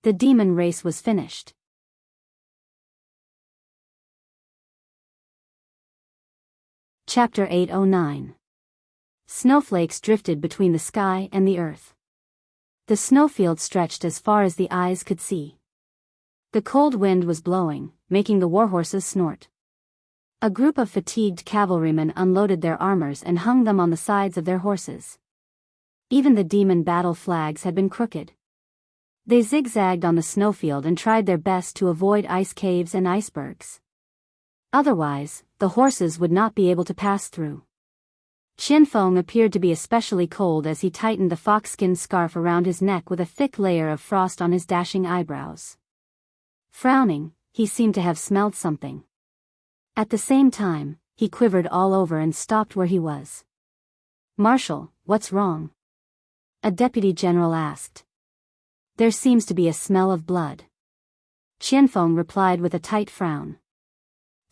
The demon race was finished. Chapter 809. Snowflakes drifted between the sky and the earth. The snowfield stretched as far as the eyes could see. The cold wind was blowing, making the warhorses snort. A group of fatigued cavalrymen unloaded their armors and hung them on the sides of their horses. Even the demon battle flags had been crooked. They zigzagged on the snowfield and tried their best to avoid ice caves and icebergs. Otherwise, the horses would not be able to pass through. Qianfeng appeared to be especially cold as he tightened the foxskin scarf around his neck with a thick layer of frost on his dashing eyebrows. Frowning, he seemed to have smelled something. At the same time, he quivered all over and stopped where he was. "Marshal, what's wrong?" a deputy general asked. "There seems to be a smell of blood." Qianfeng replied with a tight frown.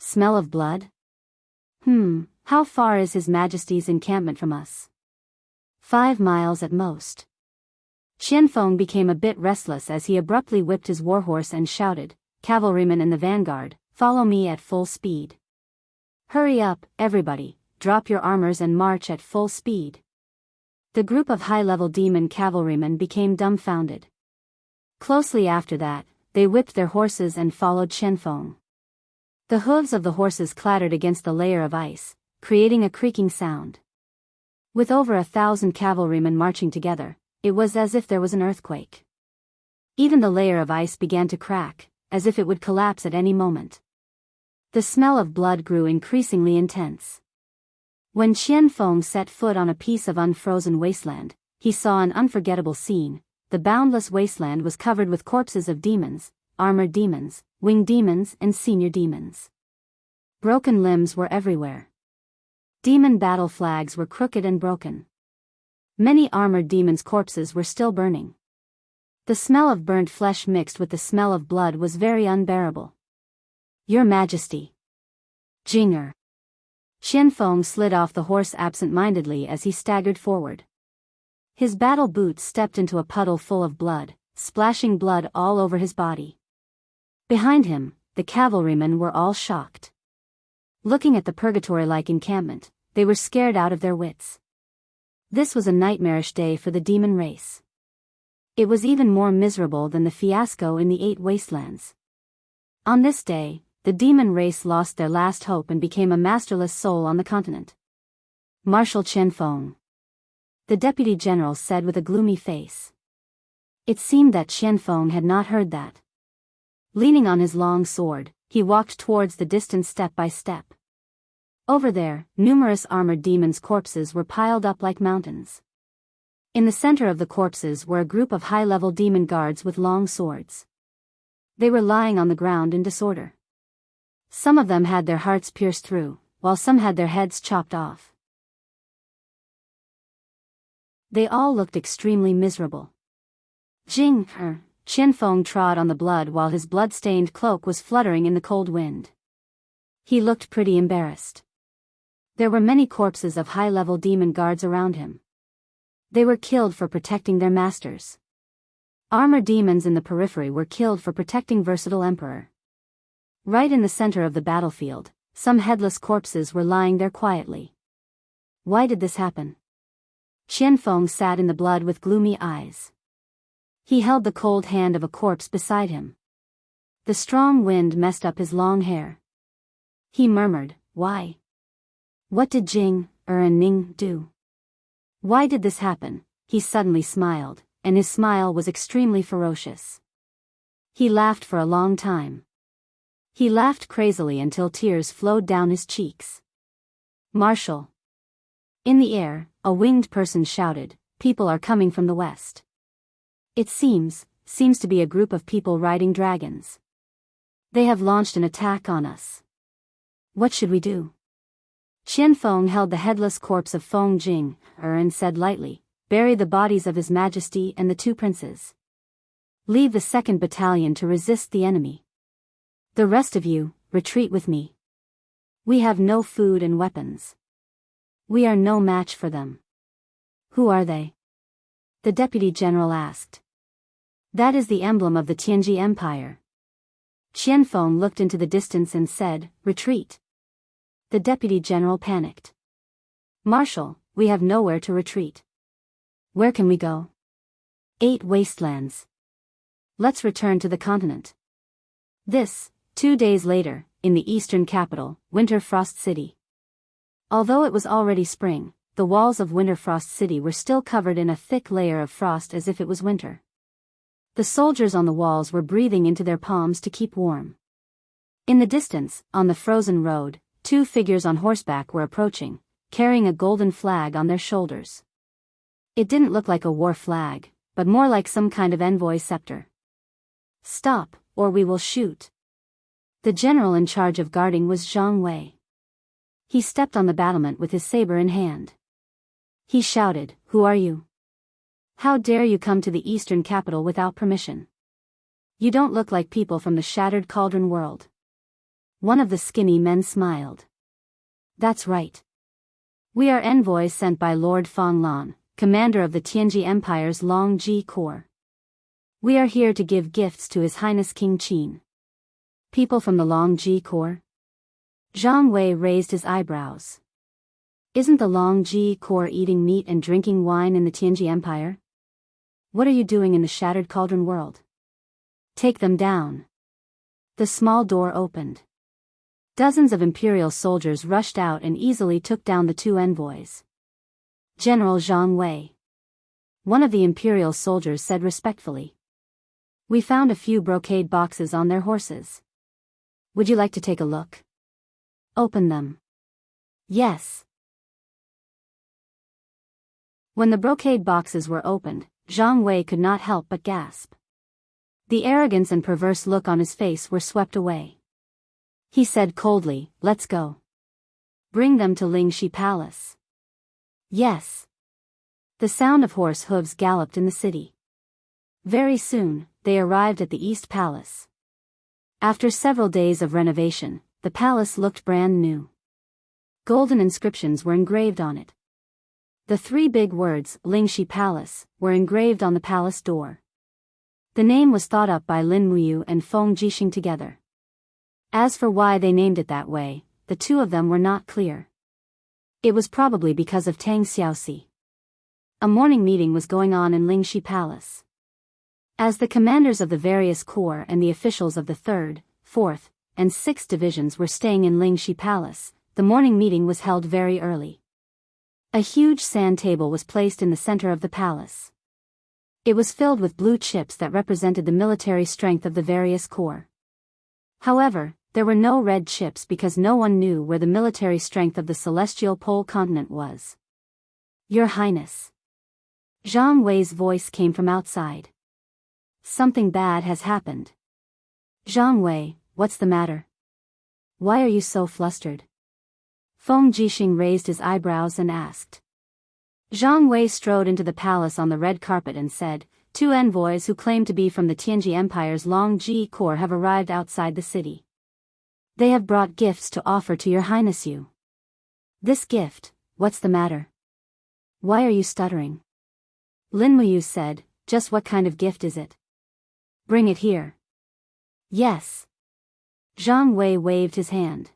"Smell of blood? How far is His Majesty's encampment from us?" 5 miles at most. Qianfeng became a bit restless as he abruptly whipped his warhorse and shouted, "Cavalrymen in the vanguard, follow me at full speed. Hurry up, everybody, drop your armors and march at full speed." The group of high-level demon cavalrymen became dumbfounded. Closely after that, they whipped their horses and followed Qianfeng. The hooves of the horses clattered against the layer of ice, creating a creaking sound. With over 1,000 cavalrymen marching together, it was as if there was an earthquake. Even the layer of ice began to crack, as if it would collapse at any moment. The smell of blood grew increasingly intense. When Qianfeng set foot on a piece of unfrozen wasteland, he saw an unforgettable scene. The boundless wasteland was covered with corpses of demons, armored demons, winged demons and senior demons. Broken limbs were everywhere. Demon battle flags were crooked and broken. Many armored demons' corpses were still burning. The smell of burnt flesh mixed with the smell of blood was very unbearable. "Your Majesty." "Jinger." Qianfeng slid off the horse absent-mindedly as he staggered forward. His battle boots stepped into a puddle full of blood, splashing blood all over his body. Behind him, the cavalrymen were all shocked. Looking at the purgatory-like encampment, they were scared out of their wits. This was a nightmarish day for the demon race. It was even more miserable than the fiasco in the 8 wastelands. On this day, the demon race lost their last hope and became a masterless soul on the continent. "Marshal Qianfeng," the deputy general said with a gloomy face. It seemed that Qianfeng had not heard that. Leaning on his long sword, he walked towards the distance step by step. Over there, numerous armored demons' corpses were piled up like mountains. In the center of the corpses were a group of high-level demon guards with long swords. They were lying on the ground in disorder. Some of them had their hearts pierced through, while some had their heads chopped off. They all looked extremely miserable. Qianfeng trod on the blood while his blood-stained cloak was fluttering in the cold wind. He looked pretty embarrassed. There were many corpses of high-level demon guards around him. They were killed for protecting their masters. Armored demons in the periphery were killed for protecting versatile emperor. Right in the center of the battlefield, some headless corpses were lying there quietly. Why did this happen? Qianfeng sat in the blood with gloomy eyes. He held the cold hand of a corpse beside him. The strong wind messed up his long hair. He murmured, "Why? What did Jing, and Ning do? Why did this happen?" He suddenly smiled, and his smile was extremely ferocious. He laughed for a long time. He laughed crazily until tears flowed down his cheeks. "Marshal." In the air, a winged person shouted, "People are coming from the west. It seems to be a group of people riding dragons. They have launched an attack on us. What should we do?" Qianfeng held the headless corpse of Feng Jing, and said lightly, "Bury the bodies of His Majesty and the 2 princes. Leave the 2nd battalion to resist the enemy. The rest of you, retreat with me. We have no food and weapons. We are no match for them." "Who are they?" the deputy general asked. "That is the emblem of the Tianji Empire." Qianfeng looked into the distance and said, "Retreat." The deputy general panicked. Marshal, we have nowhere to retreat. Where can we go? 8 wastelands. Let's return to the continent. This, 2 days later, in the eastern capital, Winterfrost City. Although it was already spring, the walls of Winterfrost City were still covered in a thick layer of frost as if it was winter. The soldiers on the walls were breathing into their palms to keep warm. In the distance, on the frozen road, 2 figures on horseback were approaching, carrying a golden flag on their shoulders. It didn't look like a war flag, but more like some kind of envoy scepter. Stop, or we will shoot. The general in charge of guarding was Zhang Wei. He stepped on the battlement with his saber in hand. He shouted, "Who are you? How dare you come to the eastern capital without permission? You don't look like people from the Shattered Cauldron world." One of the skinny men smiled. "That's right. We are envoys sent by Lord Fong Lan, commander of the Tianji Empire's Longji Corps. We are here to give gifts to His Highness King Qin." "People from the Longji Corps?" Zhang Wei raised his eyebrows. "Isn't the Longji Corps eating meat and drinking wine in the Tianji Empire? What are you doing in the Shattered Cauldron world? Take them down." The small door opened. Dozens of imperial soldiers rushed out and easily took down the 2 envoys. "General Zhang Wei," one of the imperial soldiers said respectfully. "We found a few brocade boxes on their horses. Would you like to take a look? Open them." "Yes." When the brocade boxes were opened, Zhang Wei could not help but gasp. The arrogance and perverse look on his face were swept away. He said coldly, "Let's go. Bring them to Lingxi Palace." "Yes." The sound of horse hooves galloped in the city. Very soon, they arrived at the East Palace. After several days of renovation, the palace looked brand new. Golden inscriptions were engraved on it. The 3 big words, Lingxi Palace, were engraved on the palace door. The name was thought up by Lin Muyu and Feng Jixing together. As for why they named it that way, the 2 of them were not clear. It was probably because of Tang Xiaoxi. A morning meeting was going on in Lingxi Palace. As the commanders of the various corps and the officials of the 3rd, 4th, and 6th divisions were staying in Lingxi Palace, the morning meeting was held very early. A huge sand table was placed in the center of the palace. It was filled with blue chips that represented the military strength of the various corps. However, there were no red chips because no one knew where the military strength of the celestial pole continent was. "Your Highness." Zhang Wei's voice came from outside. "Something bad has happened." "Zhang Wei, what's the matter? Why are you so flustered?" Feng Jixing raised his eyebrows and asked. Zhang Wei strode into the palace on the red carpet and said, "2 envoys who claim to be from the Tianji Empire's Longji Corps have arrived outside the city. They have brought gifts to offer to your Highness you." "This gift, what's the matter? Why are you stuttering?" Lin Muyu said, "Just what kind of gift is it? Bring it here." "Yes." Zhang Wei waved his hand.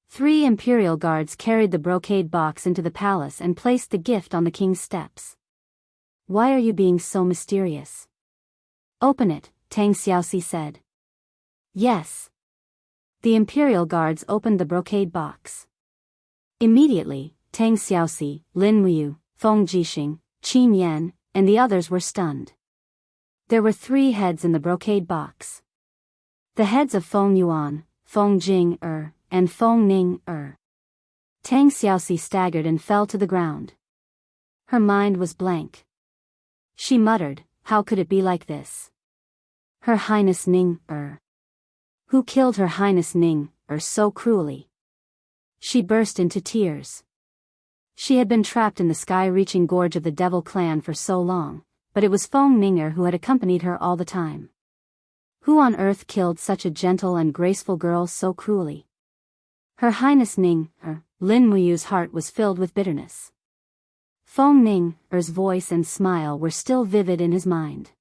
3 imperial guards carried the brocade box into the palace and placed the gift on the king's steps. "Why are you being so mysterious?" "Open it," Tang Xiaoxi said. "Yes." The imperial guards opened the brocade box. Immediately, Tang Xiaoxi, Lin Muyu, Feng Jixing, Qin Yan, and the others were stunned. There were 3 heads in the brocade box. The heads of Feng Yuan, Feng Jing and Feng Ning Tang Xiaoxi staggered and fell to the ground. Her mind was blank. She muttered, "How could it be like this? Her Highness Ning Who killed Her Highness Ning so cruelly?" She burst into tears. She had been trapped in the sky-reaching gorge of the Devil clan for so long, but it was Feng Ninger who had accompanied her all the time. Who on earth killed such a gentle and graceful girl so cruelly? Her Highness Ning Lin Muyu's heart was filled with bitterness. Feng Ninger's voice and smile were still vivid in his mind.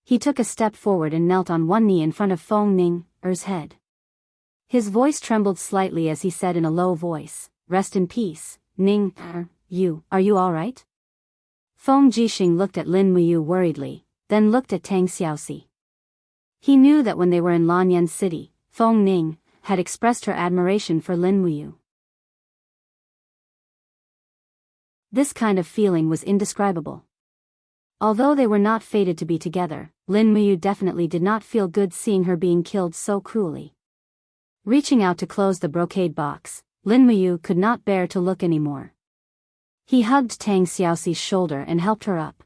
He took a step forward and knelt on one knee in front of Feng Ninger's head. His voice trembled slightly as he said in a low voice, "Rest in peace, Ning, are you all right?" Feng Jixing looked at Lin Muyu worriedly, then looked at Tang Xiaoxi. He knew that when they were in Lanyan City, Feng Ning had expressed her admiration for Lin Muyu. This kind of feeling was indescribable. Although they were not fated to be together, Lin Muyu definitely did not feel good seeing her being killed so cruelly. Reaching out to close the brocade box, Lin Muyu could not bear to look anymore. He hugged Tang Xiaoxi's shoulder and helped her up.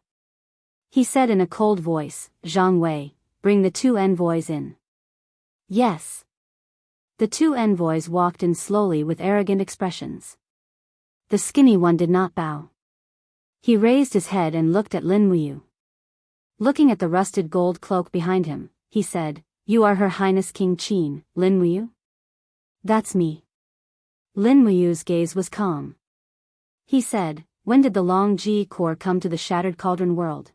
He said in a cold voice, "Zhang Wei, bring the two envoys in." "Yes." The two envoys walked in slowly with arrogant expressions. The skinny one did not bow. He raised his head and looked at Lin Muyu. Looking at the rusted gold cloak behind him, he said, "You are Her Highness King Qin, Lin Muyu?" "That's me." Lin Muyu's gaze was calm. He said, "When did the Long Ji Corps come to the Shattered Cauldron world?"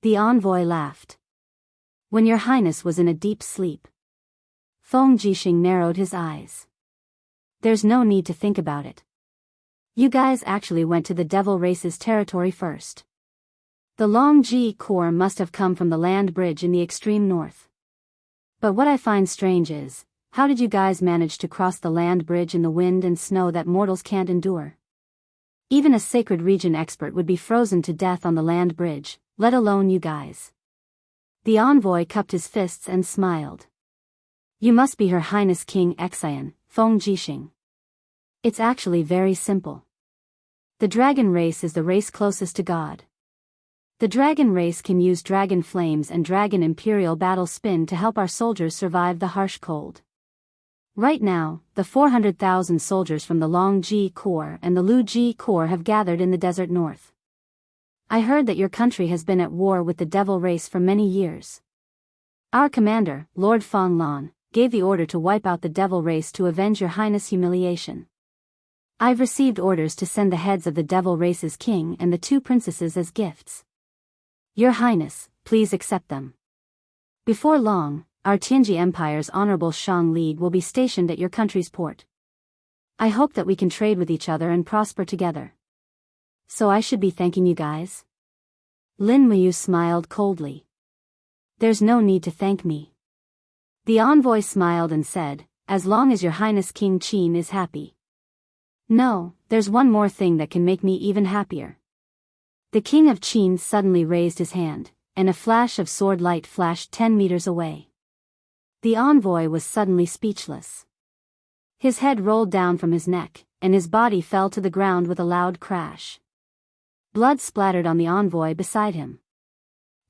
The envoy laughed. "When your highness was in a deep sleep." Feng Jixing narrowed his eyes. "There's no need to think about it. You guys actually went to the Devil Race's territory first. The Long Ji Corps must have come from the land bridge in the extreme north. But what I find strange is, how did you guys manage to cross the land bridge in the wind and snow that mortals can't endure? Even a sacred region expert would be frozen to death on the land bridge, let alone you guys." The envoy cupped his fists and smiled. "You must be Her Highness King Xian, Feng Jixing. It's actually very simple. The dragon race is the race closest to God. The dragon race can use dragon flames and dragon imperial battle spin to help our soldiers survive the harsh cold. Right now, the 400,000 soldiers from the Long Ji Corps and the Lu Ji Corps have gathered in the desert north. I heard that your country has been at war with the devil race for many years. Our commander, Lord Fang Lan, gave the order to wipe out the devil race to avenge your highness' humiliation. I've received orders to send the heads of the devil race's king and the two princesses as gifts. Your highness, please accept them. Before long, our Tianji Empire's Honorable Shang League will be stationed at your country's port. I hope that we can trade with each other and prosper together. So I should be thanking you guys?" Lin Muyu smiled coldly. "There's no need to thank me." The envoy smiled and said, "As long as your highness King Qin is happy." "No, there's one more thing that can make me even happier." The king of Qin suddenly raised his hand, and a flash of sword light flashed 10 meters away. The envoy was suddenly speechless. His head rolled down from his neck, and his body fell to the ground with a loud crash. Blood splattered on the envoy beside him.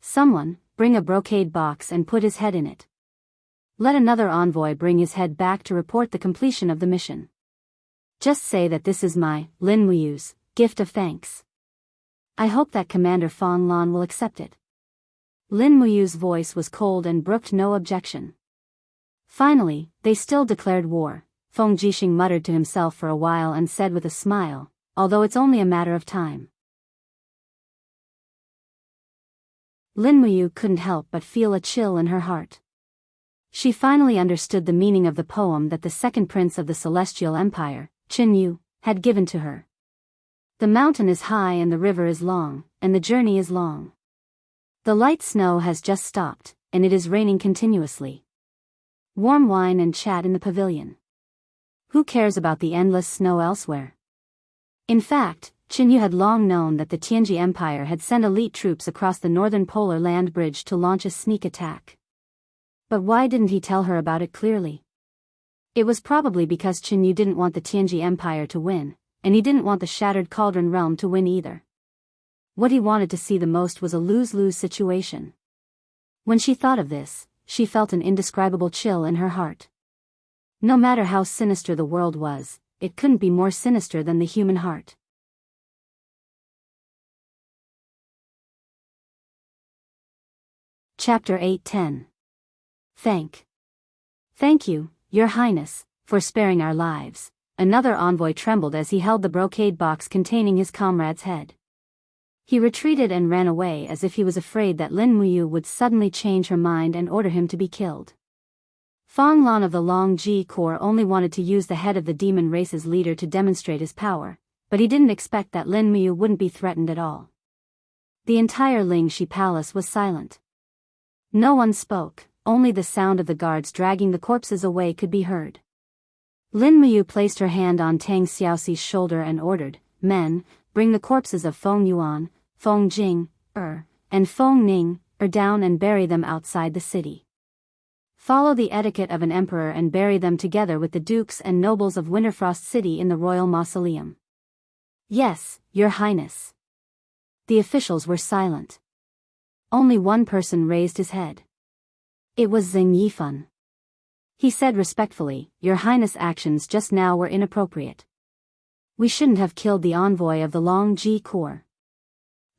"Someone, bring a brocade box and put his head in it. Let another envoy bring his head back to report the completion of the mission. Just say that this is my, Lin Muyu's, gift of thanks. I hope that Commander Fang Lan will accept it." Lin Muyu's voice was cold and brooked no objection. Finally, they still declared war. Feng Jixing muttered to himself for a while and said with a smile, "Although it's only a matter of time." Lin Muyu couldn't help but feel a chill in her heart. She finally understood the meaning of the poem that the second prince of the Celestial Empire, Qin Yu, had given to her. The mountain is high and the river is long, and the journey is long. The light snow has just stopped, and it is raining continuously. Warm wine and chat in the pavilion. Who cares about the endless snow elsewhere? In fact, Qin Yu had long known that the Tianji Empire had sent elite troops across the northern polar land bridge to launch a sneak attack. But why didn't he tell her about it clearly? It was probably because Qin Yu didn't want the Tianji Empire to win, and he didn't want the Shattered Cauldron realm to win either. What he wanted to see the most was a lose-lose situation. When she thought of this, she felt an indescribable chill in her heart. No matter how sinister the world was, it couldn't be more sinister than the human heart. Chapter 8:10. Thank you, Your Highness, for sparing our lives. Another envoy trembled as he held the brocade box containing his comrade's head. He retreated and ran away as if he was afraid that Lin Muyu would suddenly change her mind and order him to be killed. Fong Lan of the Long Ji Corps only wanted to use the head of the demon race's leader to demonstrate his power, but he didn't expect that Lin Muyu wouldn't be threatened at all. The entire Lingxi palace was silent. No one spoke, only the sound of the guards dragging the corpses away could be heard. Lin Muyu placed her hand on Tang Xiaoxi's shoulder and ordered, "Men, bring the corpses of Feng Yuan, Feng Jing, and Feng Ning, down and bury them outside the city. Follow the etiquette of an emperor and bury them together with the dukes and nobles of Winterfrost City in the royal mausoleum." "Yes, Your Highness." The officials were silent. Only one person raised his head. It was Zheng Yifan. He said respectfully, "Your Highness' actions just now were inappropriate. We shouldn't have killed the envoy of the Long Ji Corps.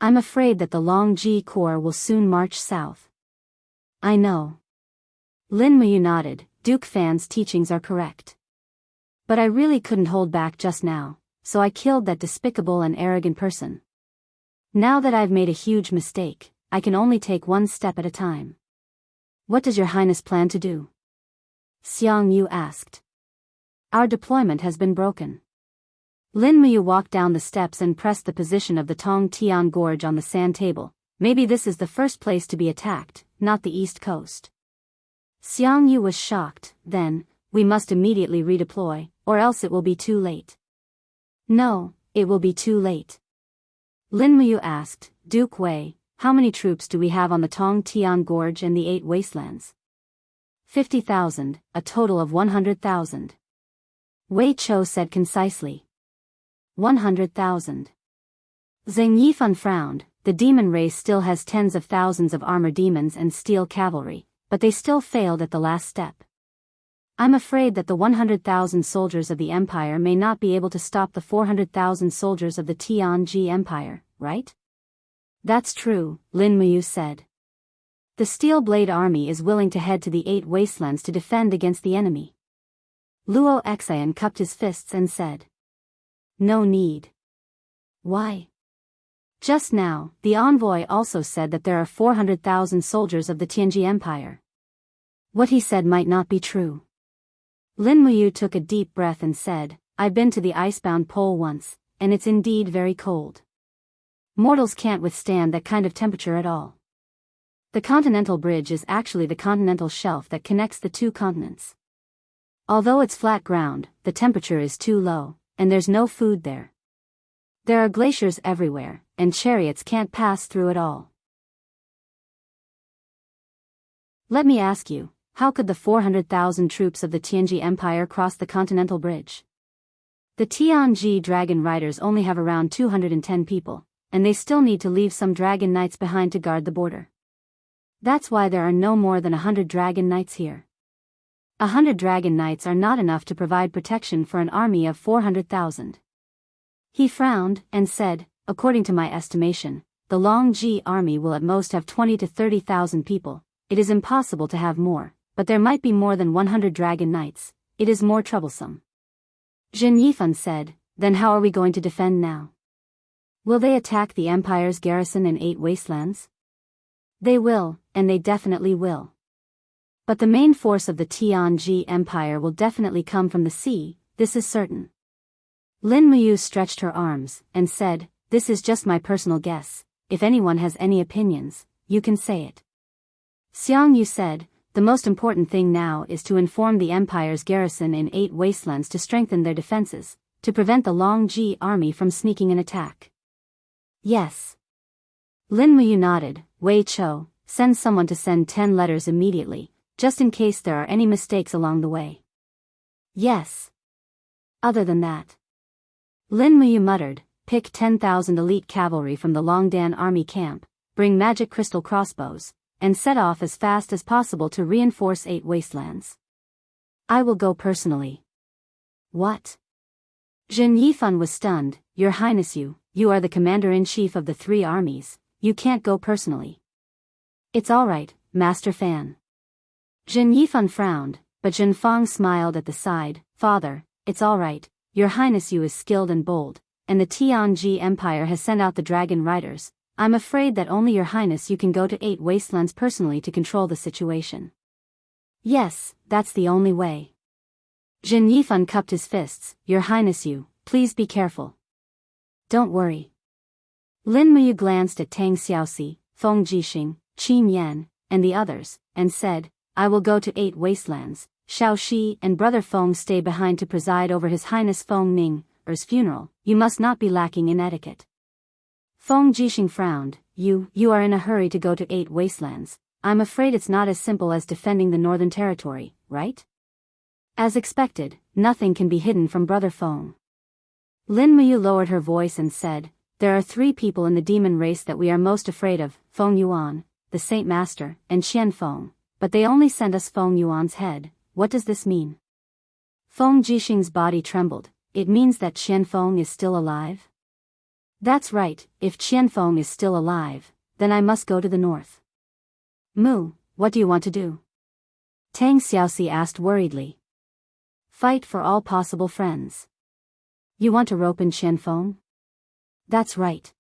I'm afraid that the Long Ji Corps will soon march south." "I know." Lin Muyu nodded. "Duke Fan's teachings are correct. But I really couldn't hold back just now, so I killed that despicable and arrogant person. Now that I've made a huge mistake, I can only take one step at a time." "What does Your Highness plan to do?" Xiang Yu asked. "Our deployment has been broken." Lin Muyu walked down the steps and pressed the position of the Tong Tian Gorge on the sand table. "Maybe this is the first place to be attacked, not the east coast." Xiang Yu was shocked. "Then, we must immediately redeploy, or else it will be too late." "No, it will be too late." Lin Muyu asked, "Duke Wei, how many troops do we have on the Tong Tian Gorge and the 8 wastelands?" 50,000, a total of 100,000. Wei Chou said concisely. 100,000. Zheng Yifan frowned. The demon race still has tens of thousands of armor demons and steel cavalry, but they still failed at the last step. "I'm afraid that the 100,000 soldiers of the Empire may not be able to stop the 400,000 soldiers of the Tianji Empire, right?" "That's true," Lin Muyu said. "The Steel Blade Army is willing to head to the 8 wastelands to defend against the enemy." Luo Xian cupped his fists and said, "No need." "Why?" "Just now, the envoy also said that there are 400,000 soldiers of the Tianji Empire. What he said might not be true." Lin Muyu took a deep breath and said, "I've been to the icebound pole once, and it's indeed very cold. Mortals can't withstand that kind of temperature at all. The Continental Bridge is actually the continental shelf that connects the 2 continents. Although it's flat ground, the temperature is too low, and there's no food there. There are glaciers everywhere, and chariots can't pass through it all. Let me ask you, how could the 400,000 troops of the Tianji Empire cross the Continental Bridge? The Tianji Dragon Riders only have around 210 people, and they still need to leave some Dragon Knights behind to guard the border. That's why there are no more than 100 Dragon Knights here. 100 Dragon Knights are not enough to provide protection for an army of 400,000. He frowned, and said, "According to my estimation, the Long Ji army will at most have 20 to 30,000 people. It is impossible to have more, but there might be more than 100 Dragon Knights. It is more troublesome." Zheng Yifan said, "Then how are we going to defend now? Will they attack the Empire's garrison in 8 wastelands?" "They will, and they definitely will. But the main force of the Tianji Empire will definitely come from the sea, this is certain." Lin Muyu stretched her arms, and said, "This is just my personal guess. If anyone has any opinions, you can say it." Xiang Yu said, "The most important thing now is to inform the Empire's garrison in 8 wastelands to strengthen their defenses, to prevent the Long Ji army from sneaking an attack." "Yes." Lin Muyu nodded. "Wei Chou, send someone to send 10 letters immediately, just in case there are any mistakes along the way." "Yes." "Other than that," Lin Muyu muttered, "pick 10,000 elite cavalry from the Longdan army camp, bring magic crystal crossbows, and set off as fast as possible to reinforce 8 wastelands. I will go personally." "What?" Zheng Yifan was stunned. "Your Highness, you are the commander-in-chief of the 3 armies, you can't go personally." "It's all right, Master Fan." Zheng Yifan frowned, but Zhen Fang smiled at the side. "Father, it's all right. Your Highness is skilled and bold, and the Tianji Empire has sent out the Dragon Riders. I'm afraid that only Your Highness can go to 8 wastelands personally to control the situation." "Yes, that's the only way. Jin Yifan cupped his fists. Your Highness, please be careful. Don't worry. Lin Muyu glanced at Tang Xiaoxi, Feng Jixing, Qin Yan, and the others, and said, I will go to 8 wastelands. Xiao Shi and Brother Feng stay behind to preside over His Highness Feng Ning's funeral. You must not be lacking in etiquette. Feng Jixing frowned. You are in a hurry to go to 8 wastelands. I'm afraid it's not as simple as defending the Northern Territory, right? As expected, nothing can be hidden from Brother Feng. Lin Muyu lowered her voice and said, there are 3 people in the demon race that we are most afraid of, Feng Yuan, the Saint Master, and Qian Feng, but they only sent us Feng Yuan's head. What does this mean? Feng Jixing's body trembled. It means that Qian Feng is still alive? That's right, if Qian Feng is still alive, then I must go to the north. Mu, what do you want to do? Tang Xiaoxi asked worriedly. Fight for all possible friends. You want to rope in Qian Feng? That's right.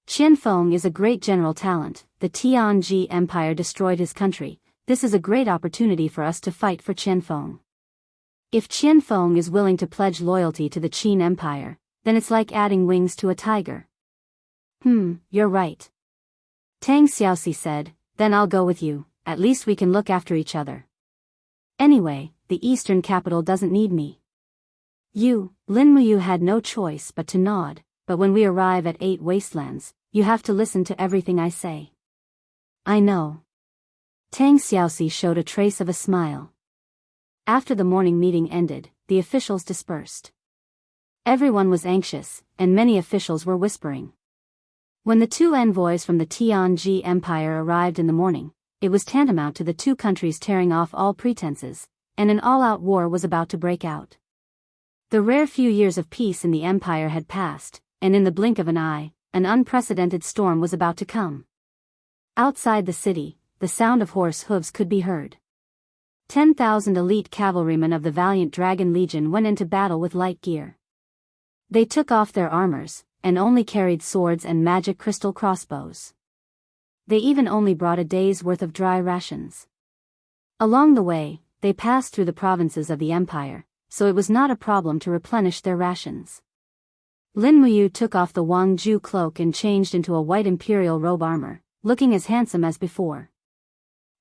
Qian Feng is a great general talent. The Tianji Empire destroyed his country. This is a great opportunity for us to fight for Qian Feng. If Qian Feng is willing to pledge loyalty to the Qin Empire, then it's like adding wings to a tiger. You're right. Tang Xiaoxi said, then I'll go with you, at least we can look after each other. Anyway, the eastern capital doesn't need me. Lin Muyu had no choice but to nod, but when we arrive at 8 wastelands, you have to listen to everything I say. I know. Tang Xiaoxi showed a trace of a smile. After the morning meeting ended, the officials dispersed. Everyone was anxious, and many officials were whispering. When the 2 envoys from the Tianji Empire arrived in the morning, it was tantamount to the 2 countries tearing off all pretenses, and an all-out war was about to break out. The rare few years of peace in the empire had passed, and in the blink of an eye, an unprecedented storm was about to come. Outside the city, the sound of horse hooves could be heard. 10,000 elite cavalrymen of the valiant Dragon Legion went into battle with light gear. They took off their armors, and only carried swords and magic crystal crossbows. They even only brought a day's worth of dry rations. Along the way, they passed through the provinces of the empire, so it was not a problem to replenish their rations. Lin Muyu took off the Wangju cloak and changed into a white imperial robe armor, looking as handsome as before.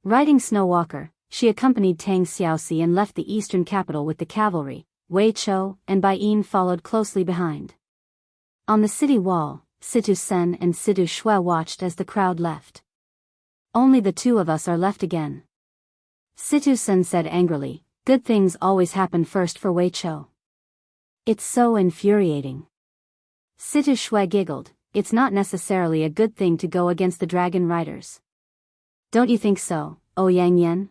Riding Snow Walker, she accompanied Tang Xiaoxi and left the eastern capital with the cavalry. Wei Chou and Bai Yin followed closely behind. On the city wall, Situ Sen and Situ Shui watched as the crowd left. Only the 2 of us are left again. Situ Sen said angrily, good things always happen first for Wei Chou. It's so infuriating. Situ Shui giggled, it's not necessarily a good thing to go against the dragon riders. Don't you think so, Ouyang Yan?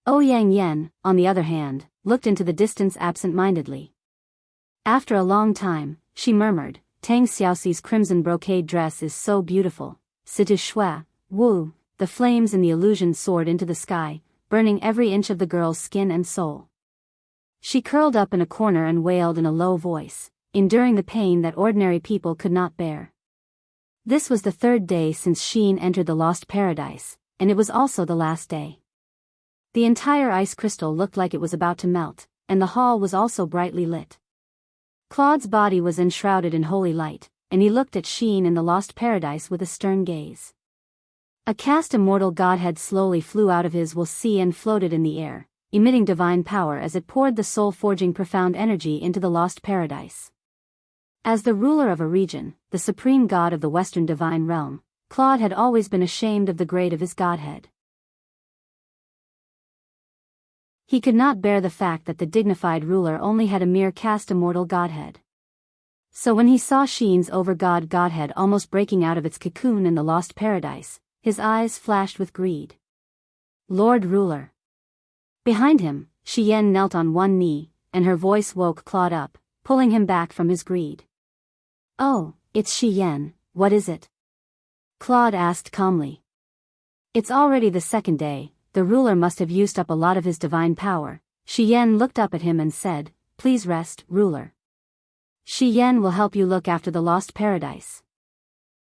Ouyang Yan, on the other hand, looked into the distance absent-mindedly. After a long time, she murmured, Tang Xiaoxi's crimson brocade dress is so beautiful. Situ Shui, woo, the flames in the illusion soared into the sky, burning every inch of the girl's skin and soul. She curled up in a corner and wailed in a low voice, enduring the pain that ordinary people could not bear. This was the 3rd day since Sheen entered the Lost Paradise, and it was also the last day. The entire ice crystal looked like it was about to melt, and the hall was also brightly lit. Claude's body was enshrouded in holy light, and he looked at Sheen in the Lost Paradise with a stern gaze. A cast immortal godhead slowly flew out of his will sea and floated in the air, emitting divine power as it poured the soul-forging profound energy into the Lost Paradise. As the ruler of a region, the supreme god of the Western divine realm, Claude had always been ashamed of the grade of his godhead. He could not bear the fact that the dignified ruler only had a mere caste immortal godhead. So when he saw Sheen's over-god godhead almost breaking out of its cocoon in the Lost Paradise, his eyes flashed with greed. Lord Ruler. Behind him, Shi Yan knelt on one knee, and her voice woke Claude up, pulling him back from his greed. Oh, it's Shi Yan, what is it? Claude asked calmly. It's already the 2nd day. The ruler must have used up a lot of his divine power. Shi Yan looked up at him and said, please rest, ruler. Shi Yan will help you look after the Lost Paradise.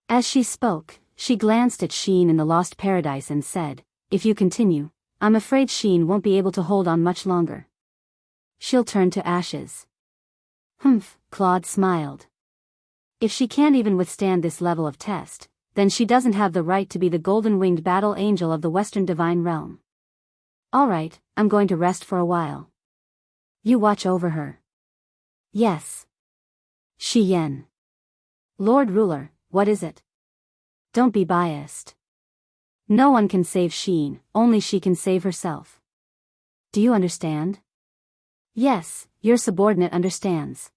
As she spoke, she glanced at Sheen in the Lost Paradise and said, if you continue, I'm afraid Sheen won't be able to hold on much longer. She'll turn to ashes. Humph, Claude smiled. If she can't even withstand this level of test, then she doesn't have the right to be the golden-winged battle angel of the Western Divine Realm. All right, I'm going to rest for a while. You watch over her. Yes. Shi Yan. Lord Ruler, what is it? Don't be biased. No one can save Sheen, only she can save herself. Do you understand? Yes, your subordinate understands.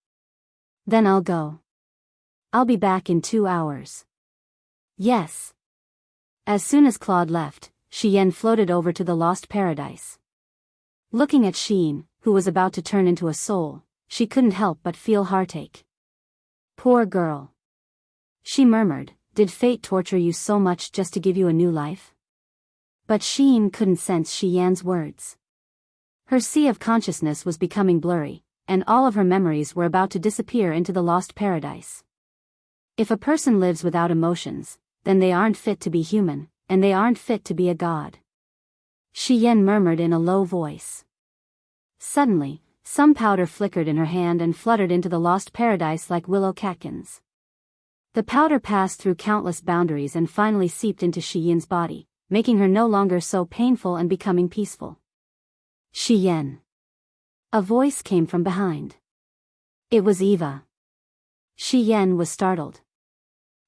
Then I'll go. I'll be back in 2 hours. Yes. As soon as Claude left, Shi Yan floated over to the Lost Paradise. Looking at Sheen, who was about to turn into a soul, she couldn't help but feel heartache. Poor girl. She murmured, did fate torture you so much just to give you a new life? But Sheen couldn't sense Shi Yan's words. Her sea of consciousness was becoming blurry, and all of her memories were about to disappear into the Lost Paradise. If a person lives without emotions, then they aren't fit to be human, and they aren't fit to be a god. Shi Yan murmured in a low voice. Suddenly, some powder flickered in her hand and fluttered into the Lost Paradise like willow catkins. The powder passed through countless boundaries and finally seeped into Shi Yan's body, making her no longer so painful and becoming peaceful. Shi Yan. A voice came from behind. It was Eva. Shi Yan was startled.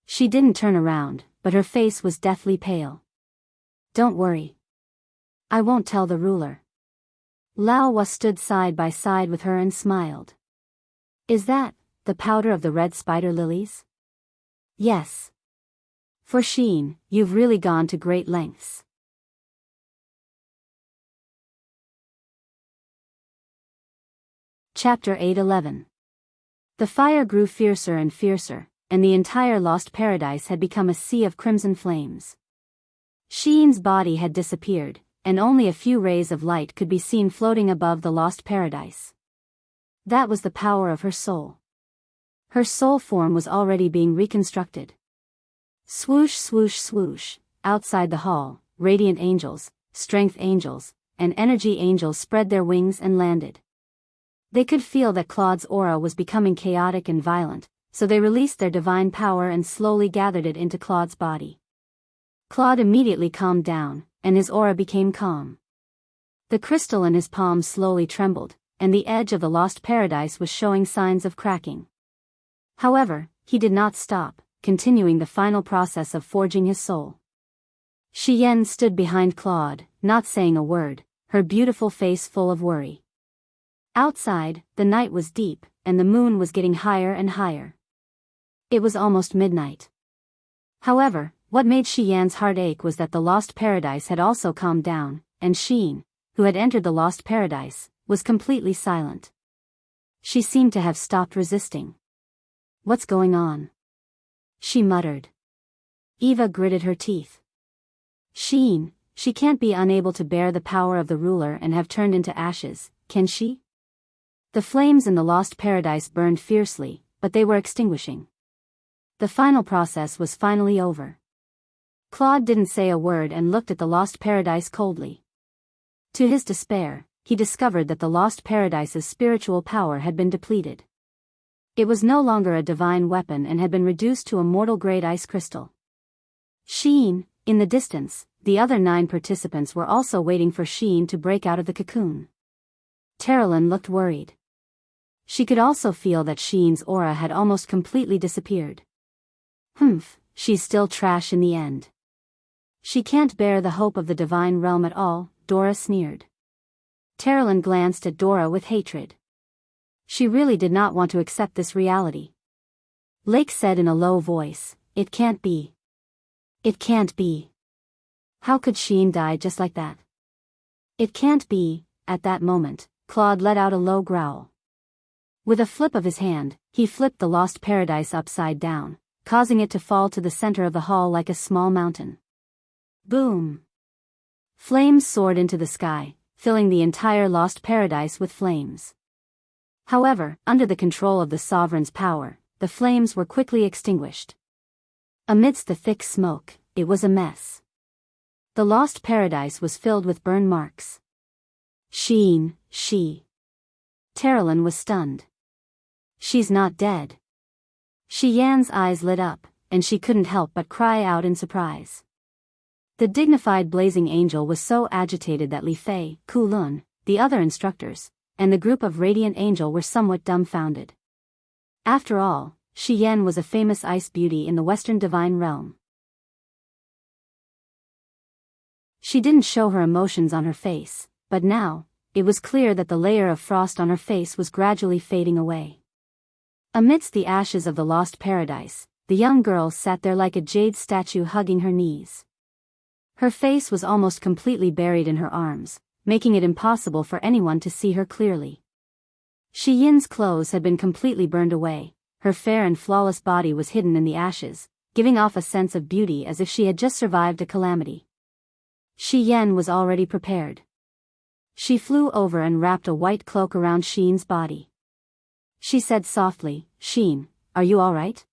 She didn't turn around, but her face was deathly pale. Don't worry. I won't tell the ruler. Lao Hua stood side by side with her and smiled. Is that the powder of the red spider lilies? Yes. For Sheen, you've really gone to great lengths. Chapter 8:11. The fire grew fiercer and fiercer, and the entire Lost Paradise had become a sea of crimson flames. Sheen's body had disappeared, and only a few rays of light could be seen floating above the Lost Paradise. That was the power of her soul. Her soul form was already being reconstructed. Swoosh swoosh swoosh, outside the hall, radiant angels, strength angels, and energy angels spread their wings and landed. They could feel that Claude's aura was becoming chaotic and violent, so they released their divine power and slowly gathered it into Claude's body. Claude immediately calmed down, and his aura became calm. The crystal in his palm slowly trembled, and the edge of the Lost Paradise was showing signs of cracking. However, he did not stop, continuing the final process of forging his soul. Shi Yan stood behind Claude, not saying a word, her beautiful face full of worry. Outside, the night was deep, and the moon was getting higher and higher. It was almost midnight. However, what made Shi Yan's heart ache was that the Lost Paradise had also calmed down, and Sheen, who had entered the Lost Paradise, was completely silent. She seemed to have stopped resisting. What's going on? She muttered. Eva gritted her teeth. Sheen, she can't be unable to bear the power of the ruler and have turned into ashes, can she? The flames in the Lost Paradise burned fiercely, but they were extinguishing. The final process was finally over. Claude didn't say a word and looked at the Lost Paradise coldly. To his despair, he discovered that the Lost Paradise's spiritual power had been depleted. It was no longer a divine weapon and had been reduced to a mortal-grade ice crystal. Sheen, in the distance, the other 9 participants were also waiting for Sheen to break out of the cocoon. Terralyn looked worried. She could also feel that Sheen's aura had almost completely disappeared. Humph, she's still trash in the end. She can't bear the hope of the divine realm at all, Dora sneered. Terralyn glanced at Dora with hatred. She really did not want to accept this reality. Lake said in a low voice, "It can't be. It can't be. How could Sheen die just like that? It can't be." At that moment, Claude let out a low growl. With a flip of his hand, he flipped the Lost Paradise upside down, causing it to fall to the center of the hall like a small mountain. Boom! Flames soared into the sky, filling the entire Lost Paradise with flames. However, under the control of the Sovereign's power, the flames were quickly extinguished. Amidst the thick smoke, it was a mess. The lost paradise was filled with burn marks. Sheen, Terralyn was stunned. She's not dead. Yan's eyes lit up, and she couldn't help but cry out in surprise. The dignified blazing angel was so agitated that Li Fei, Kulun, the other instructors, and the group of radiant angel were somewhat dumbfounded. After all, Yan was a famous ice beauty in the Western Divine Realm. She didn't show her emotions on her face, but now, it was clear that the layer of frost on her face was gradually fading away. Amidst the ashes of the lost paradise, the young girl sat there like a jade statue hugging her knees. Her face was almost completely buried in her arms, making it impossible for anyone to see her clearly. Yin's clothes had been completely burned away, her fair and flawless body was hidden in the ashes, giving off a sense of beauty as if she had just survived a calamity. Yen was already prepared. She flew over and wrapped a white cloak around Sheen's body. She said softly, "Sheen, are you all right?"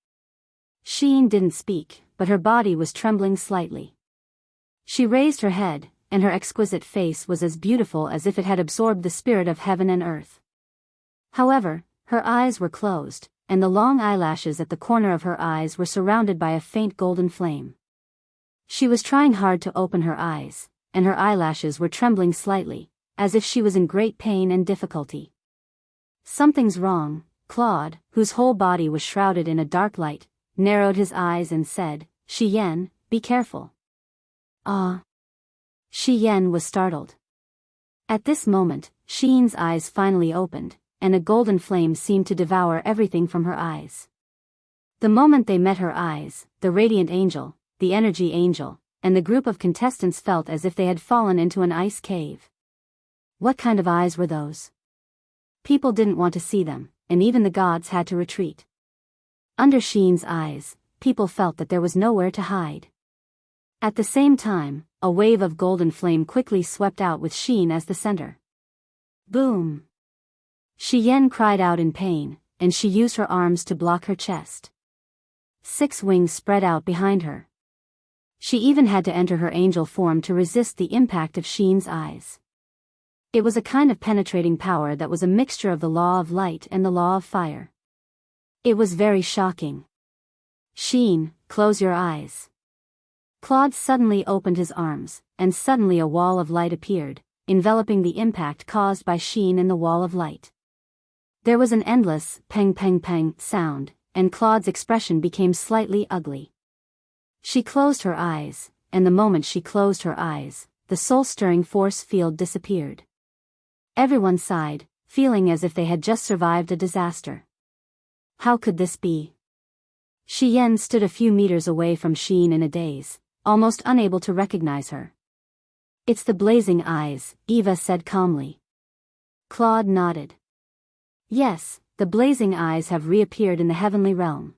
Sheen didn't speak, but her body was trembling slightly. She raised her head, and her exquisite face was as beautiful as if it had absorbed the spirit of heaven and earth. However, her eyes were closed, and the long eyelashes at the corner of her eyes were surrounded by a faint golden flame. She was trying hard to open her eyes, and her eyelashes were trembling slightly, as if she was in great pain and difficulty. "Something's wrong," Claude, whose whole body was shrouded in a dark light, narrowed his eyes and said, "Yen, be careful." "Ah." Yen was startled. At this moment, Sheen's eyes finally opened, and a golden flame seemed to devour everything from her eyes. The moment they met her eyes, the radiant angel, the energy angel, and the group of contestants felt as if they had fallen into an ice cave. What kind of eyes were those? People didn't want to see them, and even the gods had to retreat. Under Sheen's eyes, people felt that there was nowhere to hide. At the same time, a wave of golden flame quickly swept out with Sheen as the center. Boom! Yen cried out in pain, and she used her arms to block her chest. 6 wings spread out behind her. She even had to enter her angel form to resist the impact of Sheen's eyes. It was a kind of penetrating power that was a mixture of the law of light and the law of fire. It was very shocking. "Sheen, close your eyes." Claude suddenly opened his arms, and suddenly a wall of light appeared, enveloping the impact caused by Sheen in the wall of light. There was an endless peng peng peng sound, and Claude's expression became slightly ugly. She closed her eyes, and the moment she closed her eyes, the soul-stirring force field disappeared. Everyone sighed, feeling as if they had just survived a disaster. How could this be? Yen stood a few meters away from Sheen in a daze, almost unable to recognize her. "It's the blazing eyes," Eva said calmly. Claude nodded. "Yes, the blazing eyes have reappeared in the heavenly realm."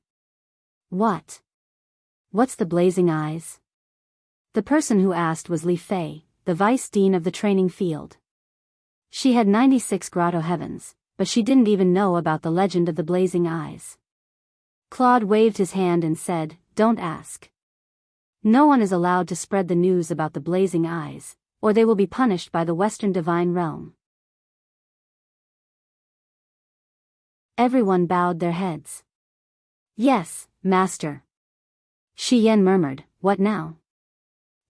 "What? What's the blazing eyes?" The person who asked was Li Fei, the vice dean of the training field. She had 96 grotto heavens, but she didn't even know about the legend of the blazing eyes. Claude waved his hand and said, "Don't ask. No one is allowed to spread the news about the blazing eyes, or they will be punished by the Western Divine Realm." Everyone bowed their heads. "Yes, Master." Yen murmured, "What now?"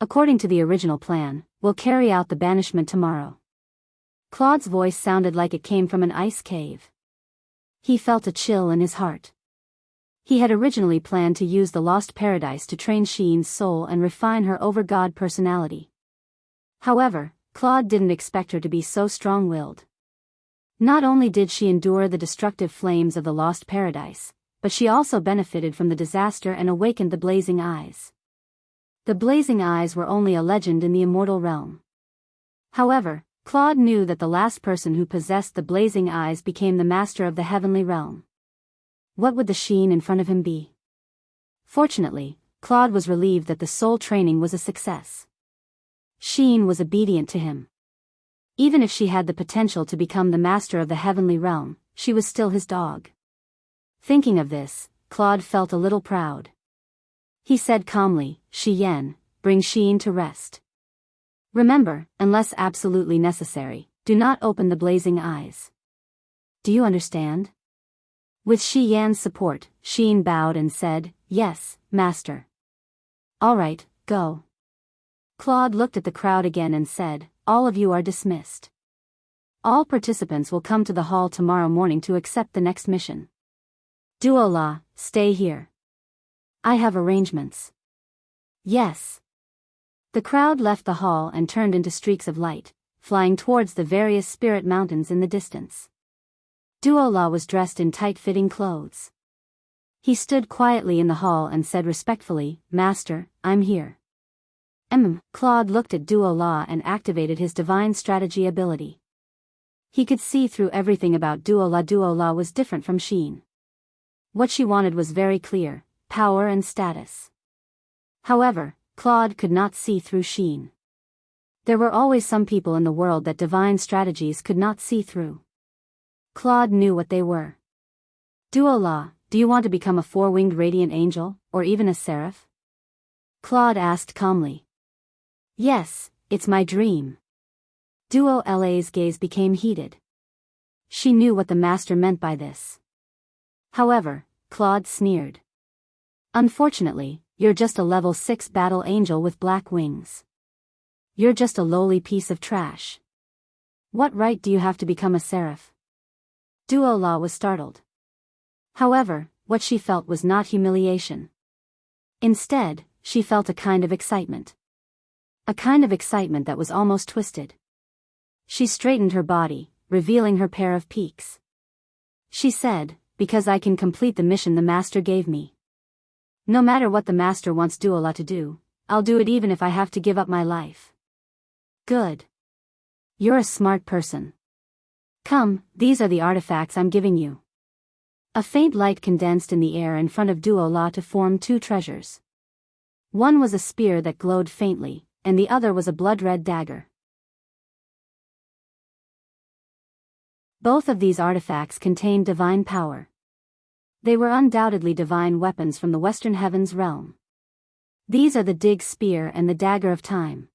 "According to the original plan, we'll carry out the banishment tomorrow." Claude's voice sounded like it came from an ice cave. He felt a chill in his heart. He had originally planned to use the lost paradise to train Sheen's soul and refine her over-god personality. However, Claude didn't expect her to be so strong-willed. Not only did she endure the destructive flames of the lost paradise, but she also benefited from the disaster and awakened the blazing eyes. The blazing eyes were only a legend in the immortal realm. However, Claude knew that the last person who possessed the blazing eyes became the master of the heavenly realm. What would the Sheen in front of him be? Fortunately, Claude was relieved that the soul training was a success. Sheen was obedient to him. Even if she had the potential to become the master of the heavenly realm, she was still his dog. Thinking of this, Claude felt a little proud. He said calmly, "Yen, bring Sheen to rest." Remember, unless absolutely necessary, do not open the blazing eyes. Do you understand? With Shi Yan's support, Sheen bowed and said, "Yes, master." "All right, go." Claude looked at the crowd again and said, "All of you are dismissed. All participants will come to the hall tomorrow morning to accept the next mission. Duola, stay here. I have arrangements." "Yes." The crowd left the hall and turned into streaks of light, flying towards the various spirit mountains in the distance. Duola was dressed in tight-fitting clothes. He stood quietly in the hall and said respectfully, "Master, I'm here." Claude looked at Duola and activated his divine strategy ability. He could see through everything about Duola. Duola was different from Sheen. What she wanted was very clear: power and status. However, Claude could not see through Sheen. There were always some people in the world that divine strategies could not see through. Claude knew what they were. "Duola, do you want to become a four-winged radiant angel, or even a seraph?" Claude asked calmly. "Yes, it's my dream." Duola's gaze became heated. She knew what the master meant by this. However, Claude sneered. "Unfortunately, you're just a level 6 battle angel with black wings. You're just a lowly piece of trash. What right do you have to become a seraph?" Duola was startled. However, what she felt was not humiliation. Instead, she felt a kind of excitement. A kind of excitement that was almost twisted. She straightened her body, revealing her pair of peaks. She said, "Because I can complete the mission the master gave me. No matter what the master wants Duola to do, I'll do it even if I have to give up my life." "Good. You're a smart person. Come, these are the artifacts I'm giving you." A faint light condensed in the air in front of Duola to form two treasures. One was a spear that glowed faintly, and the other was a blood-red dagger. Both of these artifacts contained divine power. They were undoubtedly divine weapons from the Western Heavens realm. "These are the Dig Spear and the Dagger of Time."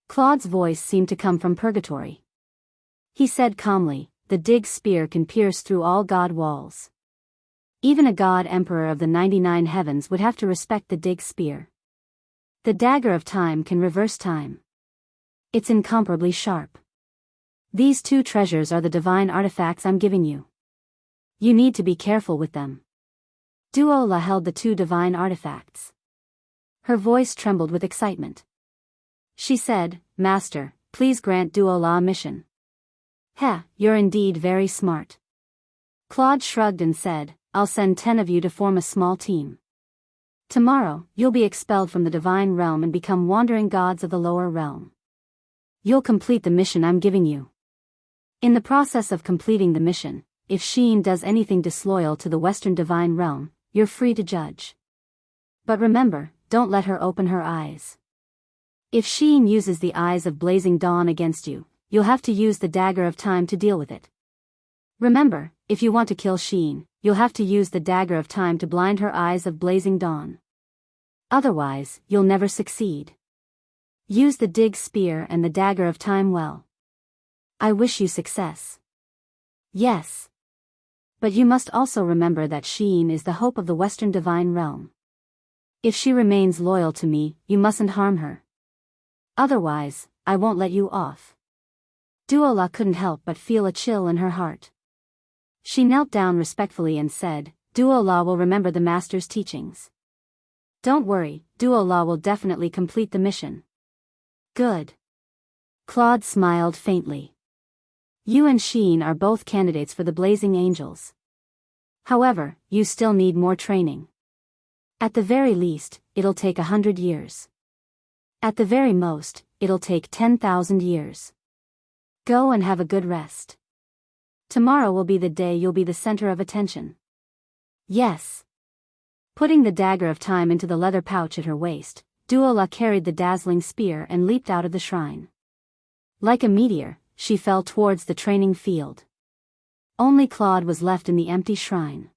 Claude's voice seemed to come from purgatory. He said calmly, "The Dig Spear can pierce through all god walls. Even a god emperor of the 99 heavens would have to respect the Dig Spear. The Dagger of Time can reverse time. It's incomparably sharp. These two treasures are the divine artifacts I'm giving you. You need to be careful with them." Duola held the two divine artifacts. Her voice trembled with excitement. She said, "Master, please grant Duola a mission." You're indeed very smart." Claude shrugged and said, "I'll send 10 of you to form a small team. Tomorrow, you'll be expelled from the divine realm and become wandering gods of the lower realm. You'll complete the mission I'm giving you. In the process of completing the mission, if Sheen does anything disloyal to the Western divine realm, you're free to judge. But remember, don't let her open her eyes. If Sheen uses the eyes of blazing dawn against you, you'll have to use the Dagger of Time to deal with it. Remember, if you want to kill Sheen, you'll have to use the Dagger of Time to blind her eyes of blazing dawn. Otherwise, you'll never succeed. Use the Dig Spear and the Dagger of Time well. I wish you success." "Yes. But you must also remember that Sheen is the hope of the Western divine realm. If she remains loyal to me, you mustn't harm her. Otherwise, I won't let you off." Duola couldn't help but feel a chill in her heart. She knelt down respectfully and said, "Duola will remember the master's teachings. Don't worry, Duola will definitely complete the mission." "Good." Claude smiled faintly. "You and Sheen are both candidates for the Blazing Angels. However, you still need more training. At the very least, it'll take 100 years. At the very most, it'll take 10,000 years. Go and have a good rest. Tomorrow will be the day you'll be the center of attention." "Yes." Putting the Dagger of Time into the leather pouch at her waist, Duola carried the dazzling spear and leaped out of the shrine. Like a meteor, she fell towards the training field. Only Claude was left in the empty shrine.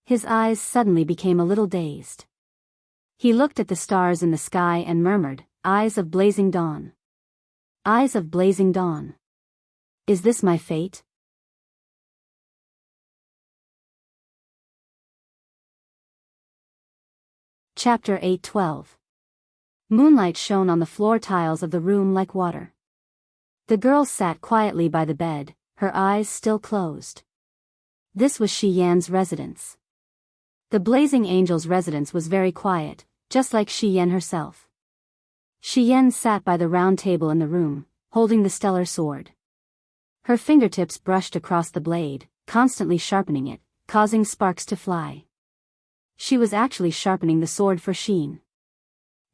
His eyes suddenly became a little dazed. He looked at the stars in the sky and murmured, "Eyes of blazing dawn. Eyes of blazing dawn. Is this my fate? Chapter 8:12. Moonlight shone on the floor tiles of the room like water. The girl sat quietly by the bed, her eyes still closed. This was Shi Yan's residence. The Blazing Angel's residence was very quiet, just like Shi Yan herself. Shi Yan sat by the round table in the room, holding the stellar sword. Her fingertips brushed across the blade, constantly sharpening it, causing sparks to fly. She was actually sharpening the sword for Sheen.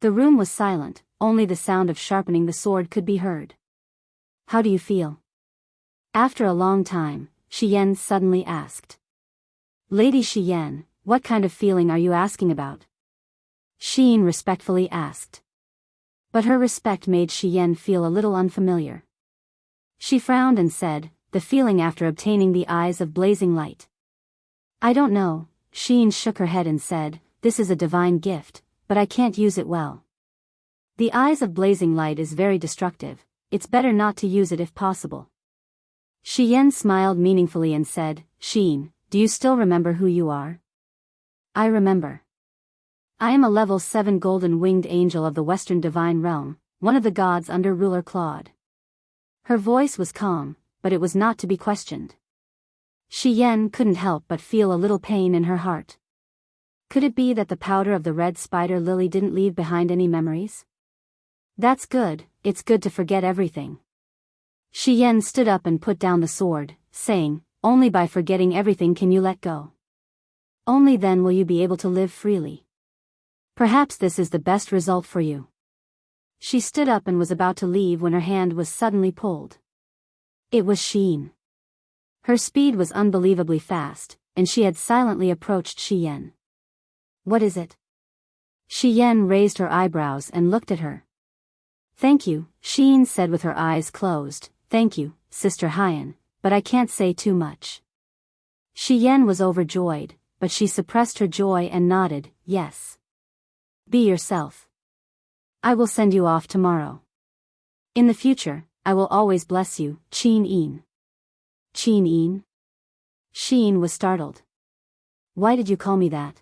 The room was silent, only the sound of sharpening the sword could be heard. How do you feel? After a long time, Shi Yan suddenly asked. Lady Shi Yan, what kind of feeling are you asking about? Sheen respectfully asked. But her respect made Shi Yan feel a little unfamiliar. She frowned and said, the feeling after obtaining the eyes of blazing light. I don't know. Sheen shook her head and said, this is a divine gift, but I can't use it well. The eyes of blazing light is very destructive, it's better not to use it if possible. Shi Yan smiled meaningfully and said, Sheen, do you still remember who you are? I remember. I am a level 7 golden winged angel of the Western Divine Realm, one of the gods under ruler Claude. Her voice was calm, but it was not to be questioned. Shi Yan couldn't help but feel a little pain in her heart. Could it be that the powder of the red spider lily didn't leave behind any memories? That's good, it's good to forget everything. Shi Yan stood up and put down the sword, saying, only by forgetting everything can you let go. Only then will you be able to live freely. Perhaps this is the best result for you. She stood up and was about to leave when her hand was suddenly pulled. It was Sheen. Her speed was unbelievably fast, and she had silently approached Shi Yan. What is it? Shi Yan raised her eyebrows and looked at her. Thank you, Sheen said with her eyes closed, thank you, Sister Hyan, but I can't say too much. Shi Yan was overjoyed, but she suppressed her joy and nodded, yes. Be yourself. I will send you off tomorrow. In the future, I will always bless you, Chin Een. Chin Een? Sheen was startled. Why did you call me that?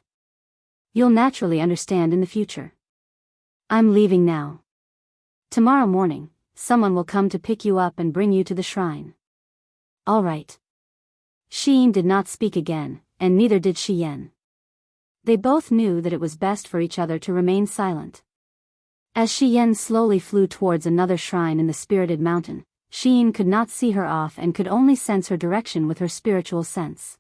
You'll naturally understand in the future. I'm leaving now. Tomorrow morning, someone will come to pick you up and bring you to the shrine. All right. Sheen did not speak again, and neither did Shi Yan. They both knew that it was best for each other to remain silent. As Shi Yan slowly flew towards another shrine in the spirited mountain, Sheen could not see her off and could only sense her direction with her spiritual sense.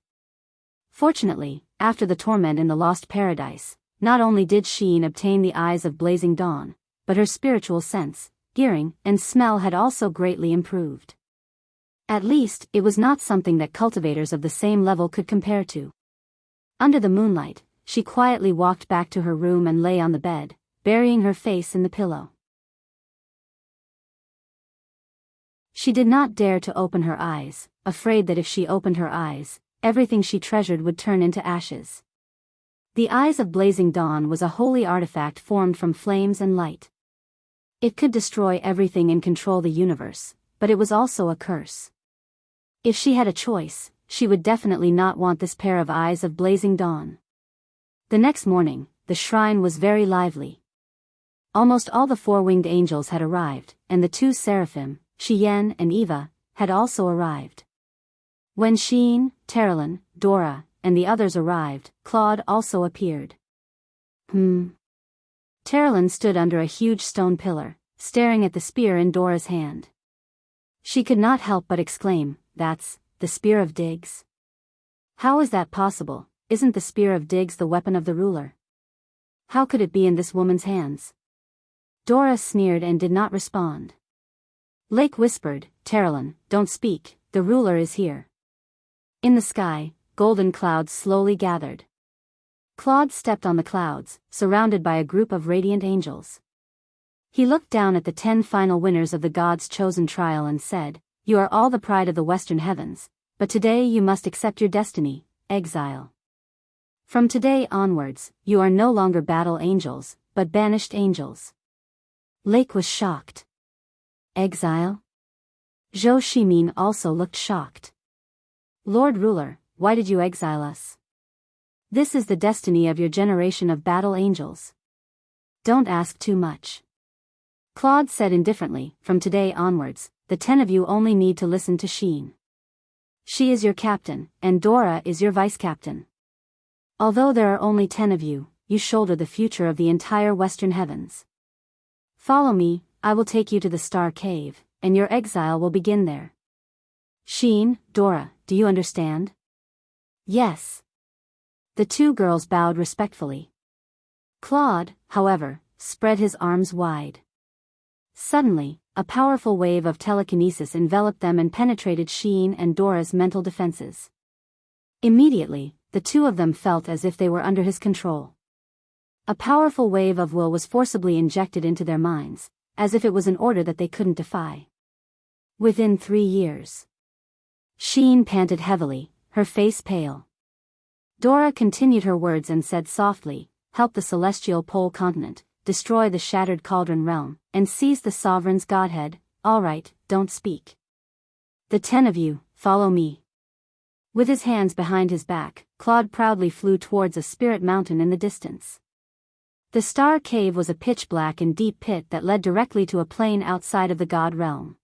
Fortunately, after the torment in the lost paradise, not only did Sheen obtain the eyes of blazing dawn, but her spiritual sense, hearing, and smell had also greatly improved. At least, it was not something that cultivators of the same level could compare to. Under the moonlight, she quietly walked back to her room and lay on the bed, burying her face in the pillow. She did not dare to open her eyes, afraid that if she opened her eyes, everything she treasured would turn into ashes. The eyes of blazing dawn was a holy artifact formed from flames and light. It could destroy everything and control the universe, but it was also a curse. If she had a choice, she would definitely not want this pair of eyes of blazing dawn. The next morning, the shrine was very lively. Almost all the four-winged angels had arrived, and the two seraphim, Shi Yan and Eva, had also arrived. When Sheen, Terilyn, Dora, and the others arrived, Claude also appeared. Terilyn stood under a huge stone pillar, staring at the spear in Dora's hand. She could not help but exclaim, that's the spear of Diggs? How is that possible? Isn't the spear of Diggs the weapon of the ruler? How could it be in this woman's hands? Dora sneered and did not respond. Lake whispered, Terilyn, don't speak, the ruler is here. In the sky, golden clouds slowly gathered. Claude stepped on the clouds, surrounded by a group of radiant angels. He looked down at the 10 final winners of the gods' chosen trial and said, you are all the pride of the western heavens, but today you must accept your destiny, exile. From today onwards, you are no longer battle angels, but banished angels. Lake was shocked. Exile? Zhou Shimin also looked shocked. Lord Ruler, why did you exile us? This is the destiny of your generation of battle angels. Don't ask too much. Claude said indifferently, from today onwards, the 10 of you only need to listen to Sheen. She is your captain, and Dora is your vice-captain. Although there are only 10 of you, you shoulder the future of the entire Western Heavens. Follow me, I will take you to the Star Cave, and your exile will begin there. Sheen, Dora, do you understand? Yes. The two girls bowed respectfully. Claude, however, spread his arms wide. Suddenly, a powerful wave of telekinesis enveloped them and penetrated Sheen and Dora's mental defenses. Immediately, the two of them felt as if they were under his control. A powerful wave of will was forcibly injected into their minds, as if it was an order that they couldn't defy. Within 3 years. Sheen panted heavily, her face pale. Dora continued her words and said softly, help the celestial pole continent, destroy the shattered cauldron realm, and seize the sovereign's godhead. All right, don't speak. The 10 of you, follow me. With his hands behind his back, Claude proudly flew towards a spirit mountain in the distance. The Star Cave was a pitch-black and deep pit that led directly to a plain outside of the God Realm.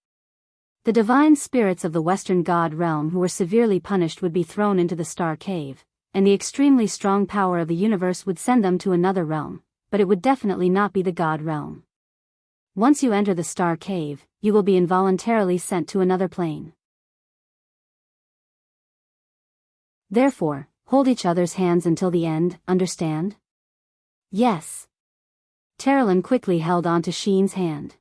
The divine spirits of the Western God Realm who were severely punished would be thrown into the Star Cave, and the extremely strong power of the universe would send them to another realm, but it would definitely not be the God Realm. Once you enter the Star Cave, you will be involuntarily sent to another plane. Therefore, hold each other's hands until the end, understand? Yes. Terrelin quickly held on to Sheen's hand.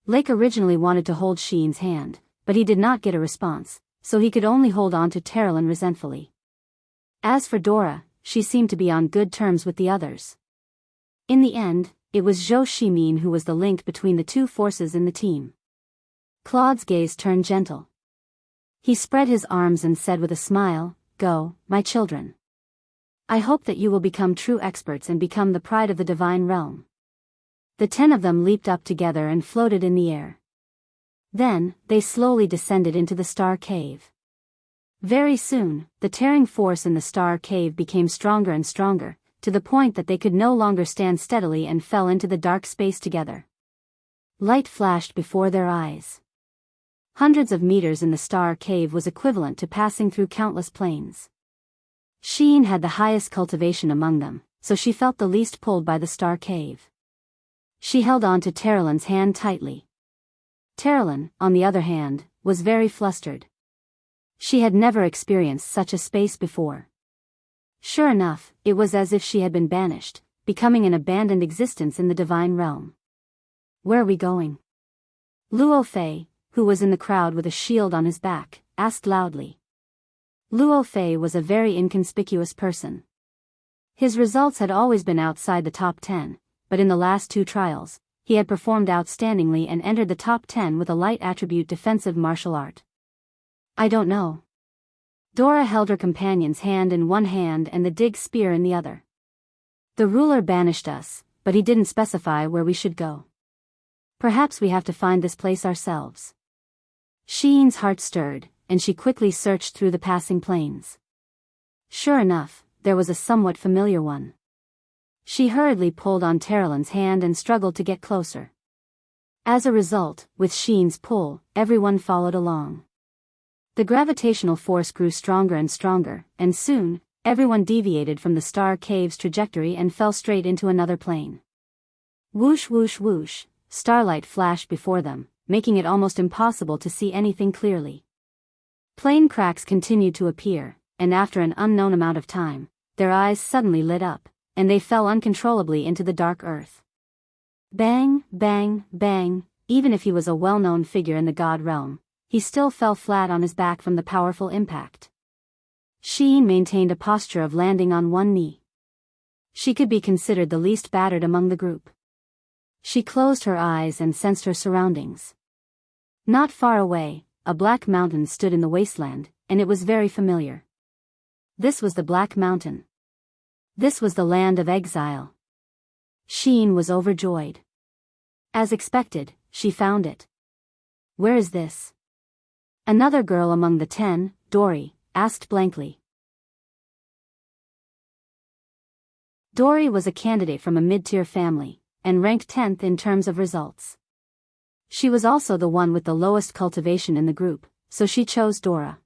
Lake originally wanted to hold Sheen's hand, but he did not get a response, so he could only hold on to Terrelin resentfully. As for Dora, she seemed to be on good terms with the others. In the end, it was Zhou Shimin who was the link between the two forces in the team. Claude's gaze turned gentle. He spread his arms and said with a smile, go, my children. I hope that you will become true experts and become the pride of the divine realm. The 10 of them leaped up together and floated in the air. Then, they slowly descended into the Star Cave. Very soon, the tearing force in the Star Cave became stronger and stronger, to the point that they could no longer stand steadily and fell into the dark space together. Light flashed before their eyes. Hundreds of meters in the Star Cave was equivalent to passing through countless planes. Sheen had the highest cultivation among them, so she felt the least pulled by the Star Cave. She held on to Terrelin's hand tightly. Terrelin, on the other hand, was very flustered. She had never experienced such a space before. Sure enough, it was as if she had been banished, becoming an abandoned existence in the divine realm. Where are we going? Luo Fei, who was in the crowd with a shield on his back, asked loudly. Luo Fei was a very inconspicuous person. His results had always been outside the top 10, but in the last 2 trials, he had performed outstandingly and entered the top 10 with a light attribute defensive martial art. I don't know. Dora held her companion's hand in one hand and the dig spear in the other. The ruler banished us, but he didn't specify where we should go. Perhaps we have to find this place ourselves. Sheen's heart stirred, and she quickly searched through the passing planes. Sure enough, there was a somewhat familiar one. She hurriedly pulled on Terrelin's hand and struggled to get closer. As a result, with Sheen's pull, everyone followed along. The gravitational force grew stronger and stronger, and soon, everyone deviated from the Star Cave's trajectory and fell straight into another plane. Whoosh whoosh whoosh, starlight flashed before them, making it almost impossible to see anything clearly. Plane cracks continued to appear, and after an unknown amount of time, their eyes suddenly lit up, and they fell uncontrollably into the dark earth. Bang, bang, bang, even if he was a well-known figure in the God realm, he still fell flat on his back from the powerful impact. Sheen maintained a posture of landing on one knee. She could be considered the least battered among the group. She closed her eyes and sensed her surroundings. Not far away, a black mountain stood in the wasteland, and it was very familiar. This was the Black Mountain. This was the land of exile. Sheen was overjoyed. As expected, she found it. Where is this? Another girl among the 10, Dory, asked blankly. Dory was a candidate from a mid-tier family, and ranked 10th in terms of results. She was also the one with the lowest cultivation in the group, so she chose Dora.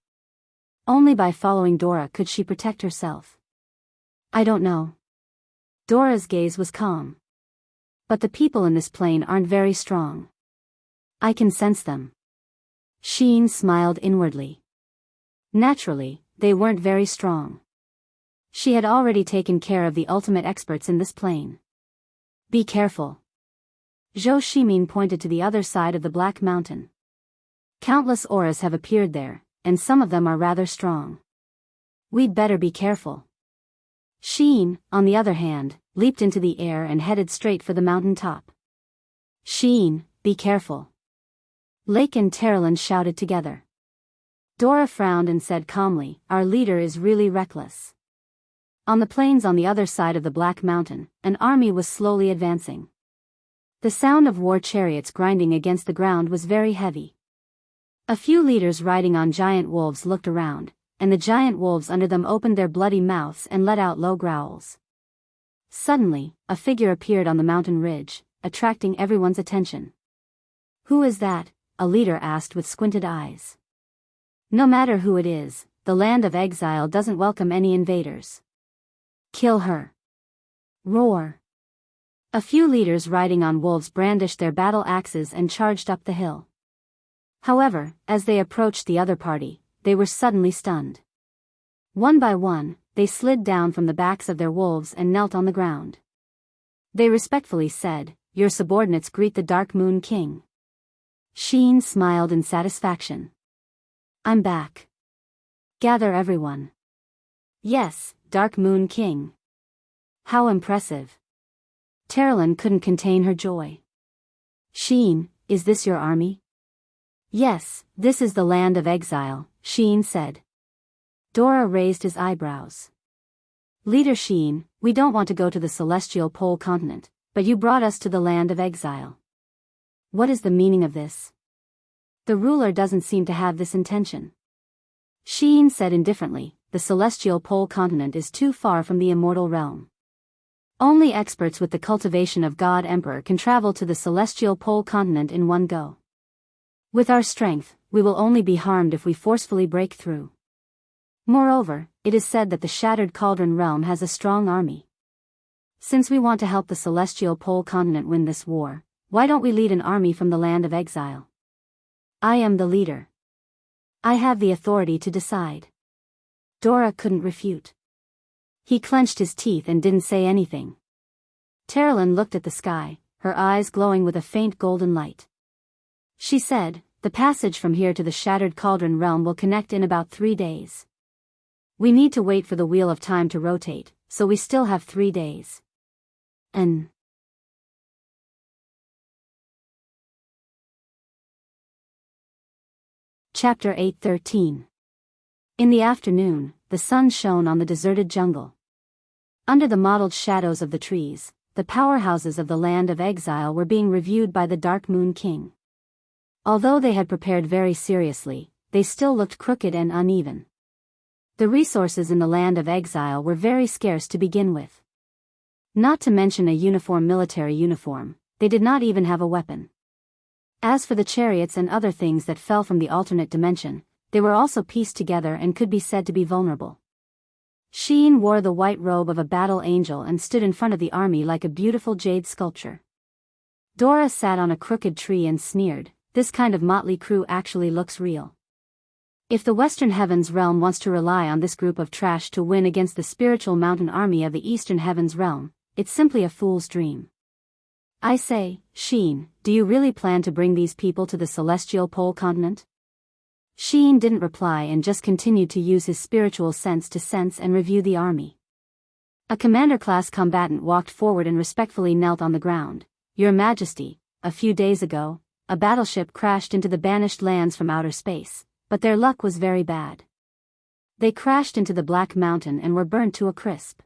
Only by following Dora could she protect herself. I don't know. Dora's gaze was calm. But the people in this plane aren't very strong. I can sense them. Sheen smiled inwardly. Naturally, they weren't very strong. She had already taken care of the ultimate experts in this plane. Be careful. Zhou Shimin pointed to the other side of the Black Mountain. Countless auras have appeared there, and some of them are rather strong. We'd better be careful. Sheen, on the other hand, leaped into the air and headed straight for the mountain top. Sheen, be careful. Lake and Terrelin shouted together. Dora frowned and said calmly, our leader is really reckless. On the plains on the other side of the Black Mountain, an army was slowly advancing. The sound of war chariots grinding against the ground was very heavy. A few leaders riding on giant wolves looked around, and the giant wolves under them opened their bloody mouths and let out low growls. Suddenly, a figure appeared on the mountain ridge, attracting everyone's attention. Who is that? A leader asked with squinted eyes. No matter who it is, the land of exile doesn't welcome any invaders. Kill her. Roar. A few leaders riding on wolves brandished their battle axes and charged up the hill. However, as they approached the other party, they were suddenly stunned. One by one, they slid down from the backs of their wolves and knelt on the ground. They respectfully said, "Your subordinates greet the Dark Moon King." Sheen smiled in satisfaction. I'm back. Gather everyone. Yes, Dark Moon King. How impressive. Terrelin couldn't contain her joy. Sheen, is this your army? Yes, this is the land of exile, Sheen said. Dora raised his eyebrows. Leader Sheen, we don't want to go to the celestial pole continent, but you brought us to the land of exile. What is the meaning of this? The ruler doesn't seem to have this intention. Sheen said indifferently, the celestial pole continent is too far from the immortal realm. Only experts with the cultivation of God Emperor can travel to the celestial pole continent in one go. With our strength, we will only be harmed if we forcefully break through. Moreover, it is said that the Shattered Cauldron realm has a strong army. Since we want to help the celestial pole continent win this war, why don't we lead an army from the land of exile? I am the leader. I have the authority to decide. Dora couldn't refute. He clenched his teeth and didn't say anything. Terrelin looked at the sky, her eyes glowing with a faint golden light. She said, the passage from here to the Shattered Cauldron realm will connect in about 3 days. We need to wait for the wheel of time to rotate, so we still have 3 days. Chapter 8:13. In the afternoon, the sun shone on the deserted jungle. Under the mottled shadows of the trees, the powerhouses of the land of exile were being reviewed by the Dark Moon King. Although they had prepared very seriously, they still looked crooked and uneven. The resources in the land of exile were very scarce to begin with. Not to mention a military uniform, they did not even have a weapon. As for the chariots and other things that fell from the alternate dimension, they were also pieced together and could be said to be vulnerable. Sheen wore the white robe of a battle angel and stood in front of the army like a beautiful jade sculpture. Dora sat on a crooked tree and sneered, this kind of motley crew actually looks real. If the Western Heavens realm wants to rely on this group of trash to win against the spiritual mountain army of the Eastern Heavens realm, it's simply a fool's dream. I say, Sheen, do you really plan to bring these people to the celestial pole continent? Sheen didn't reply and just continued to use his spiritual sense to sense and review the army. A commander-class combatant walked forward and respectfully knelt on the ground. Your Majesty, a few days ago, a battleship crashed into the banished lands from outer space, but their luck was very bad. They crashed into the Black Mountain and were burnt to a crisp.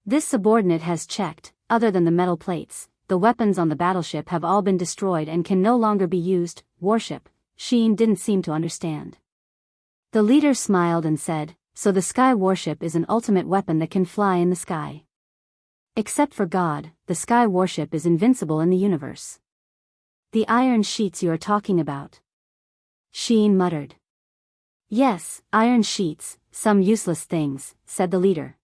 This subordinate has checked, other than the metal plates, the weapons on the battleship have all been destroyed and can no longer be used. Warship, Sheen didn't seem to understand. The leader smiled and said, so the sky warship is an ultimate weapon that can fly in the sky. Except for God, the sky warship is invincible in the universe. The iron sheets you are talking about? Sheen muttered. Yes, iron sheets, some useless things, said the leader.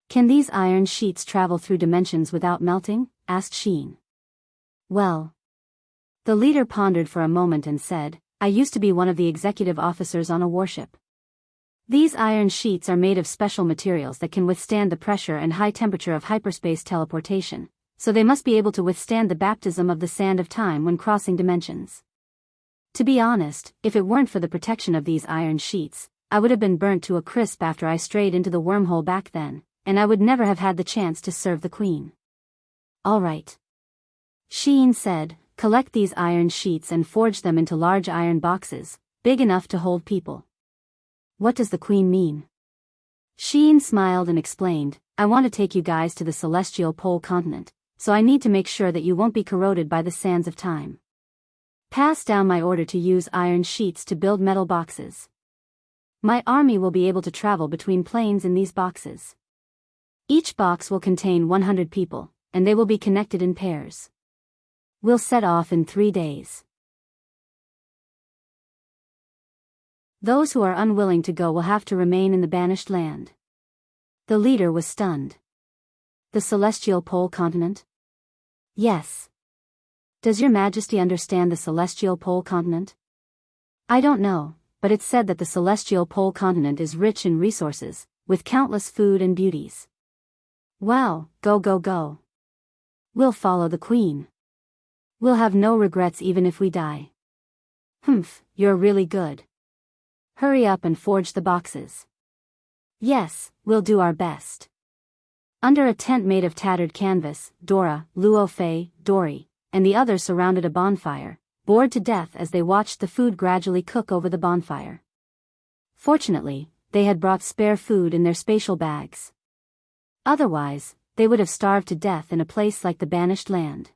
Can these iron sheets travel through dimensions without melting? Asked Sheen. Well. The leader pondered for a moment and said, I used to be one of the executive officers on a warship. These iron sheets are made of special materials that can withstand the pressure and high temperature of hyperspace teleportation, so they must be able to withstand the baptism of the sand of time when crossing dimensions. To be honest, if it weren't for the protection of these iron sheets, I would have been burnt to a crisp after I strayed into the wormhole back then, and I would never have had the chance to serve the Queen. All right. Sheen said, collect these iron sheets and forge them into large iron boxes, big enough to hold people. What does the Queen mean? Sheen smiled and explained, I want to take you guys to the celestial pole continent, so I need to make sure that you won't be corroded by the sands of time. Pass down my order to use iron sheets to build metal boxes. My army will be able to travel between planes in these boxes. Each box will contain 100 people, and they will be connected in pairs. We'll set off in 3 days. Those who are unwilling to go will have to remain in the banished land. The leader was stunned. The celestial pole continent? Yes. Does your Majesty understand the celestial pole continent? I don't know, but it's said that the celestial pole continent is rich in resources, with countless food and beauties. Wow, go go go. We'll follow the Queen. We'll have no regrets even if we die. Humph, you're really good. Hurry up and forge the boxes. Yes, we'll do our best. Under a tent made of tattered canvas, Dora, Luo Fei, Dory, and the others surrounded a bonfire, bored to death as they watched the food gradually cook over the bonfire. Fortunately, they had brought spare food in their spatial bags. Otherwise, they would have starved to death in a place like the banished land.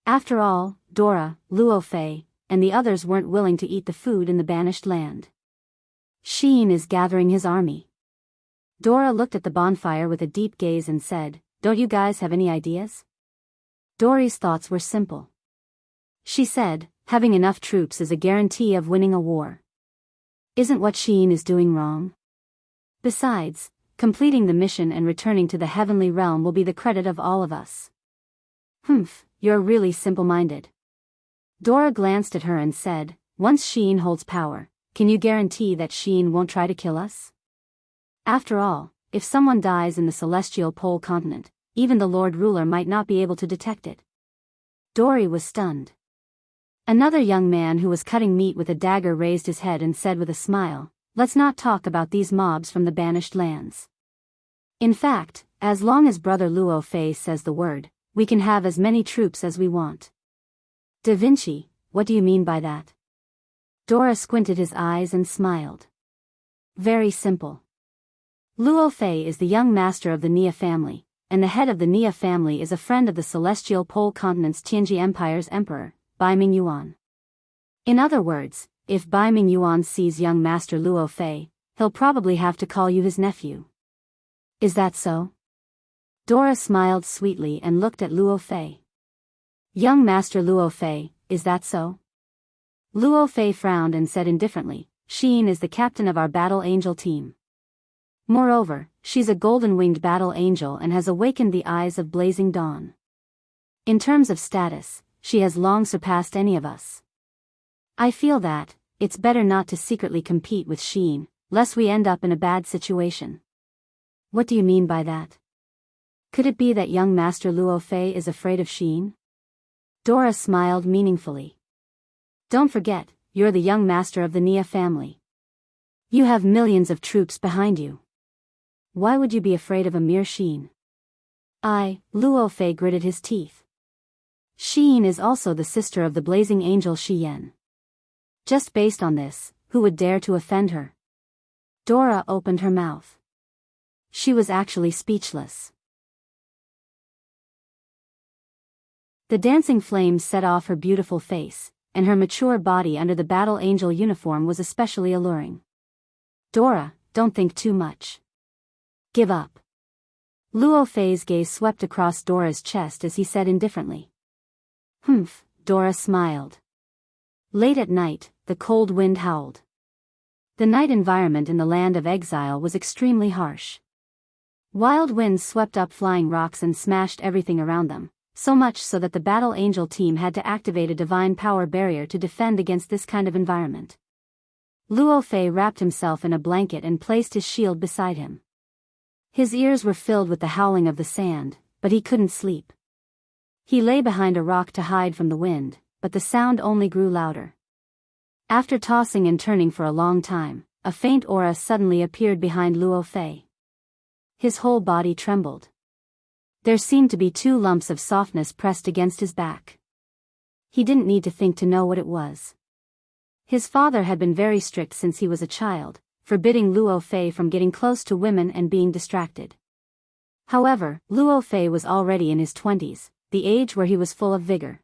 After all, Dora, Luo Fei, and the others weren't willing to eat the food in the banished land. Sheen is gathering his army. Dora looked at the bonfire with a deep gaze and said, don't you guys have any ideas? Dory's thoughts were simple. She said, having enough troops is a guarantee of winning a war. Isn't what Sheen is doing wrong? Besides, completing the mission and returning to the heavenly realm will be the credit of all of us. Humph, you're really simple-minded. Dora glanced at her and said, once Sheen holds power, can you guarantee that Sheen won't try to kill us? After all, if someone dies in the celestial pole continent, even the Lord Ruler might not be able to detect it. Dory was stunned. Another young man who was cutting meat with a dagger raised his head and said with a smile, let's not talk about these mobs from the banished lands. In fact, as long as Brother Luo Fei says the word, we can have as many troops as we want. Da Vinci, what do you mean by that? Dora squinted his eyes and smiled. Very simple. Luo Fei is the young master of the Nia family, and the head of the Nia family is a friend of the celestial pole continent's Tianji Empire's emperor, Bai Ming Yuan. In other words, if Bai Ming Yuan sees young master Luo Fei, he'll probably have to call you his nephew. Is that so? Dora smiled sweetly and looked at Luo Fei. Young master Luo Fei, is that so? Luo Fei frowned and said indifferently, Sheen is the captain of our battle angel team. Moreover, she's a golden-winged battle angel and has awakened the eyes of blazing dawn. In terms of status, she has long surpassed any of us. I feel that, it's better not to secretly compete with Sheen, lest we end up in a bad situation. What do you mean by that? Could it be that young master Luo Fei is afraid of Sheen? Dora smiled meaningfully. Don't forget, you're the young master of the Nia family. You have millions of troops behind you. Why would you be afraid of a mere Sheen? Luo Fei gritted his teeth. Sheen is also the sister of the blazing angel Shi Yan. Just based on this, who would dare to offend her? Dora opened her mouth. She was actually speechless. The dancing flames set off her beautiful face, and her mature body under the battle angel uniform was especially alluring. Dora, don't think too much. Give up. Luo Fei's gaze swept across Dora's chest as he said indifferently. Humph, Dora smiled. Late at night, the cold wind howled. The night environment in the land of exile was extremely harsh. Wild winds swept up flying rocks and smashed everything around them, so much so that the Battle Angel team had to activate a divine power barrier to defend against this kind of environment. Luo Fei wrapped himself in a blanket and placed his shield beside him. His ears were filled with the howling of the sand, but he couldn't sleep. He lay behind a rock to hide from the wind, but the sound only grew louder. After tossing and turning for a long time, a faint aura suddenly appeared behind Luo Fei. His whole body trembled. There seemed to be 2 lumps of softness pressed against his back. He didn't need to think to know what it was. His father had been very strict since he was a child, forbidding Luo Fei from getting close to women and being distracted. However, Luo Fei was already in his 20s, the age where he was full of vigor.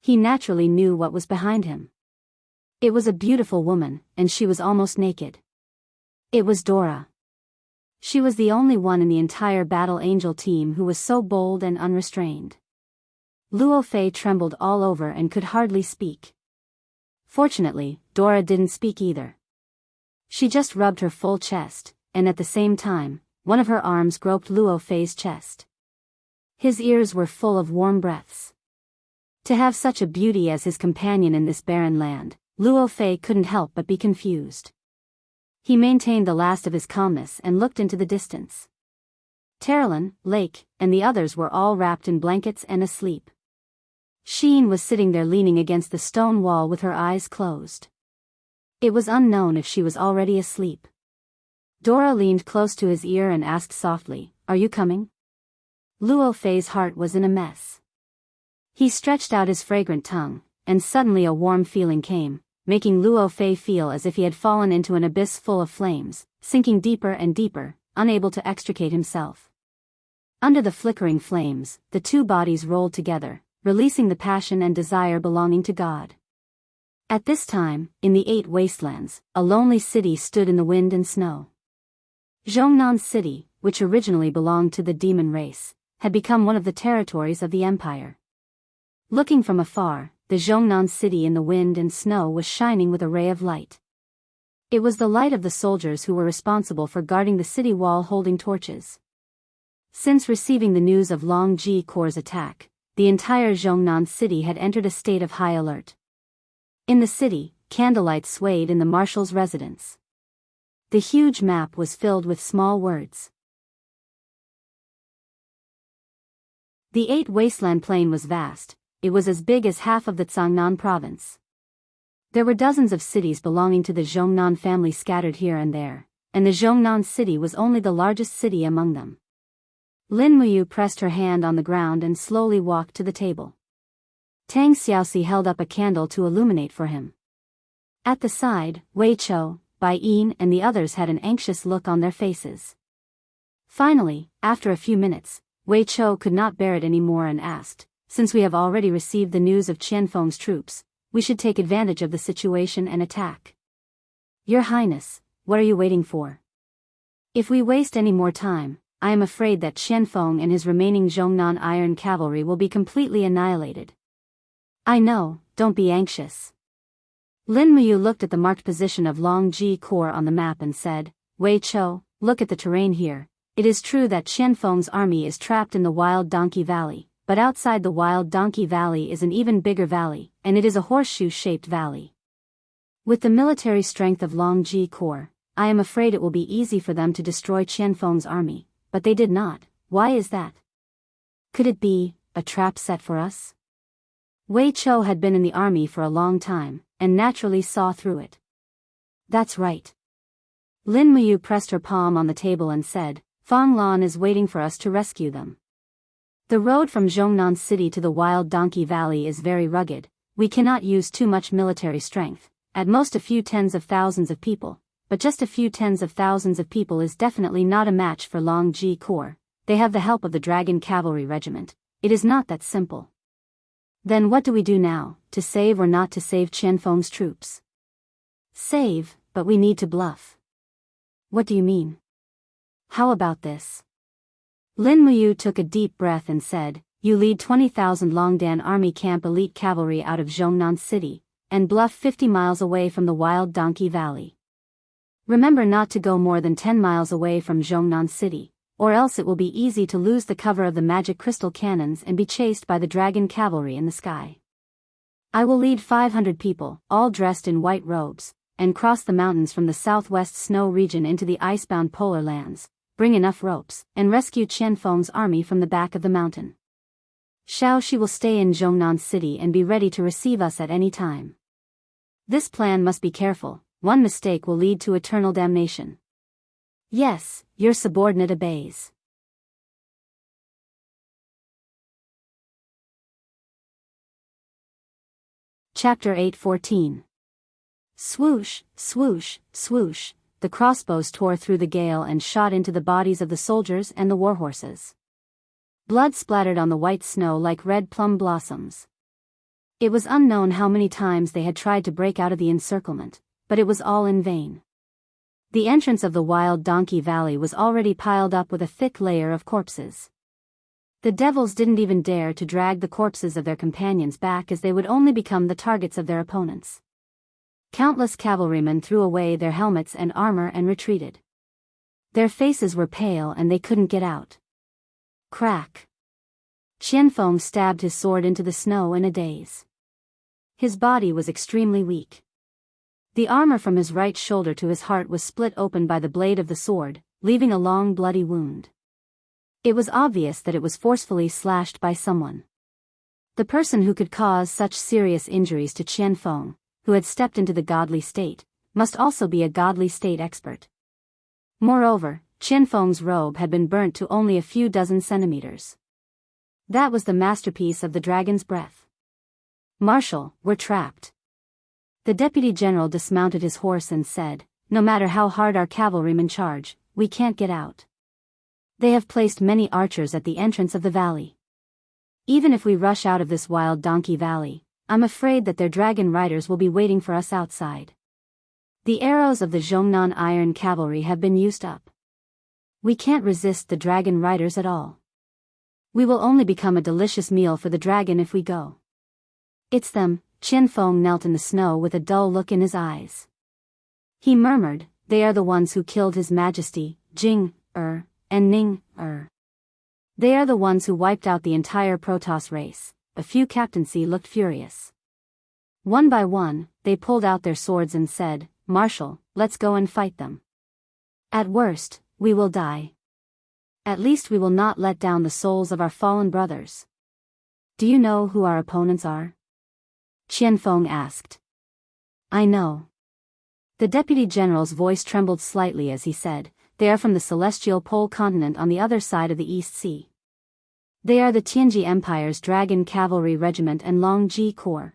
He naturally knew what was behind him. It was a beautiful woman, and she was almost naked. It was Dora. She was the only one in the entire Battle Angel team who was so bold and unrestrained. Luo Fei trembled all over and could hardly speak. Fortunately, Dora didn't speak either. She just rubbed her full chest, and at the same time, one of her arms groped Luo Fei's chest. His ears were full of warm breaths. To have such a beauty as his companion in this barren land, Luo Fei couldn't help but be confused. He maintained the last of his calmness and looked into the distance. Terrelin, Lake, and the others were all wrapped in blankets and asleep. Sheen was sitting there leaning against the stone wall with her eyes closed. It was unknown if she was already asleep. Dora leaned close to his ear and asked softly, "Are you coming?" Luo Fei's heart was in a mess. He stretched out his fragrant tongue, and suddenly a warm feeling came, making Luo Fei feel as if he had fallen into an abyss full of flames, sinking deeper and deeper, unable to extricate himself. Under the flickering flames, the 2 bodies rolled together, releasing the passion and desire belonging to God. At this time, in the 8 wastelands, a lonely city stood in the wind and snow. Zhongnan City, which originally belonged to the demon race, had become one of the territories of the empire. Looking from afar, the Zhongnan City in the wind and snow was shining with a ray of light. It was the light of the soldiers who were responsible for guarding the city wall holding torches. Since receiving the news of Long Ji Corps' attack, the entire Zhongnan City had entered a state of high alert. In the city, candlelight swayed in the marshal's residence. The huge map was filled with small words. The 8 wasteland plain was vast. It was as big as half of the Zhongnan province. There were dozens of cities belonging to the Zhongnan family scattered here and there, and the Zhongnan city was only the largest city among them. Lin Muyu pressed her hand on the ground and slowly walked to the table. Tang Xiaoxi held up a candle to illuminate for him. At the side, Wei Chou, Bai Yin and the others had an anxious look on their faces. Finally, after a few minutes, Wei Chou could not bear it anymore and asked, "Since we have already received the news of Qianfeng's troops, we should take advantage of the situation and attack." "Your Highness, what are you waiting for? If we waste any more time, I am afraid that Qianfeng and his remaining Zhongnan iron cavalry will be completely annihilated." "I know, don't be anxious." Lin Muyu looked at the marked position of Long Ji Corps on the map and said, "Wei Chou, look at the terrain here. It is true that Qianfeng's army is trapped in the Wild Donkey Valley, but outside the Wild Donkey Valley is an even bigger valley, and it is a horseshoe-shaped valley. With the military strength of Long Ji Corps, I am afraid it will be easy for them to destroy Qianfeng's army, but they did not. Why is that? Could it be a trap set for us?" Wei Chou had been in the army for a long time, and naturally saw through it. "That's right." Lin Muyu pressed her palm on the table and said, "Fang Lan is waiting for us to rescue them. The road from Zhongnan City to the Wild Donkey Valley is very rugged. We cannot use too much military strength, at most a few tens of thousands of people, but just a few tens of thousands of people is definitely not a match for Long Ji Corps. They have the help of the Dragon Cavalry Regiment. It is not that simple." Then what do we do now, to save or not to save Qianfeng's troops? Save, but we need to bluff. What do you mean? How about this? Lin Muyu took a deep breath and said, you lead 20,000 Longdan army camp elite cavalry out of Zhongnan City, and bluff 50 miles away from the Wild Donkey Valley. Remember not to go more than 10 miles away from Zhongnan City, or else it will be easy to lose the cover of the magic crystal cannons and be chased by the dragon cavalry in the sky. I will lead 500 people, all dressed in white robes, and cross the mountains from the southwest snow region into the icebound polar lands, bring enough ropes, and rescue Qianfeng's army from the back of the mountain. Xiaoxi will stay in Zhongnan City and be ready to receive us at any time. This plan must be careful, one mistake will lead to eternal damnation. Yes, your subordinate obeys. Chapter 8:14. Swoosh, swoosh, swoosh, the crossbows tore through the gale and shot into the bodies of the soldiers and the warhorses. Blood splattered on the white snow like red plum blossoms. It was unknown how many times they had tried to break out of the encirclement, but it was all in vain. The entrance of the Wild Donkey Valley was already piled up with a thick layer of corpses. The devils didn't even dare to drag the corpses of their companions back as they would only become the targets of their opponents. Countless cavalrymen threw away their helmets and armor and retreated. Their faces were pale and they couldn't get out. Crack! Qianfeng stabbed his sword into the snow in a daze. His body was extremely weak. The armor from his right shoulder to his heart was split open by the blade of the sword, leaving a long bloody wound. It was obvious that it was forcefully slashed by someone. The person who could cause such serious injuries to Qianfeng, who had stepped into the godly state, must also be a godly state expert. Moreover, Qianfeng's robe had been burnt to only a few dozen centimeters. That was the masterpiece of the dragon's breath. Marshal, we're trapped. The deputy general dismounted his horse and said, no matter how hard our cavalrymen charge, we can't get out. They have placed many archers at the entrance of the valley. Even if we rush out of this Wild Donkey Valley, I'm afraid that their dragon riders will be waiting for us outside. The arrows of the Zhongnan Iron Cavalry have been used up. We can't resist the dragon riders at all. We will only become a delicious meal for the dragon if we go. It's them. Qianfeng knelt in the snow with a dull look in his eyes. He murmured, they are the ones who killed His Majesty, Jing-er, and Ning-er. They are the ones who wiped out the entire Protoss race. A few captaincy looked furious. One by one, they pulled out their swords and said, Marshal, let's go and fight them. At worst, we will die. At least we will not let down the souls of our fallen brothers. Do you know who our opponents are? Qianfeng asked. I know. The deputy general's voice trembled slightly as he said, they are from the celestial pole continent on the other side of the East Sea. They are the Tianji Empire's Dragon Cavalry Regiment and Longji Corps.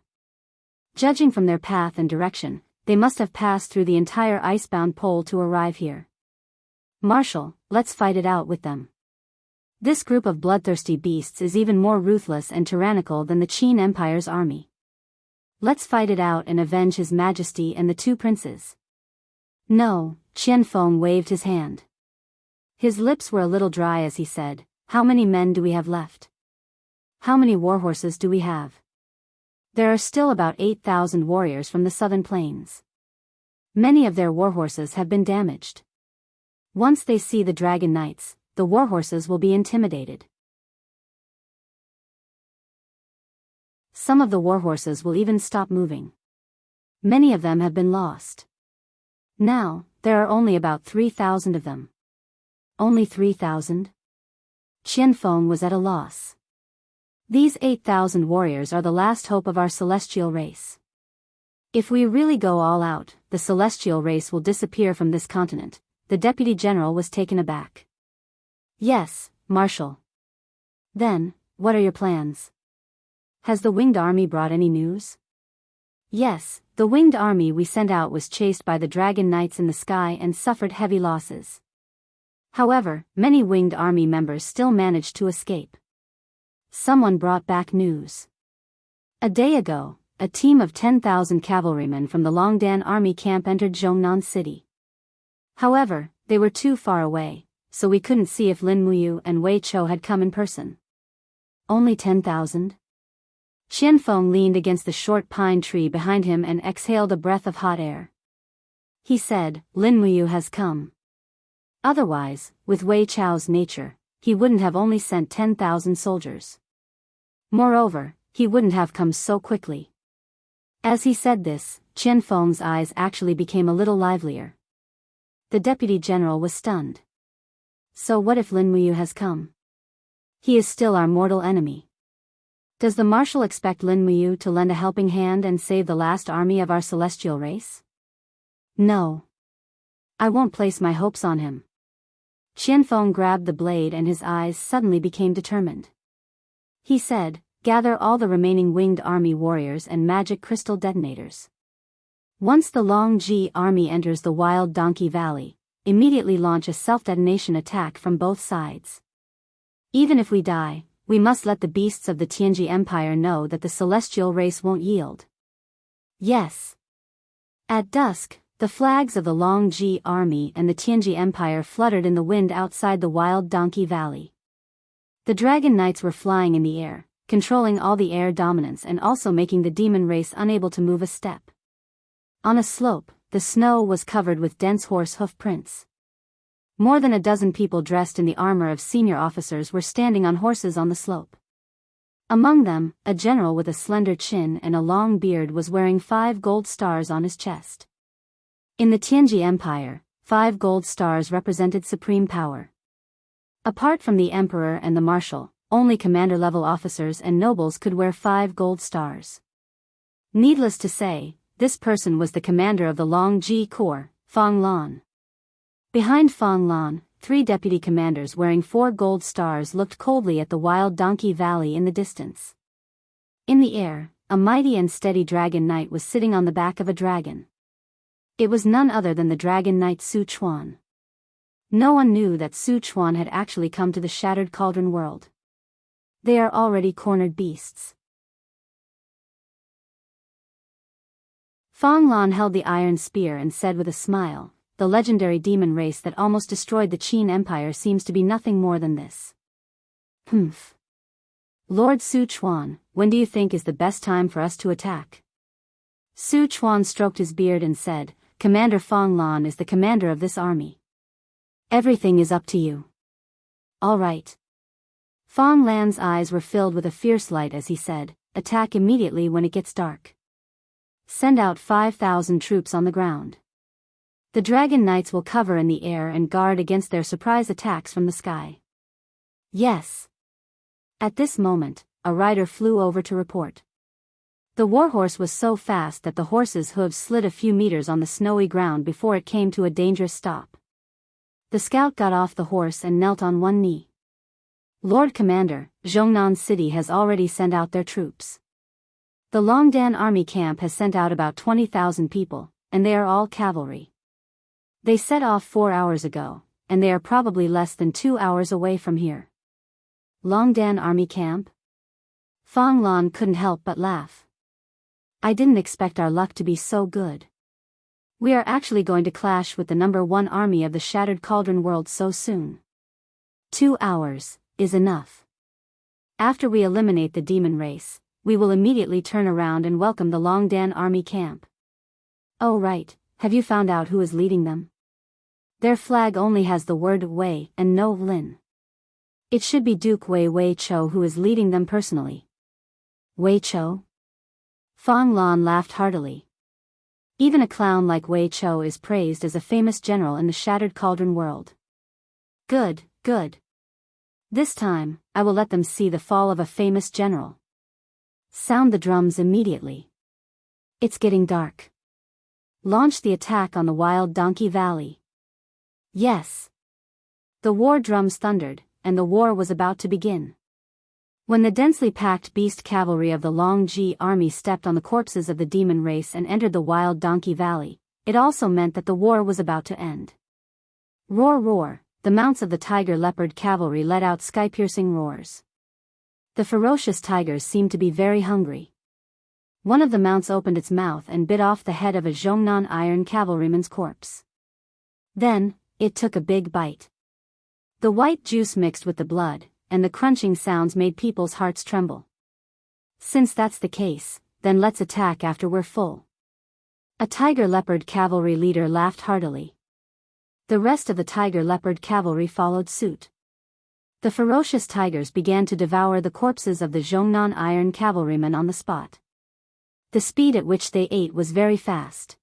Judging from their path and direction, they must have passed through the entire icebound pole to arrive here. Marshal, let's fight it out with them. This group of bloodthirsty beasts is even more ruthless and tyrannical than the Qin Empire's army. Let's fight it out and avenge His Majesty and the two princes. No, Qianfeng waved his hand. His lips were a little dry as he said, how many men do we have left? How many warhorses do we have? There are still about 8,000 warriors from the southern plains. Many of their warhorses have been damaged. Once they see the dragon knights, the warhorses will be intimidated. Some of the warhorses will even stop moving. Many of them have been lost. Now, there are only about 3,000 of them. Only 3,000? Qianfeng was at a loss. These 8,000 warriors are the last hope of our celestial race. If we really go all out, the celestial race will disappear from this continent. The deputy general was taken aback. Yes, Marshal. Then, what are your plans? Has the winged army brought any news? Yes, the winged army we sent out was chased by the dragon knights in the sky and suffered heavy losses. However, many winged army members still managed to escape. Someone brought back news. A day ago, a team of 10,000 cavalrymen from the Longdan army camp entered Zhongnan city. However, they were too far away, so we couldn't see if Lin Muyu and Wei Chou had come in person. Only 10,000? Qianfeng leaned against the short pine tree behind him and exhaled a breath of hot air. He said, Lin Muyu has come. Otherwise, with Wei Chou's nature, he wouldn't have only sent 10,000 soldiers. Moreover, he wouldn't have come so quickly. As he said this, Qianfeng's eyes actually became a little livelier. The deputy general was stunned. So what if Lin Muyu has come? He is still our mortal enemy. Does the marshal expect Lin Muyu to lend a helping hand and save the last army of our celestial race? No. I won't place my hopes on him. Qianfeng grabbed the blade and his eyes suddenly became determined. He said, gather all the remaining winged army warriors and magic crystal detonators. Once the Long Ji army enters the Wild Donkey Valley, immediately launch a self-detonation attack from both sides. Even if we die, we must let the beasts of the Tianji Empire know that the celestial race won't yield. Yes. At dusk, the flags of the Long Ji army and the Tianji Empire fluttered in the wind outside the Wild Donkey Valley. The Dragon Knights were flying in the air, controlling all the air dominance and also making the demon race unable to move a step. On a slope, the snow was covered with dense horse hoof prints. More than a dozen people dressed in the armor of senior officers were standing on horses on the slope. Among them, a general with a slender chin and a long beard was wearing 5 gold stars on his chest. In the Tianji Empire, 5 gold stars represented supreme power. Apart from the emperor and the marshal, only commander-level officers and nobles could wear 5 gold stars. Needless to say, this person was the commander of the Long Ji Corps, Fang Lan. Behind Fang Lan, 3 deputy commanders wearing 4 gold stars looked coldly at the Wild Donkey Valley in the distance. In the air, a mighty and steady dragon knight was sitting on the back of a dragon. It was none other than the dragon knight Su Chuan. No one knew that Su Chuan had actually come to the Shattered Cauldron world. They are already cornered beasts. Fang Lan held the iron spear and said with a smile, the legendary demon race that almost destroyed the Qin Empire seems to be nothing more than this. Humph. Lord Su Chuan, when do you think is the best time for us to attack? Su Chuan stroked his beard and said, Commander Fang Lan is the commander of this army. Everything is up to you. All right. Fang Lan's eyes were filled with a fierce light as he said, attack immediately when it gets dark. Send out 5,000 troops on the ground. The Dragon Knights will cover in the air and guard against their surprise attacks from the sky. Yes. At this moment, a rider flew over to report. The warhorse was so fast that the horse's hooves slid a few meters on the snowy ground before it came to a dangerous stop. The scout got off the horse and knelt on one knee. Lord Commander, Zhongnan City has already sent out their troops. The Longdan army camp has sent out about 20,000 people, and they are all cavalry. They set off 4 hours ago, and they are probably less than 2 hours away from here. Longdan army camp? Fang Lan couldn't help but laugh. I didn't expect our luck to be so good. We are actually going to clash with the #1 army of the Shattered Cauldron world so soon. 2 hours is enough. After we eliminate the demon race, we will immediately turn around and welcome the Longdan army camp. Oh right, have you found out who is leading them? Their flag only has the word Wei and no Lin. It should be Duke Wei Chou who is leading them personally. Wei Chou? Fang Lan laughed heartily. Even a clown like Wei Chou is praised as a famous general in the Shattered Cauldron world. Good, good. This time, I will let them see the fall of a famous general. Sound the drums immediately. It's getting dark. Launch the attack on the Wild Donkey Valley. Yes. The war drums thundered, and the war was about to begin. When the densely packed beast cavalry of the Long Ji army stepped on the corpses of the demon race and entered the Wild Donkey Valley, it also meant that the war was about to end. Roar roar, the mounts of the tiger leopard cavalry let out sky-piercing roars. The ferocious tigers seemed to be very hungry. One of the mounts opened its mouth and bit off the head of a Zhongnan iron cavalryman's corpse. Then, it took a big bite. The white juice mixed with the blood, and the crunching sounds made people's hearts tremble. Since that's the case, then let's attack after we're full. A tiger-leopard cavalry leader laughed heartily. The rest of the tiger-leopard cavalry followed suit. The ferocious tigers began to devour the corpses of the Zhongnan iron cavalrymen on the spot. The speed at which they ate was very fast.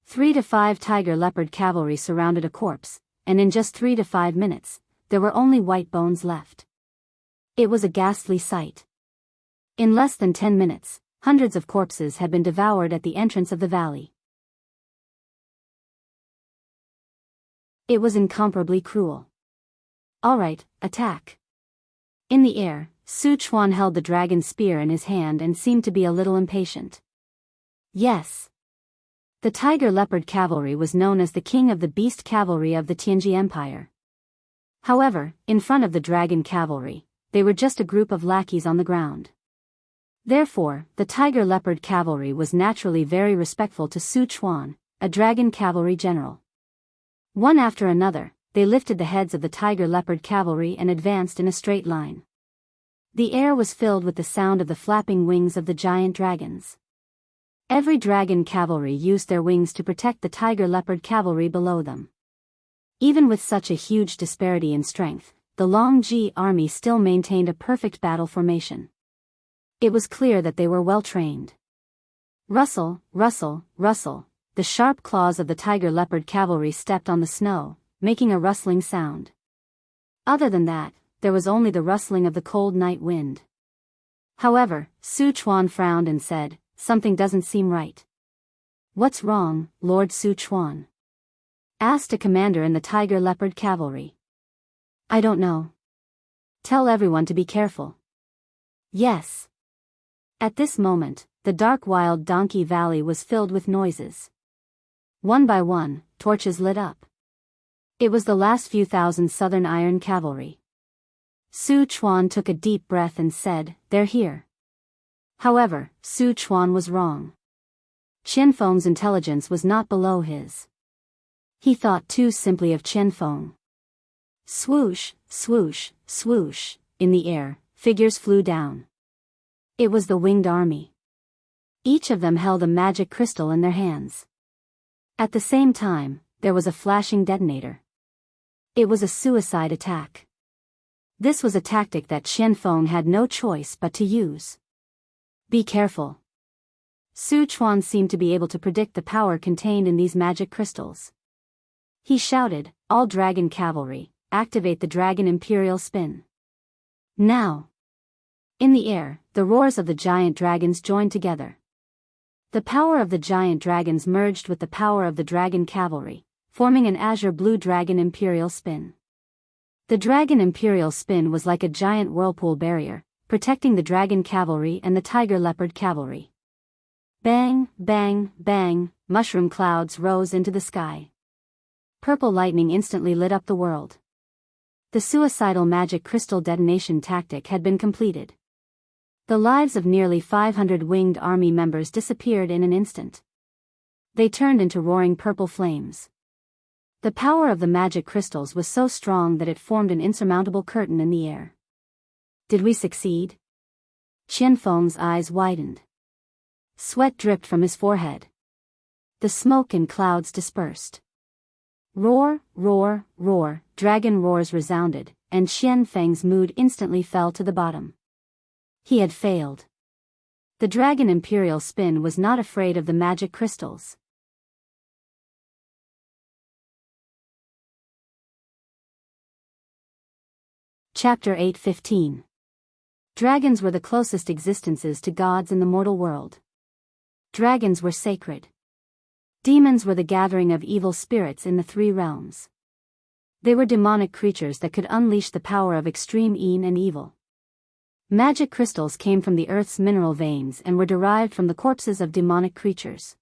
3 to 5 tiger-leopard cavalry surrounded a corpse, and in just 3 to 5 minutes, there were only white bones left. It was a ghastly sight. In less than 10 minutes, hundreds of corpses had been devoured at the entrance of the valley. It was incomparably cruel. All right, attack. In the air, Su Chuan held the dragon spear in his hand and seemed to be a little impatient. Yes. The tiger-leopard cavalry was known as the king of the beast cavalry of the Tianji Empire. However, in front of the dragon cavalry, they were just a group of lackeys on the ground. Therefore, the tiger-leopard cavalry was naturally very respectful to Su Chuan, a dragon cavalry general. One after another, they lifted the heads of the tiger-leopard cavalry and advanced in a straight line. The air was filled with the sound of the flapping wings of the giant dragons. Every dragon cavalry used their wings to protect the tiger-leopard cavalry below them. Even with such a huge disparity in strength, the Longji army still maintained a perfect battle formation. It was clear that they were well trained. Rustle, rustle, rustle, the sharp claws of the tiger-leopard cavalry stepped on the snow, making a rustling sound. Other than that, there was only the rustling of the cold night wind. However, Su Chuan frowned and said, "Something doesn't seem right." "What's wrong, Lord Su Chuan?" asked a commander in the tiger-leopard cavalry. "I don't know. Tell everyone to be careful." "Yes." At this moment, the dark wild donkey valley was filled with noises. One by one, torches lit up. It was the last few thousand southern iron cavalry. Su Chuan took a deep breath and said, "They're here." However, Su Chuan was wrong. Qianfeng's intelligence was not below his. He thought too simply of Qianfeng. Swoosh, swoosh, swoosh, in the air, figures flew down. It was the winged army. Each of them held a magic crystal in their hands. At the same time, there was a flashing detonator. It was a suicide attack. This was a tactic that Qianfeng had no choice but to use. Be careful. Su Chuan seemed to be able to predict the power contained in these magic crystals. He shouted, "All dragon cavalry, activate the dragon imperial spin. Now!" In the air, the roars of the giant dragons joined together. The power of the giant dragons merged with the power of the dragon cavalry, forming an azure-blue dragon imperial spin. The dragon imperial spin was like a giant whirlpool barrier, protecting the dragon cavalry and the tiger-leopard cavalry. Bang, bang, bang, mushroom clouds rose into the sky. Purple lightning instantly lit up the world. The suicidal magic crystal detonation tactic had been completed. The lives of nearly 500 winged army members disappeared in an instant. They turned into roaring purple flames. The power of the magic crystals was so strong that it formed an insurmountable curtain in the air. Did we succeed? Qianfeng's eyes widened. Sweat dripped from his forehead. The smoke and clouds dispersed. Roar, roar, roar, dragon roars resounded, and Qianfeng's mood instantly fell to the bottom. He had failed. The dragon imperial spin was not afraid of the magic crystals. Chapter 8:15. Dragons were the closest existences to gods in the mortal world. Dragons were sacred. Demons were the gathering of evil spirits in the three realms. They were demonic creatures that could unleash the power of extreme yin and evil. Magic crystals came from the earth's mineral veins and were derived from the corpses of demonic creatures.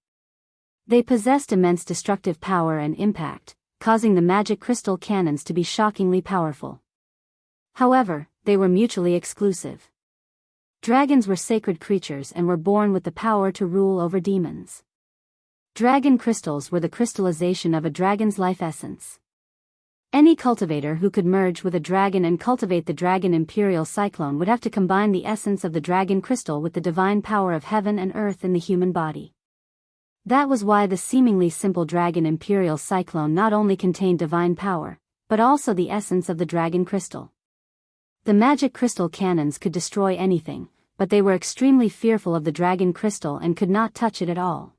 They possessed immense destructive power and impact, causing the magic crystal cannons to be shockingly powerful. However, they were mutually exclusive. Dragons were sacred creatures and were born with the power to rule over demons. Dragon crystals were the crystallization of a dragon's life essence. Any cultivator who could merge with a dragon and cultivate the dragon imperial cyclone would have to combine the essence of the dragon crystal with the divine power of heaven and earth in the human body. That was why the seemingly simple dragon imperial cyclone not only contained divine power, but also the essence of the dragon crystal. The magic crystal cannons could destroy anything, but they were extremely fearful of the dragon crystal and could not touch it at all.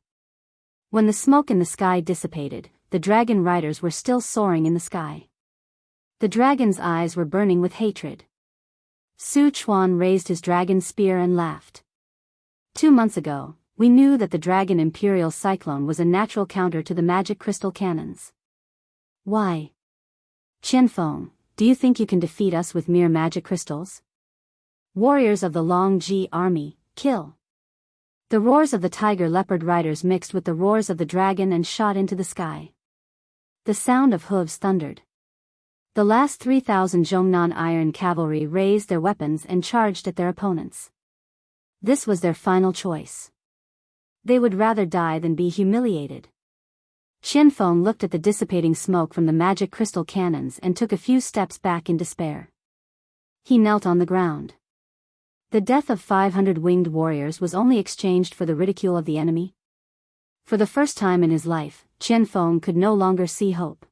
When the smoke in the sky dissipated, the dragon riders were still soaring in the sky. The dragon's eyes were burning with hatred. Su Chuan raised his dragon spear and laughed. 2 months ago, we knew that the dragon imperial cyclone was a natural counter to the magic crystal cannons. Why? Qianfeng, do you think you can defeat us with mere magic crystals? Warriors of the Long Ji army, kill! The roars of the tiger leopard riders mixed with the roars of the dragon and shot into the sky. The sound of hooves thundered. The last 3,000 Zhongnan iron cavalry raised their weapons and charged at their opponents. This was their final choice. They would rather die than be humiliated. Qianfeng looked at the dissipating smoke from the magic crystal cannons and took a few steps back in despair. He knelt on the ground. The death of 500 winged warriors was only exchanged for the ridicule of the enemy. For the first time in his life, Qianfeng could no longer see hope.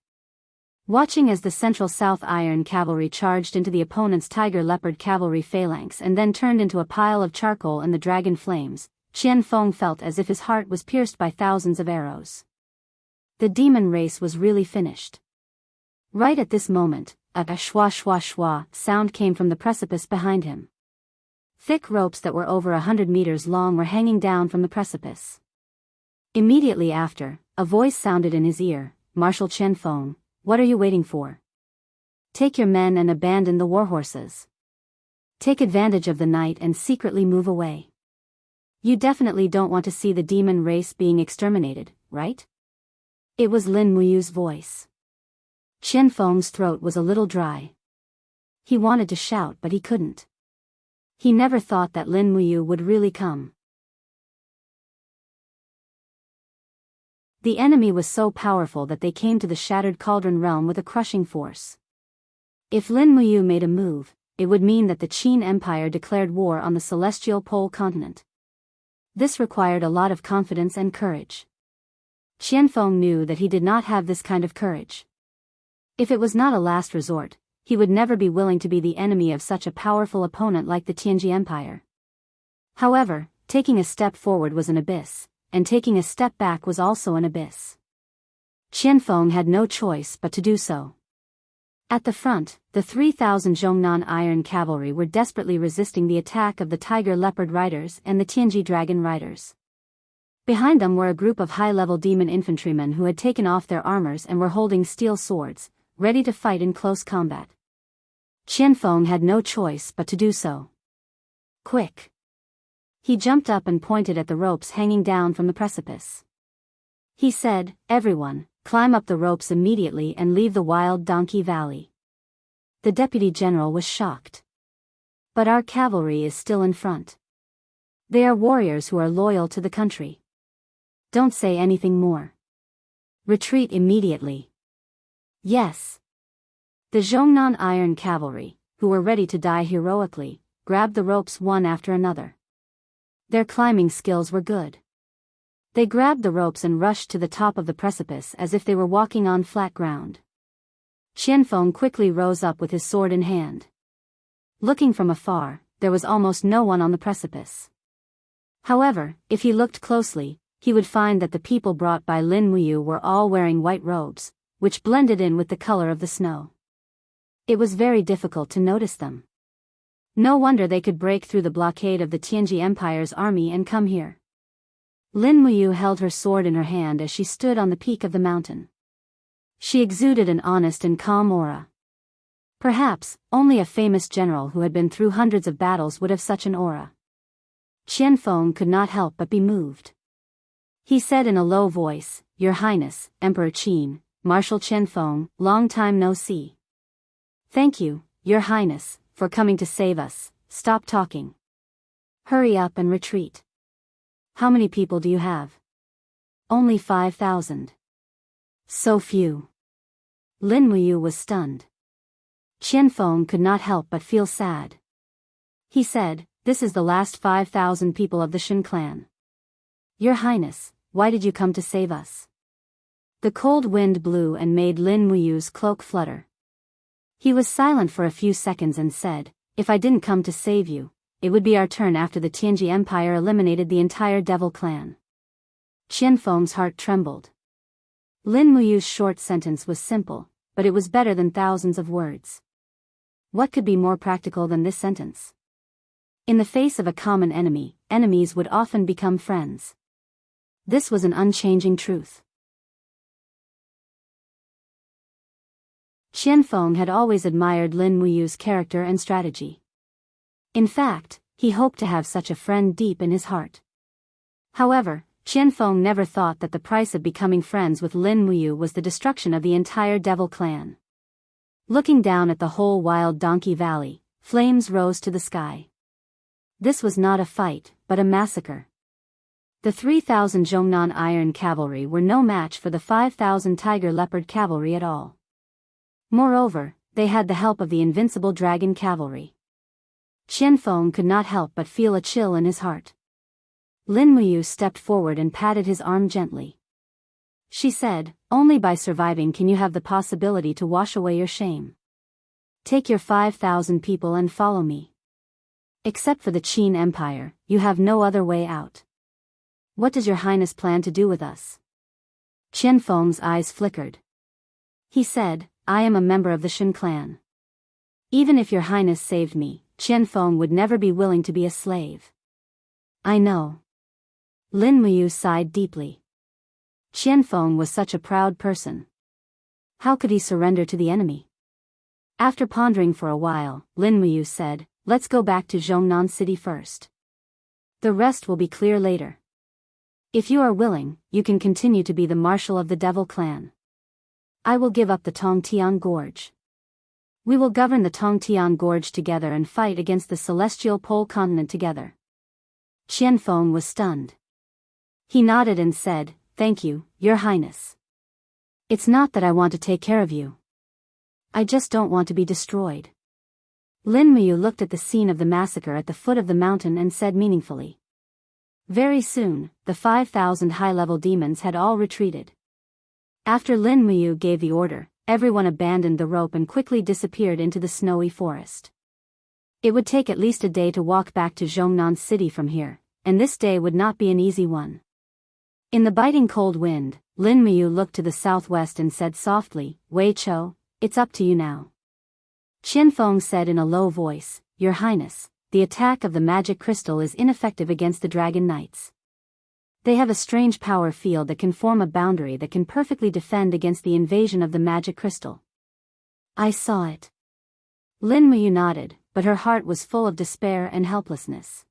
Watching as the Central South Iron Cavalry charged into the opponent's Tiger Leopard Cavalry phalanx and then turned into a pile of charcoal in the dragon flames, Qianfeng felt as if his heart was pierced by thousands of arrows. The demon race was really finished. Right at this moment, a shwa shwa shwa sound came from the precipice behind him. Thick ropes that were over 100 meters long were hanging down from the precipice. Immediately after, a voice sounded in his ear, "Marshal Qianfeng, what are you waiting for? Take your men and abandon the warhorses. Take advantage of the night and secretly move away. You definitely don't want to see the demon race being exterminated, right?" It was Lin Muyu's voice. Qianfeng's throat was a little dry. He wanted to shout but he couldn't. He never thought that Lin Muyu would really come. The enemy was so powerful that they came to the Shattered Cauldron realm with a crushing force. If Lin Muyu made a move, it would mean that the Qin Empire declared war on the Celestial Pole continent. This required a lot of confidence and courage. Qianfeng knew that he did not have this kind of courage. If it was not a last resort, he would never be willing to be the enemy of such a powerful opponent like the Tianji Empire. However, taking a step forward was an abyss, and taking a step back was also an abyss. Qianfeng had no choice but to do so. At the front, the 3,000 Zhongnan Iron Cavalry were desperately resisting the attack of the Tiger Leopard Riders and the Tianji Dragon Riders. Behind them were a group of high-level demon infantrymen who had taken off their armors and were holding steel swords, ready to fight in close combat. Qianfeng had no choice but to do so. Quick! He jumped up and pointed at the ropes hanging down from the precipice. He said, "Everyone, climb up the ropes immediately and leave the Wild Donkey Valley." The deputy general was shocked. "But our cavalry is still in front. They are warriors who are loyal to the country. Don't say anything more. Retreat immediately." "Yes." The Zhongnan Iron Cavalry, who were ready to die heroically, grabbed the ropes one after another. Their climbing skills were good. They grabbed the ropes and rushed to the top of the precipice as if they were walking on flat ground. Qianfeng quickly rose up with his sword in hand. Looking from afar, there was almost no one on the precipice. However, if he looked closely, he would find that the people brought by Lin Muyu were all wearing white robes, which blended in with the color of the snow. It was very difficult to notice them. No wonder they could break through the blockade of the Tianji Empire's army and come here. Lin Muyu held her sword in her hand as she stood on the peak of the mountain. She exuded an honest and calm aura. Perhaps, only a famous general who had been through hundreds of battles would have such an aura. Qianfeng could not help but be moved. He said in a low voice, "Your Highness, Emperor Qin, Marshal Qianfeng, long time no see." "Thank you, Your Highness, for coming to save us. Stop talking." Hurry up and retreat. How many people do you have? Only 5,000. So few. Lin Muyu was stunned. Qianfeng could not help but feel sad. He said, "This is the last 5,000 people of the Shen clan. Your Highness, why did you come to save us?" The cold wind blew and made Lin Muyu's cloak flutter. He was silent for a few seconds and said, "If I didn't come to save you, it would be our turn after the Tianji Empire eliminated the entire devil clan." Qianfeng's heart trembled. Lin Muyu's short sentence was simple, but it was better than thousands of words. What could be more practical than this sentence? In the face of a common enemy, enemies would often become friends. This was an unchanging truth. Qianfeng had always admired Lin Muyu's character and strategy. In fact, he hoped to have such a friend deep in his heart. However, Qianfeng never thought that the price of becoming friends with Lin Muyu was the destruction of the entire devil clan. Looking down at the whole wild donkey valley, flames rose to the sky. This was not a fight, but a massacre. The 3,000 Zhongnan iron cavalry were no match for the 5,000 tiger leopard cavalry at all. Moreover, they had the help of the invincible dragon cavalry. Qianfeng could not help but feel a chill in his heart. Lin Muyu stepped forward and patted his arm gently. She said, "Only by surviving can you have the possibility to wash away your shame. Take your 5,000 people and follow me. Except for the Qin Empire, you have no other way out. What does your Highness plan to do with us?" Qianfeng's eyes flickered. He said, "I am a member of the Shen clan. Even if your Highness saved me, Qianfeng would never be willing to be a slave." "I know." Lin Muyu sighed deeply. Qianfeng was such a proud person. How could he surrender to the enemy? After pondering for a while, Lin Muyu said, "Let's go back to Zhongnan City first. The rest will be clear later. If you are willing, you can continue to be the marshal of the devil clan. I will give up the Tongtian Gorge. We will govern the Tongtian Gorge together and fight against the celestial pole continent together." Qianfeng was stunned. He nodded and said, "Thank you, Your Highness. It's not that I want to take care of you. I just don't want to be destroyed." Lin Muyu looked at the scene of the massacre at the foot of the mountain and said meaningfully. Very soon, the 5,000 high-level demons had all retreated. After Lin Muyu gave the order, everyone abandoned the rope and quickly disappeared into the snowy forest. It would take at least a day to walk back to Zhongnan City from here, and this day would not be an easy one. In the biting cold wind, Lin Muyu looked to the southwest and said softly, "Wei Chou, it's up to you now." Qianfeng said in a low voice, "Your Highness, the attack of the magic crystal is ineffective against the dragon knights. They have a strange power field that can form a boundary that can perfectly defend against the invasion of the magic crystal." "I saw it." Lin Muyu nodded, but her heart was full of despair and helplessness.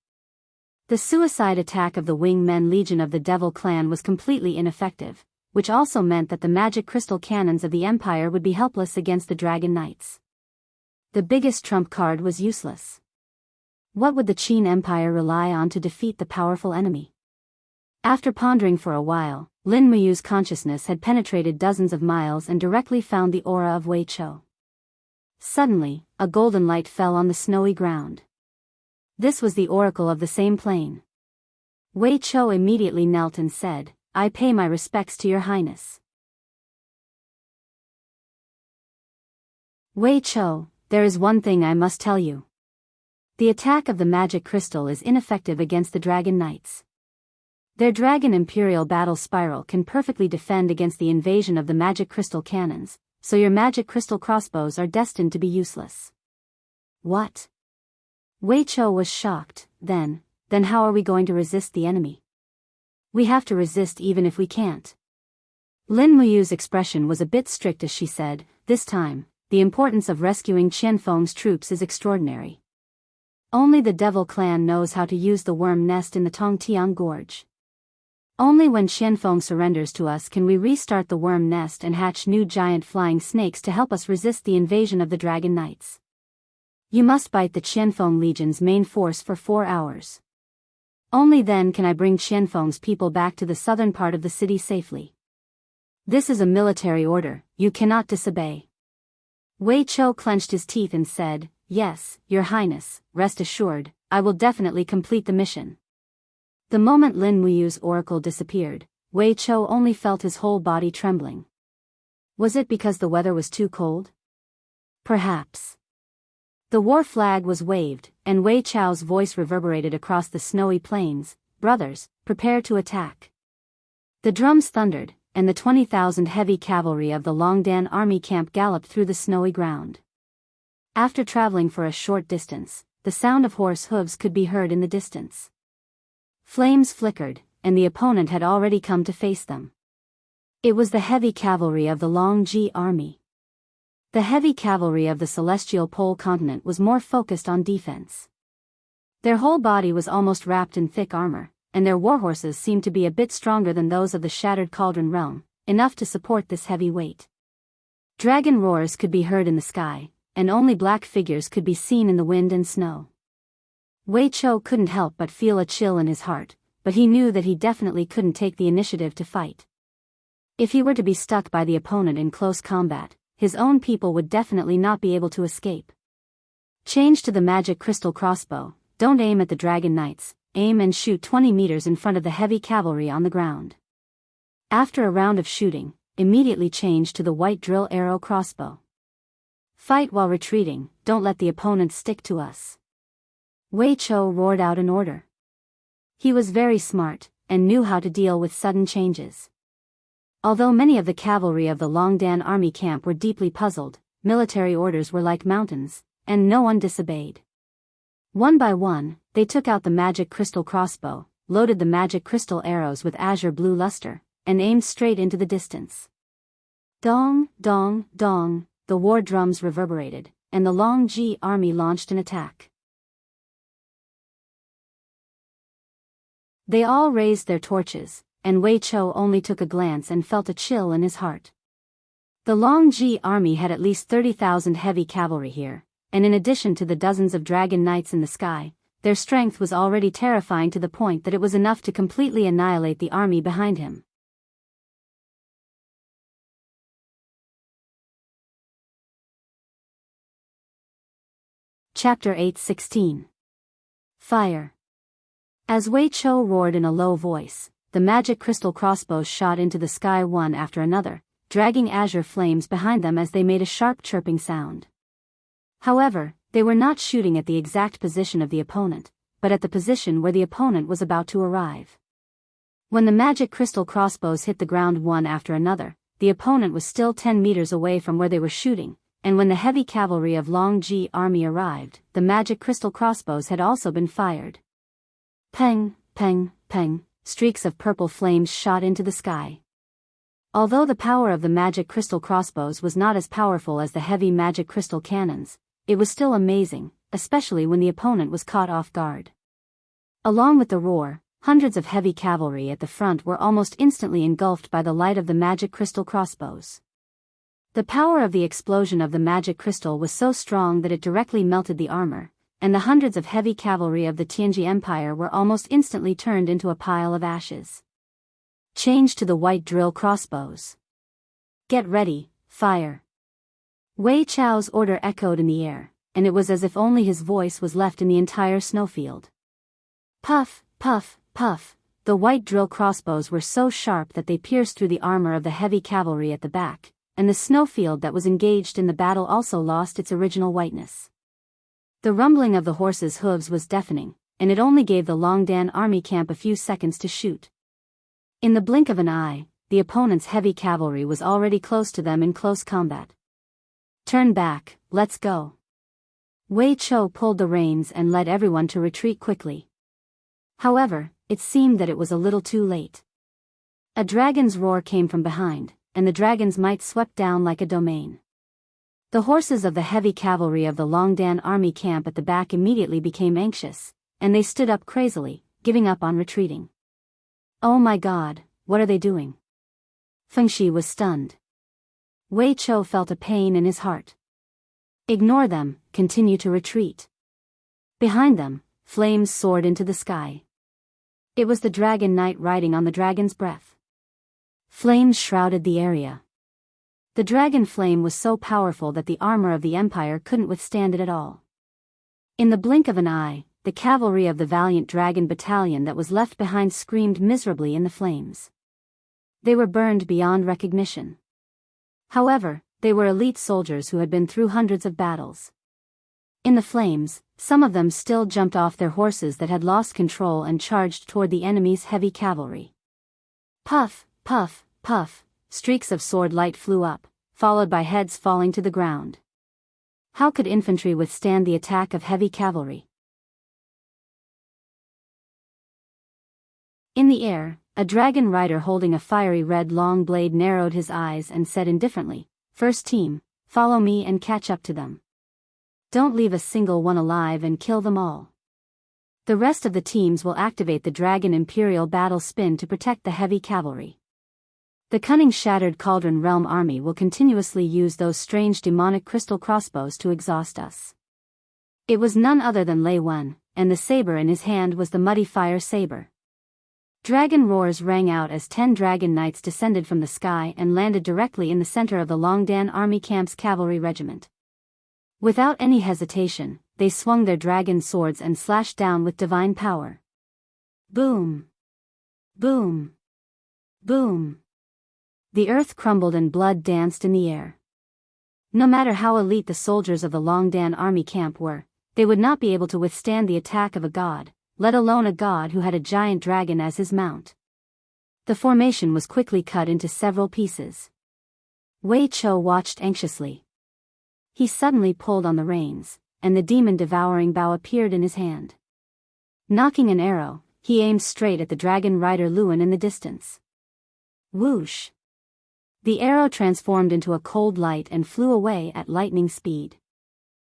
The suicide attack of the Wing Men Legion of the Devil Clan was completely ineffective, which also meant that the magic crystal cannons of the Empire would be helpless against the Dragon Knights. The biggest trump card was useless. What would the Qin Empire rely on to defeat the powerful enemy? After pondering for a while, Lin Muyu's consciousness had penetrated dozens of miles and directly found the aura of Wei Chou. Suddenly, a golden light fell on the snowy ground. This was the oracle of the same plane. Wei Chou immediately knelt and said, "I pay my respects to your highness." Wei Chou, there is one thing I must tell you. The attack of the magic crystal is ineffective against the dragon knights. Their dragon imperial battle spiral can perfectly defend against the invasion of the magic crystal cannons, so your magic crystal crossbows are destined to be useless. What? Wei Chou was shocked. Then how are we going to resist the enemy? We have to resist even if we can't. Lin Muyu's expression was a bit strict as she said, "This time, the importance of rescuing Qianfeng's troops is extraordinary. Only the Devil Clan knows how to use the worm nest in the Tongtian Gorge. Only when Qianfeng surrenders to us can we restart the worm nest and hatch new giant flying snakes to help us resist the invasion of the Dragon Knights. You must bite the Qianfeng Legion's main force for 4 hours. Only then can I bring Qianfeng's people back to the southern part of the city safely. This is a military order, you cannot disobey. Wei Chou clenched his teeth and said, "Yes, Your Highness, rest assured, I will definitely complete the mission." The moment Lin Muyu's oracle disappeared, Wei Chou only felt his whole body trembling. Was it because the weather was too cold? Perhaps. The war flag was waved, and Wei Chou's voice reverberated across the snowy plains, "Brothers, prepare to attack." The drums thundered, and the 20,000 heavy cavalry of the Longdan army camp galloped through the snowy ground. After traveling for a short distance, the sound of horse hooves could be heard in the distance. Flames flickered, and the opponent had already come to face them. It was the heavy cavalry of the Longji army. The heavy cavalry of the celestial pole continent was more focused on defense. Their whole body was almost wrapped in thick armor, and their warhorses seemed to be a bit stronger than those of the Shattered Cauldron realm, enough to support this heavy weight. Dragon roars could be heard in the sky, and only black figures could be seen in the wind and snow. Wei Chou couldn't help but feel a chill in his heart, but he knew that he definitely couldn't take the initiative to fight. If he were to be stuck by the opponent in close combat, his own people would definitely not be able to escape. Change to the magic crystal crossbow. Don't aim at the dragon knights, aim and shoot 20 meters in front of the heavy cavalry on the ground. After a round of shooting, immediately change to the white drill arrow crossbow. Fight while retreating, don't let the opponent stick to us. Wei Chou roared out an order. He was very smart, and knew how to deal with sudden changes. Although many of the cavalry of the Longdan army camp were deeply puzzled, military orders were like mountains, and no one disobeyed. One by one, they took out the magic crystal crossbow, loaded the magic crystal arrows with azure blue luster, and aimed straight into the distance. Dong, dong, dong, the war drums reverberated, and the Longji army launched an attack. They all raised their torches, and Wei Chou only took a glance and felt a chill in his heart. The Longji army had at least 30,000 heavy cavalry here, and in addition to the dozens of dragon knights in the sky, their strength was already terrifying to the point that it was enough to completely annihilate the army behind him. Chapter 8:16. Fire. As Wei Chou roared in a low voice, the magic crystal crossbows shot into the sky one after another, dragging azure flames behind them as they made a sharp chirping sound. However, they were not shooting at the exact position of the opponent, but at the position where the opponent was about to arrive. When the magic crystal crossbows hit the ground one after another, the opponent was still 10 meters away from where they were shooting, and when the heavy cavalry of Longji army arrived, the magic crystal crossbows had also been fired. Peng, peng, peng. Streaks of purple flames shot into the sky. Although the power of the magic crystal crossbows was not as powerful as the heavy magic crystal cannons, it was still amazing, especially when the opponent was caught off guard. Along with the roar, hundreds of heavy cavalry at the front were almost instantly engulfed by the light of the magic crystal crossbows. The power of the explosion of the magic crystal was so strong that it directly melted the armor, and the hundreds of heavy cavalry of the Tianji Empire were almost instantly turned into a pile of ashes. Change to the white drill crossbows. Get ready, fire. Wei Chou's order echoed in the air, and it was as if only his voice was left in the entire snowfield. Puff, puff, puff, the white drill crossbows were so sharp that they pierced through the armor of the heavy cavalry at the back, and the snowfield that was engaged in the battle also lost its original whiteness. The rumbling of the horses' hooves was deafening, and it only gave the Longdan army camp a few seconds to shoot. In the blink of an eye, the opponent's heavy cavalry was already close to them in close combat. Turn back, let's go. Wei Chou pulled the reins and led everyone to retreat quickly. However, it seemed that it was a little too late. A dragon's roar came from behind, and the dragon's might swept down like a domain. The horses of the heavy cavalry of the Longdan army camp at the back immediately became anxious, and they stood up crazily, giving up on retreating. Oh my god, what are they doing? Fengxi was stunned. Wei Chou felt a pain in his heart. Ignore them, continue to retreat. Behind them, flames soared into the sky. It was the dragon knight riding on the dragon's breath. Flames shrouded the area. The dragon flame was so powerful that the armor of the Empire couldn't withstand it at all. In the blink of an eye, the cavalry of the valiant dragon battalion that was left behind screamed miserably in the flames. They were burned beyond recognition. However, they were elite soldiers who had been through hundreds of battles. In the flames, some of them still jumped off their horses that had lost control and charged toward the enemy's heavy cavalry. Puff, puff, puff, streaks of sword light flew up, followed by heads falling to the ground. How could infantry withstand the attack of heavy cavalry? In the air, a dragon rider holding a fiery red long blade narrowed his eyes and said indifferently, "First team, follow me and catch up to them. Don't leave a single one alive and kill them all. The rest of the teams will activate the Dragon Imperial Battle Spin to protect the heavy cavalry. The cunning Shattered Cauldron Realm army will continuously use those strange demonic crystal crossbows to exhaust us." It was none other than Lei Wen, and the saber in his hand was the Muddy Fire Saber. Dragon roars rang out as 10 dragon knights descended from the sky and landed directly in the center of the Longdan Army Camp's cavalry regiment. Without any hesitation, they swung their dragon swords and slashed down with divine power. Boom! Boom! Boom! The earth crumbled and blood danced in the air. No matter how elite the soldiers of the Longdan Army Camp were, they would not be able to withstand the attack of a god, let alone a god who had a giant dragon as his mount. The formation was quickly cut into several pieces. Wei Chou watched anxiously. He suddenly pulled on the reins, and the demon-devouring bow appeared in his hand. Knocking an arrow, he aimed straight at the dragon rider Luan in the distance. Whoosh! The arrow transformed into a cold light and flew away at lightning speed.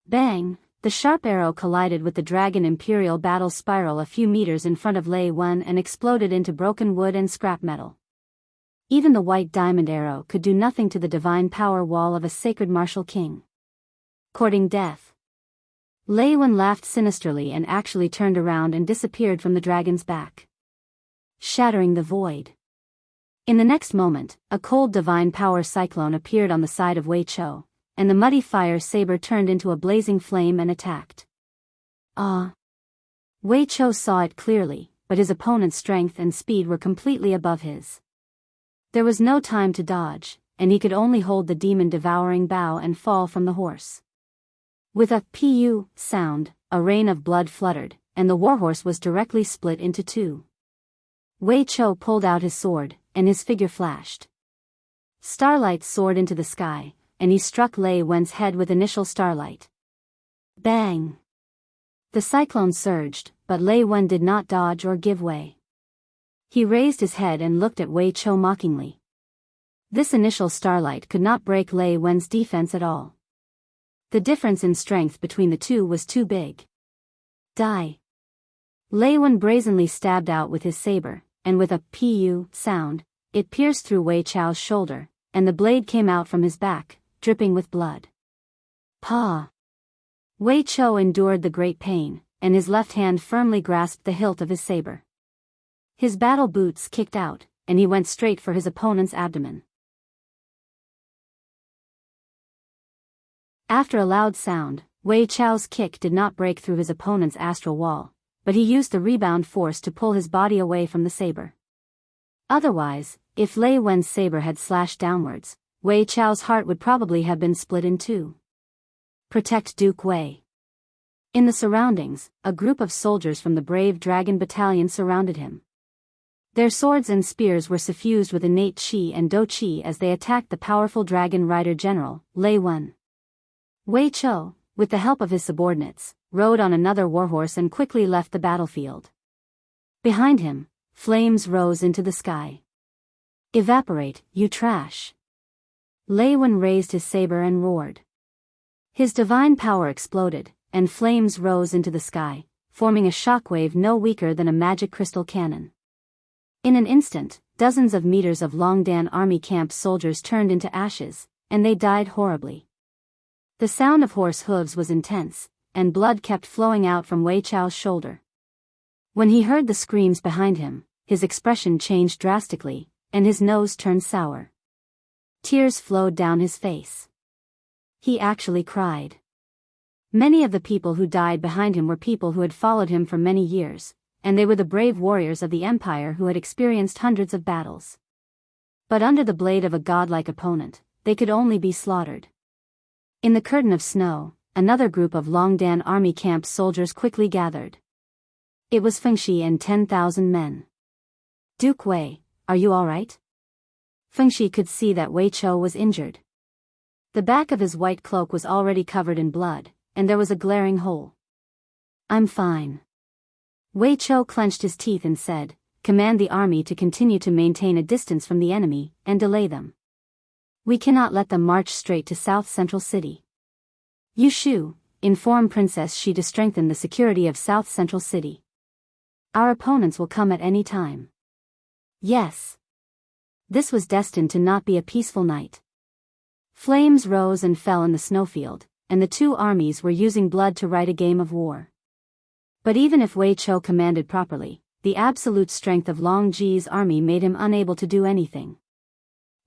Bang! The sharp arrow collided with the Dragon Imperial Battle Spiral a few meters in front of Lei Wen and exploded into broken wood and scrap metal. Even the white diamond arrow could do nothing to the divine power wall of a sacred martial king. Courting death. Lei Wen laughed sinisterly and actually turned around and disappeared from the dragon's back, shattering the void. In the next moment, a cold divine power cyclone appeared on the side of Wei Chou, and the Muddy Fire Saber turned into a blazing flame and attacked. Wei Chou saw it clearly, but his opponent's strength and speed were completely above his. There was no time to dodge, and he could only hold the demon-devouring bow and fall from the horse. With a "pu" sound, a rain of blood fluttered, and the warhorse was directly split into two. Wei Chou pulled out his sword, and his figure flashed. Starlight soared into the sky, and he struck Lei Wen's head with initial starlight. Bang! The cyclone surged, but Lei Wen did not dodge or give way. He raised his head and looked at Wei Chou mockingly. This initial starlight could not break Lei Wen's defense at all. The difference in strength between the two was too big. Die! Lei Wen brazenly stabbed out with his saber, and with a "pu" sound, it pierced through Wei Chou's shoulder, and the blade came out from his back, dripping with blood. Pa! Wei Chou endured the great pain, and his left hand firmly grasped the hilt of his saber. His battle boots kicked out, and he went straight for his opponent's abdomen. After a loud sound, Wei Chou's kick did not break through his opponent's astral wall, but he used the rebound force to pull his body away from the saber. Otherwise, if Lei Wen's saber had slashed downwards, Wei Chou's heart would probably have been split in two. Protect Duke Wei. In the surroundings, a group of soldiers from the brave dragon battalion surrounded him. Their swords and spears were suffused with innate qi and dou qi as they attacked the powerful dragon rider general, Lei Wen. Wei Chou, with the help of his subordinates, rode on another warhorse and quickly left the battlefield. Behind him, flames rose into the sky. Evaporate, you trash! Lei Wen raised his saber and roared. His divine power exploded, and flames rose into the sky, forming a shockwave no weaker than a magic crystal cannon. In an instant, dozens of meters of Longdan Army Camp soldiers turned into ashes, and they died horribly. The sound of horse hooves was intense, and blood kept flowing out from Wei Chou's shoulder. When he heard the screams behind him, his expression changed drastically, and his nose turned sour. Tears flowed down his face. He actually cried. Many of the people who died behind him were people who had followed him for many years, and they were the brave warriors of the Empire who had experienced hundreds of battles. But under the blade of a godlike opponent, they could only be slaughtered. In the curtain of snow, another group of Longdan army camp soldiers quickly gathered. It was Fengshi and 10,000 men. "Duke Wei, are you all right?" Fengshi could see that Wei Chou was injured. The back of his white cloak was already covered in blood, and there was a glaring hole. "I'm fine." Wei Chou clenched his teeth and said, "Command the army to continue to maintain a distance from the enemy, and delay them. We cannot let them march straight to South Central City. Yu Shu, inform Princess Shi to strengthen the security of South Central City. Our opponents will come at any time." Yes. This was destined to not be a peaceful night. Flames rose and fell in the snowfield, and the two armies were using blood to write a game of war. But even if Wei Chou commanded properly, the absolute strength of Long Ji's army made him unable to do anything.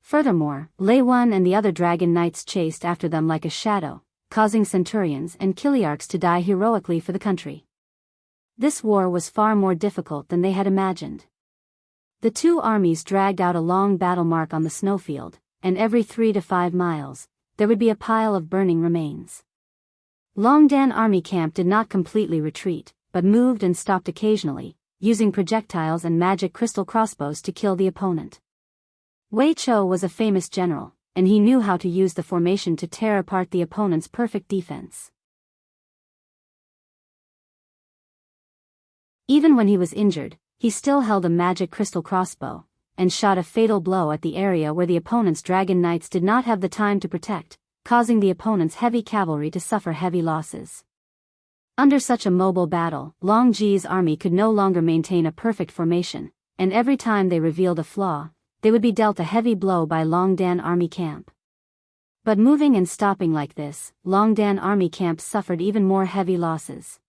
Furthermore, Lei Wen and the other dragon knights chased after them like a shadow, causing centurions and kiliarchs to die heroically for the country. This war was far more difficult than they had imagined. The two armies dragged out a long battle mark on the snowfield, and every 3 to 5 miles, there would be a pile of burning remains. Longdan army camp did not completely retreat, but moved and stopped occasionally, using projectiles and magic crystal crossbows to kill the opponent. Wei Chou was a famous general, and he knew how to use the formation to tear apart the opponent's perfect defense. Even when he was injured, he still held a magic crystal crossbow, and shot a fatal blow at the area where the opponent's dragon knights did not have the time to protect, causing the opponent's heavy cavalry to suffer heavy losses. Under such a mobile battle, Long Ji's army could no longer maintain a perfect formation, and every time they revealed a flaw, they would be dealt a heavy blow by Longdan army camp. But moving and stopping like this, Longdan army camp suffered even more heavy losses.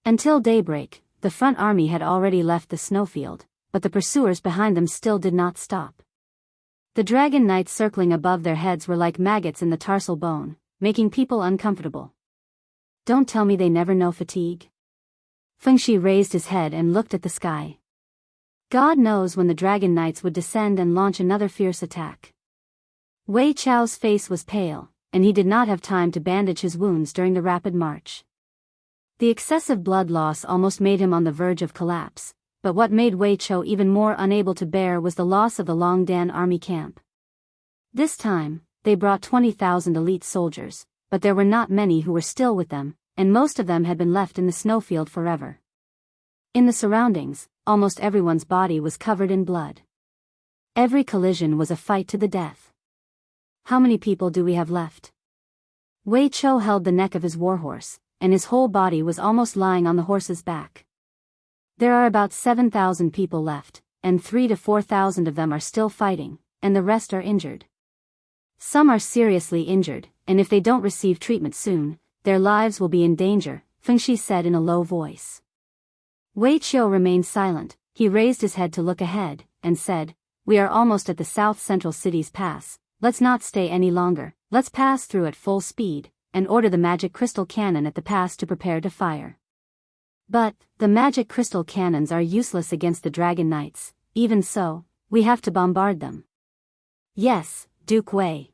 Until daybreak, the front army had already left the snowfield, but the pursuers behind them still did not stop. The dragon knights circling above their heads were like maggots in the tarsal bone, making people uncomfortable. Don't tell me they never know fatigue. Fengshi raised his head and looked at the sky. God knows when the dragon knights would descend and launch another fierce attack. Wei Chou's face was pale, and he did not have time to bandage his wounds during the rapid march. The excessive blood loss almost made him on the verge of collapse, but what made Wei Chou even more unable to bear was the loss of the Longdan army camp. This time, they brought 20,000 elite soldiers, but there were not many who were still with them, and most of them had been left in the snowfield forever. In the surroundings, almost everyone's body was covered in blood. Every collision was a fight to the death. How many people do we have left? Wei Chou held the neck of his warhorse, and his whole body was almost lying on the horse's back. There are about 7,000 people left, and 3,000 to 4,000 of them are still fighting, and the rest are injured. Some are seriously injured, and if they don't receive treatment soon, their lives will be in danger, Fengshi said in a low voice. Wei Chou remained silent. He raised his head to look ahead, and said, "We are almost at the South Central City's pass. Let's not stay any longer, let's pass through at full speed, and order the magic crystal cannon at the pass to prepare to fire." But, the magic crystal cannons are useless against the dragon knights. Even so, we have to bombard them. Yes, Duke Wei.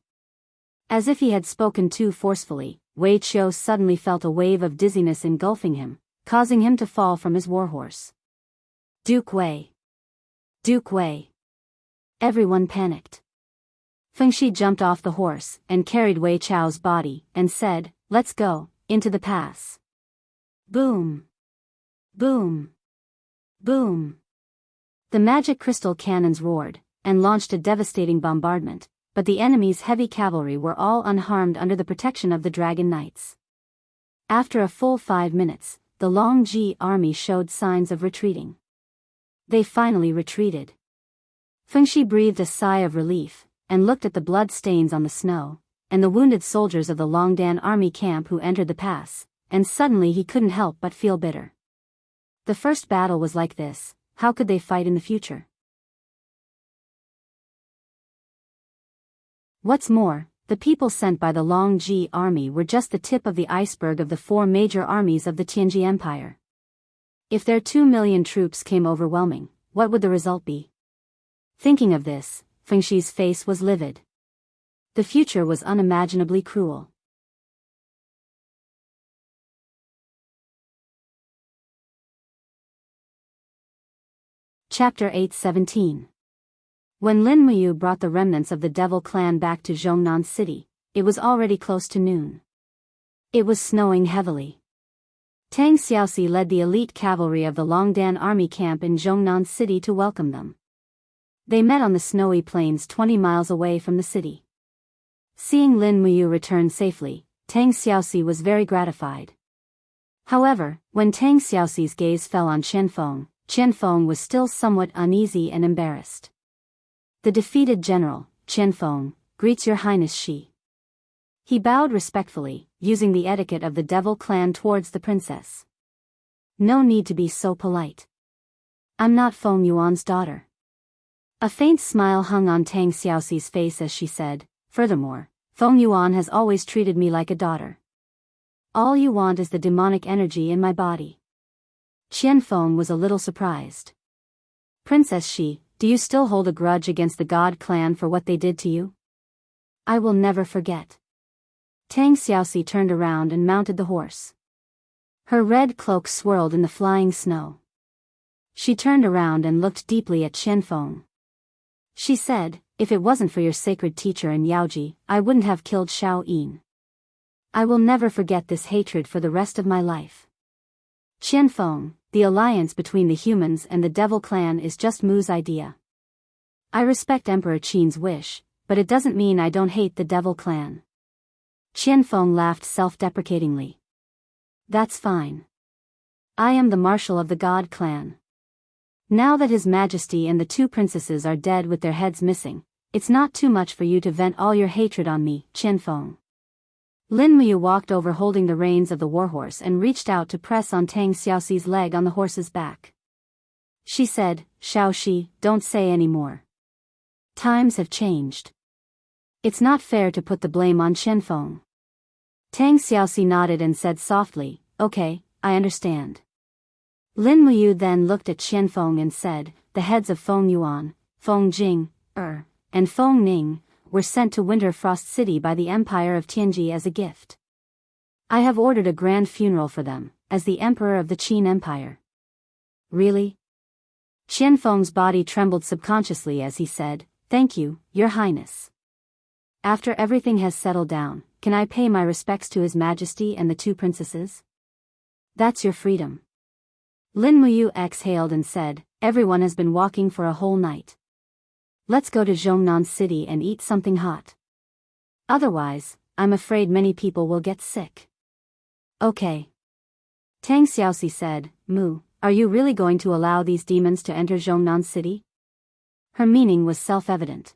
As if he had spoken too forcefully, Wei Chou suddenly felt a wave of dizziness engulfing him, causing him to fall from his warhorse. Duke Wei! Duke Wei! Everyone panicked. Fengshi jumped off the horse and carried Wei Chou's body and said, "Let's go, into the pass." Boom! Boom! Boom! The magic crystal cannons roared, and launched a devastating bombardment, but the enemy's heavy cavalry were all unharmed under the protection of the dragon knights. After a full 5 minutes, the Long Ji army showed signs of retreating. They finally retreated. Fengshi breathed a sigh of relief, and looked at the blood stains on the snow, and the wounded soldiers of the Longdan army camp who entered the pass, and suddenly he couldn't help but feel bitter. The first battle was like this, how could they fight in the future? What's more, the people sent by the Long Ji army were just the tip of the iceberg of the 4 major armies of the Tianji Empire. If their 2 million troops came overwhelming, what would the result be? Thinking of this, Fengshi's face was livid. The future was unimaginably cruel. Chapter 8:17. When Lin Muyu brought the remnants of the Devil clan back to Zhongnan City, it was already close to noon. It was snowing heavily. Tang Xiaoxi led the elite cavalry of the Longdan army camp in Zhongnan City to welcome them. They met on the snowy plains 20 miles away from the city. Seeing Lin Muyu return safely, Tang Xiaoxi was very gratified. However, when Tang Xiaoxi's gaze fell on Qian Feng was still somewhat uneasy and embarrassed. The defeated general, Qian Feng, greets your highness she. He bowed respectfully, using the etiquette of the Devil clan towards the princess. No need to be so polite. I'm not Feng Yuan's daughter. A faint smile hung on Tang Xiaoxi's face as she said, furthermore, Feng Yuan has always treated me like a daughter. All you want is the demonic energy in my body. Qian Feng was a little surprised. Princess Shi, do you still hold a grudge against the God clan for what they did to you? I will never forget. Tang Xiaoxi turned around and mounted the horse. Her red cloak swirled in the flying snow. She turned around and looked deeply at Qian Feng. She said, if it wasn't for your sacred teacher in Yaoji, I wouldn't have killed Xiao Yin. I will never forget this hatred for the rest of my life. Qian Feng, the alliance between the humans and the Devil clan is just Mu's idea. I respect Emperor Qin's wish, but it doesn't mean I don't hate the Devil clan. Qian Feng laughed self-deprecatingly. That's fine. I am the marshal of the God clan. Now that His Majesty and the 2 princesses are dead with their heads missing, it's not too much for you to vent all your hatred on me, Qian Feng. Lin Muyu walked over holding the reins of the warhorse and reached out to press on Tang Xiaoxi's leg on the horse's back. She said, Xiao Shi, don't say any more. Times have changed. It's not fair to put the blame on Qian Feng. Tang Xiaoxi nodded and said softly, okay, I understand. Lin Muyu then looked at Qian Feng and said, the heads of Feng Yuan, Feng Jing, and Feng Ning, were sent to Winter Frost City by the Empire of Tianji as a gift. I have ordered a grand funeral for them, as the Emperor of the Qin Empire. Really? Qian Feng's body trembled subconsciously as he said, thank you, Your Highness. After everything has settled down, can I pay my respects to His Majesty and the 2 princesses? That's your freedom. Lin Muyu exhaled and said, everyone has been walking for a whole night. Let's go to Zhongnan City and eat something hot. Otherwise, I'm afraid many people will get sick. Okay. Tang Xiaoxi said, Mu, are you really going to allow these demons to enter Zhongnan City? Her meaning was self-evident.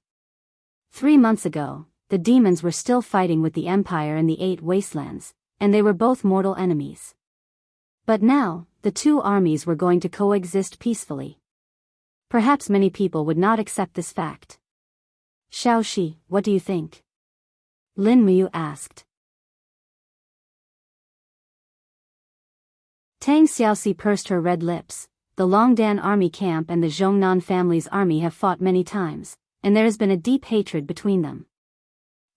3 months ago, the demons were still fighting with the Empire in the 8 wastelands, and they were both mortal enemies. But now, the 2 armies were going to coexist peacefully. Perhaps many people would not accept this fact. Xiao Shi, what do you think? Lin Muyu asked. Tang Xiaoxi pursed her red lips. The Longdan army camp and the Zhongnan family's army have fought many times, and there has been a deep hatred between them.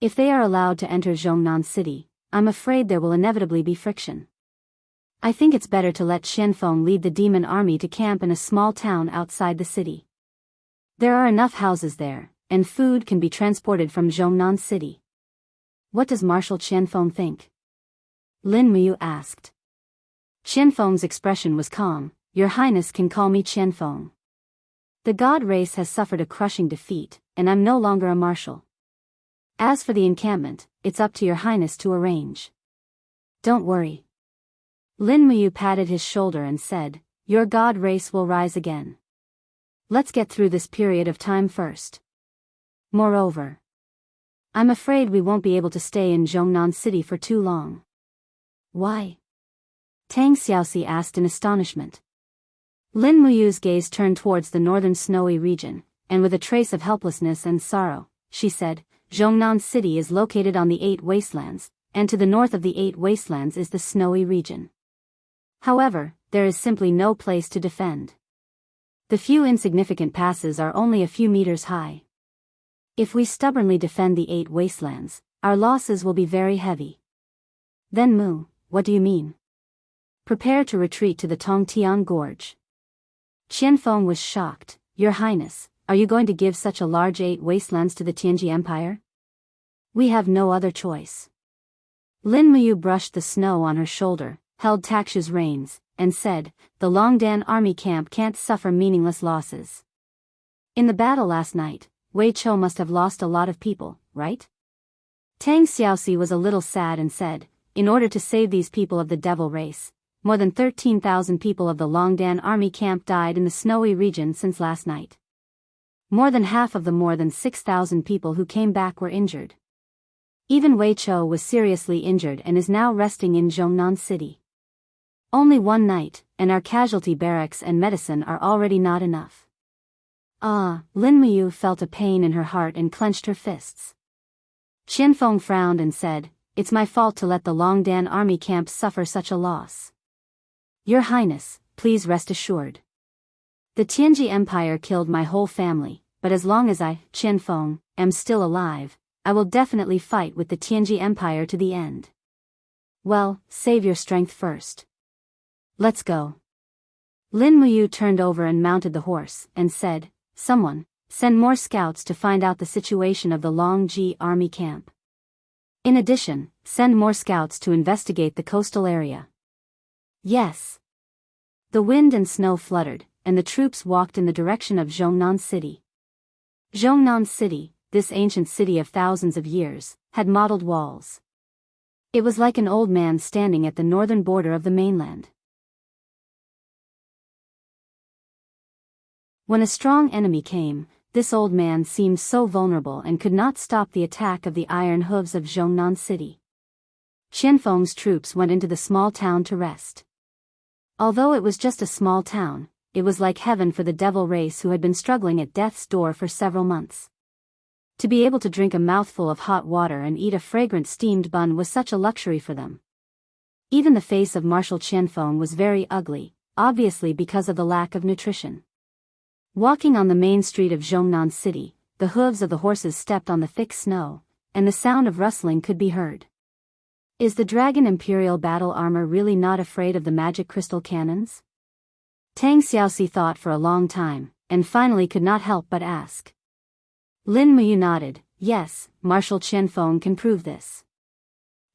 If they are allowed to enter Zhongnan City, I'm afraid there will inevitably be friction. I think it's better to let Qian Feng lead the demon army to camp in a small town outside the city. There are enough houses there, and food can be transported from Zhongnan City. What does Marshal Qian Feng think? Lin Muyu asked. Qian Feng's expression was calm. Your Highness can call me Qian Feng. The god race has suffered a crushing defeat, and I'm no longer a marshal. As for the encampment, it's up to Your Highness to arrange. Don't worry. Lin Muyu patted his shoulder and said, your god race will rise again. Let's get through this period of time first. Moreover, I'm afraid we won't be able to stay in Zhongnan City for too long. Why? Tang Xiaoxi asked in astonishment. Lin Muyu's gaze turned towards the northern snowy region, and with a trace of helplessness and sorrow, she said, Zhongnan City is located on the Eight Wastelands, and to the north of the Eight Wastelands is the snowy region. However, there is simply no place to defend. The few insignificant passes are only a few meters high. If we stubbornly defend the Eight Wastelands, our losses will be very heavy. Then Mu, what do you mean? Prepare to retreat to the Tongtian Gorge. Qianfeng was shocked. Your Highness, are you going to give such a large 8 wastelands to the Tianji Empire? We have no other choice. Lin Muyu brushed the snow on her shoulder, held Takshu's reins, and said, the Longdan army camp can't suffer meaningless losses. In the battle last night, Wei Chou must have lost a lot of people, right? Tang Xiaoxi was a little sad and said, in order to save these people of the devil race, more than 13,000 people of the Longdan army camp died in the snowy region since last night. More than half of the more than 6,000 people who came back were injured. Even Wei Chou was seriously injured and is now resting in Zhongnan City. Only one night, and our casualty barracks and medicine are already not enough. Lin Muyu felt a pain in her heart and clenched her fists. Qianfeng frowned and said, it's my fault to let the Longdan army camp suffer such a loss. Your Highness, please rest assured. The Tianji Empire killed my whole family, but as long as I, Qianfeng, am still alive, I will definitely fight with the Tianji Empire to the end. Well, save your strength first. Let's go. Lin Muyu turned over and mounted the horse, and said, someone, send more scouts to find out the situation of the Longji army camp. In addition, send more scouts to investigate the coastal area. Yes. The wind and snow fluttered, and the troops walked in the direction of Zhongnan City. Zhongnan City, this ancient city of thousands of years, had mottled walls. It was like an old man standing at the northern border of the mainland. When a strong enemy came, this old man seemed so vulnerable and could not stop the attack of the iron hooves of Zhongnan City. Qianfeng's troops went into the small town to rest. Although it was just a small town, it was like heaven for the devil race who had been struggling at death's door for several months. To be able to drink a mouthful of hot water and eat a fragrant steamed bun was such a luxury for them. Even the face of Marshal Qianfeng was very ugly, obviously because of the lack of nutrition. Walking on the main street of Zhongnan City, the hooves of the horses stepped on the thick snow, and the sound of rustling could be heard. Is the Dragon Imperial battle armor really not afraid of the magic crystal cannons? Tang Xiaoxi thought for a long time, and finally could not help but ask. Lin Muyu nodded, yes, Marshal Qianfeng can prove this.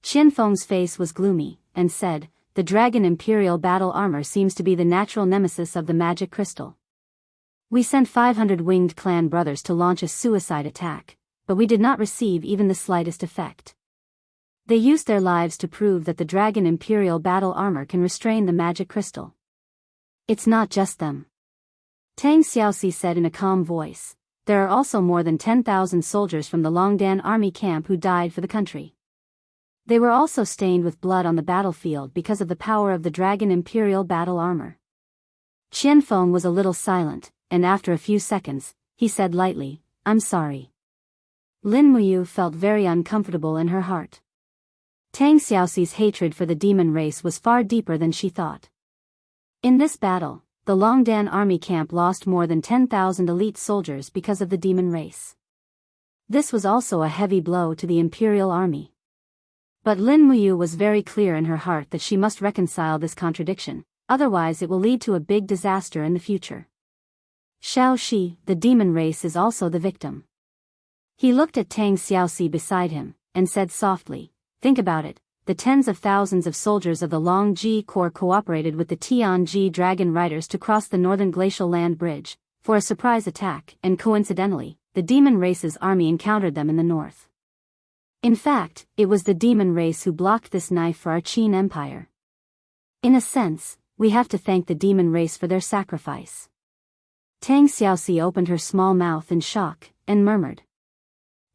Qianfeng's face was gloomy, and said, the Dragon Imperial battle armor seems to be the natural nemesis of the magic crystal. We sent 500 winged clan brothers to launch a suicide attack, but we did not receive even the slightest effect. They used their lives to prove that the Dragon Imperial battle armor can restrain the magic crystal. It's not just them. Tang Xiaoxi said in a calm voice, there are also more than 10,000 soldiers from the Longdan army camp who died for the country. They were also stained with blood on the battlefield because of the power of the Dragon Imperial battle armor. Qianfeng was a little silent, and after a few seconds, he said lightly, I'm sorry. Lin Muyu felt very uncomfortable in her heart. Tang Xiaoxi's hatred for the demon race was far deeper than she thought. In this battle, the Longdan army camp lost more than 10,000 elite soldiers because of the demon race. This was also a heavy blow to the Imperial army. But Lin Muyu was very clear in her heart that she must reconcile this contradiction, otherwise it will lead to a big disaster in the future. Xiao Shi, the demon race, is also the victim. He looked at Tang Xiaoxi beside him, and said softly, think about it, the tens of thousands of soldiers of the Longji Corps cooperated with the Tianji Dragon Riders to cross the northern glacial land bridge, for a surprise attack, and coincidentally, the demon race's army encountered them in the north. In fact, it was the demon race who blocked this knife for our Qin Empire. In a sense, we have to thank the demon race for their sacrifice. Tang Xiaoxi opened her small mouth in shock, and murmured.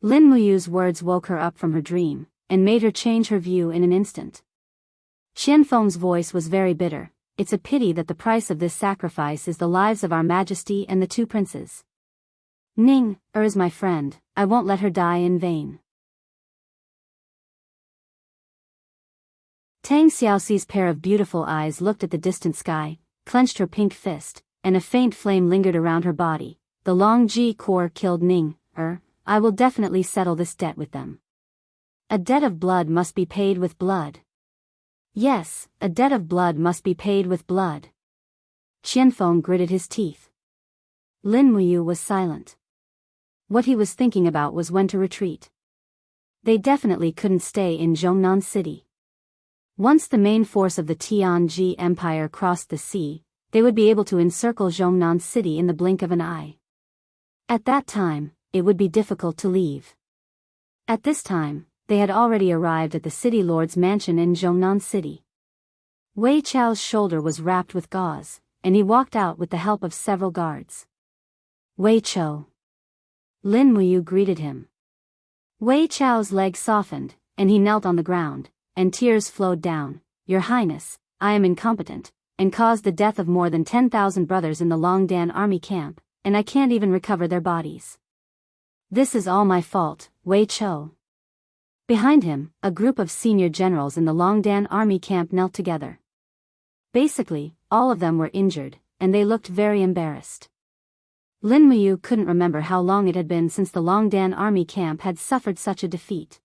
Lin Muyu's words woke her up from her dream, and made her change her view in an instant. Qianfeng's voice was very bitter, it's a pity that the price of this sacrifice is the lives of our Majesty and the two princes. Ning, is my friend, I won't let her die in vain. Tang Xiaoxi's pair of beautiful eyes looked at the distant sky, clenched her pink fist, and a faint flame lingered around her body. The Long Ji Corps killed Ning, I will definitely settle this debt with them. A debt of blood must be paid with blood. Yes, a debt of blood must be paid with blood. Qianfeng gritted his teeth. Lin Muyu was silent. What he was thinking about was when to retreat. They definitely couldn't stay in Zhongnan City. Once the main force of the Tianji Empire crossed the sea, they would be able to encircle Zhongnan City in the blink of an eye. At that time, it would be difficult to leave. At this time, they had already arrived at the city lord's mansion in Zhongnan City. Wei Chao's shoulder was wrapped with gauze, and he walked out with the help of several guards. Wei Chao. Lin Muyu greeted him. Wei Chao's legs softened, and he knelt on the ground, and tears flowed down. Your Highness, I am incompetent, and caused the death of more than 10,000 brothers in the Longdan army camp, and I can't even recover their bodies. This is all my fault, Wei Chao. Behind him, a group of senior generals in the Longdan army camp knelt together. Basically, all of them were injured, and they looked very embarrassed. Lin Muyu couldn't remember how long it had been since the Longdan army camp had suffered such a defeat.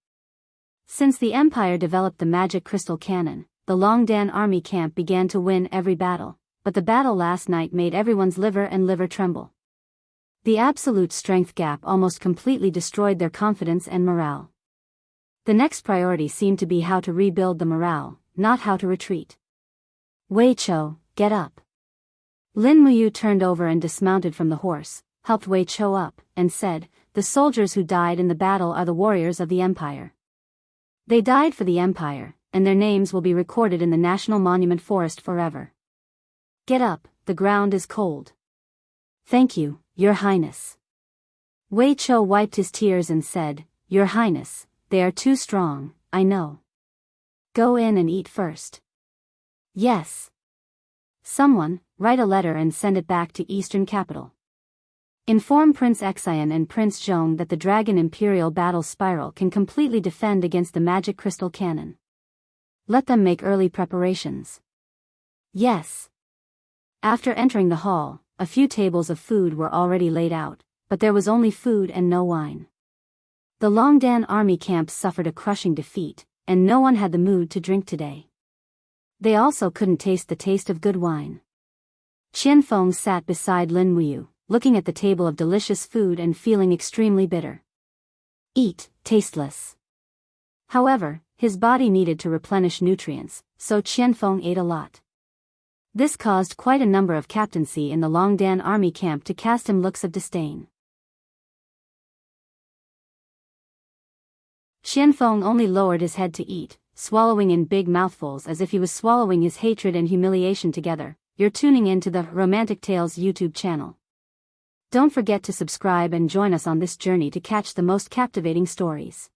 Since the Empire developed the magic crystal cannon, the Longdan army camp began to win every battle, but the battle last night made everyone's liver tremble. The absolute strength gap almost completely destroyed their confidence and morale. The next priority seemed to be how to rebuild the morale, not how to retreat. Wei Chao, get up. Lin Muyu turned over and dismounted from the horse, helped Wei Chao up, and said, the soldiers who died in the battle are the warriors of the Empire. They died for the Empire, and their names will be recorded in the National Monument Forest forever. Get up, the ground is cold. Thank you, Your Highness. Wei Chao wiped his tears and said, Your Highness, they are too strong, I know. Go in and eat first. Yes. Someone, write a letter and send it back to Eastern Capital. Inform Prince Xian and Prince Zhong that the Dragon Imperial Battle Spiral can completely defend against the Magic Crystal Cannon. Let them make early preparations. Yes. After entering the hall, a few tables of food were already laid out, but there was only food and no wine. The Longdan army camp suffered a crushing defeat, and no one had the mood to drink today. They also couldn't taste the taste of good wine. Qianfeng sat beside Lin Muyu, looking at the table of delicious food and feeling extremely bitter. Eat, tasteless. However, his body needed to replenish nutrients, so Qianfeng ate a lot. This caused quite a number of captaincy in the Longdan army camp to cast him looks of disdain. Qianfeng only lowered his head to eat, swallowing in big mouthfuls as if he was swallowing his hatred and humiliation together. You're tuning in to the Romantic Tales YouTube channel. Don't forget to subscribe and join us on this journey to catch the most captivating stories.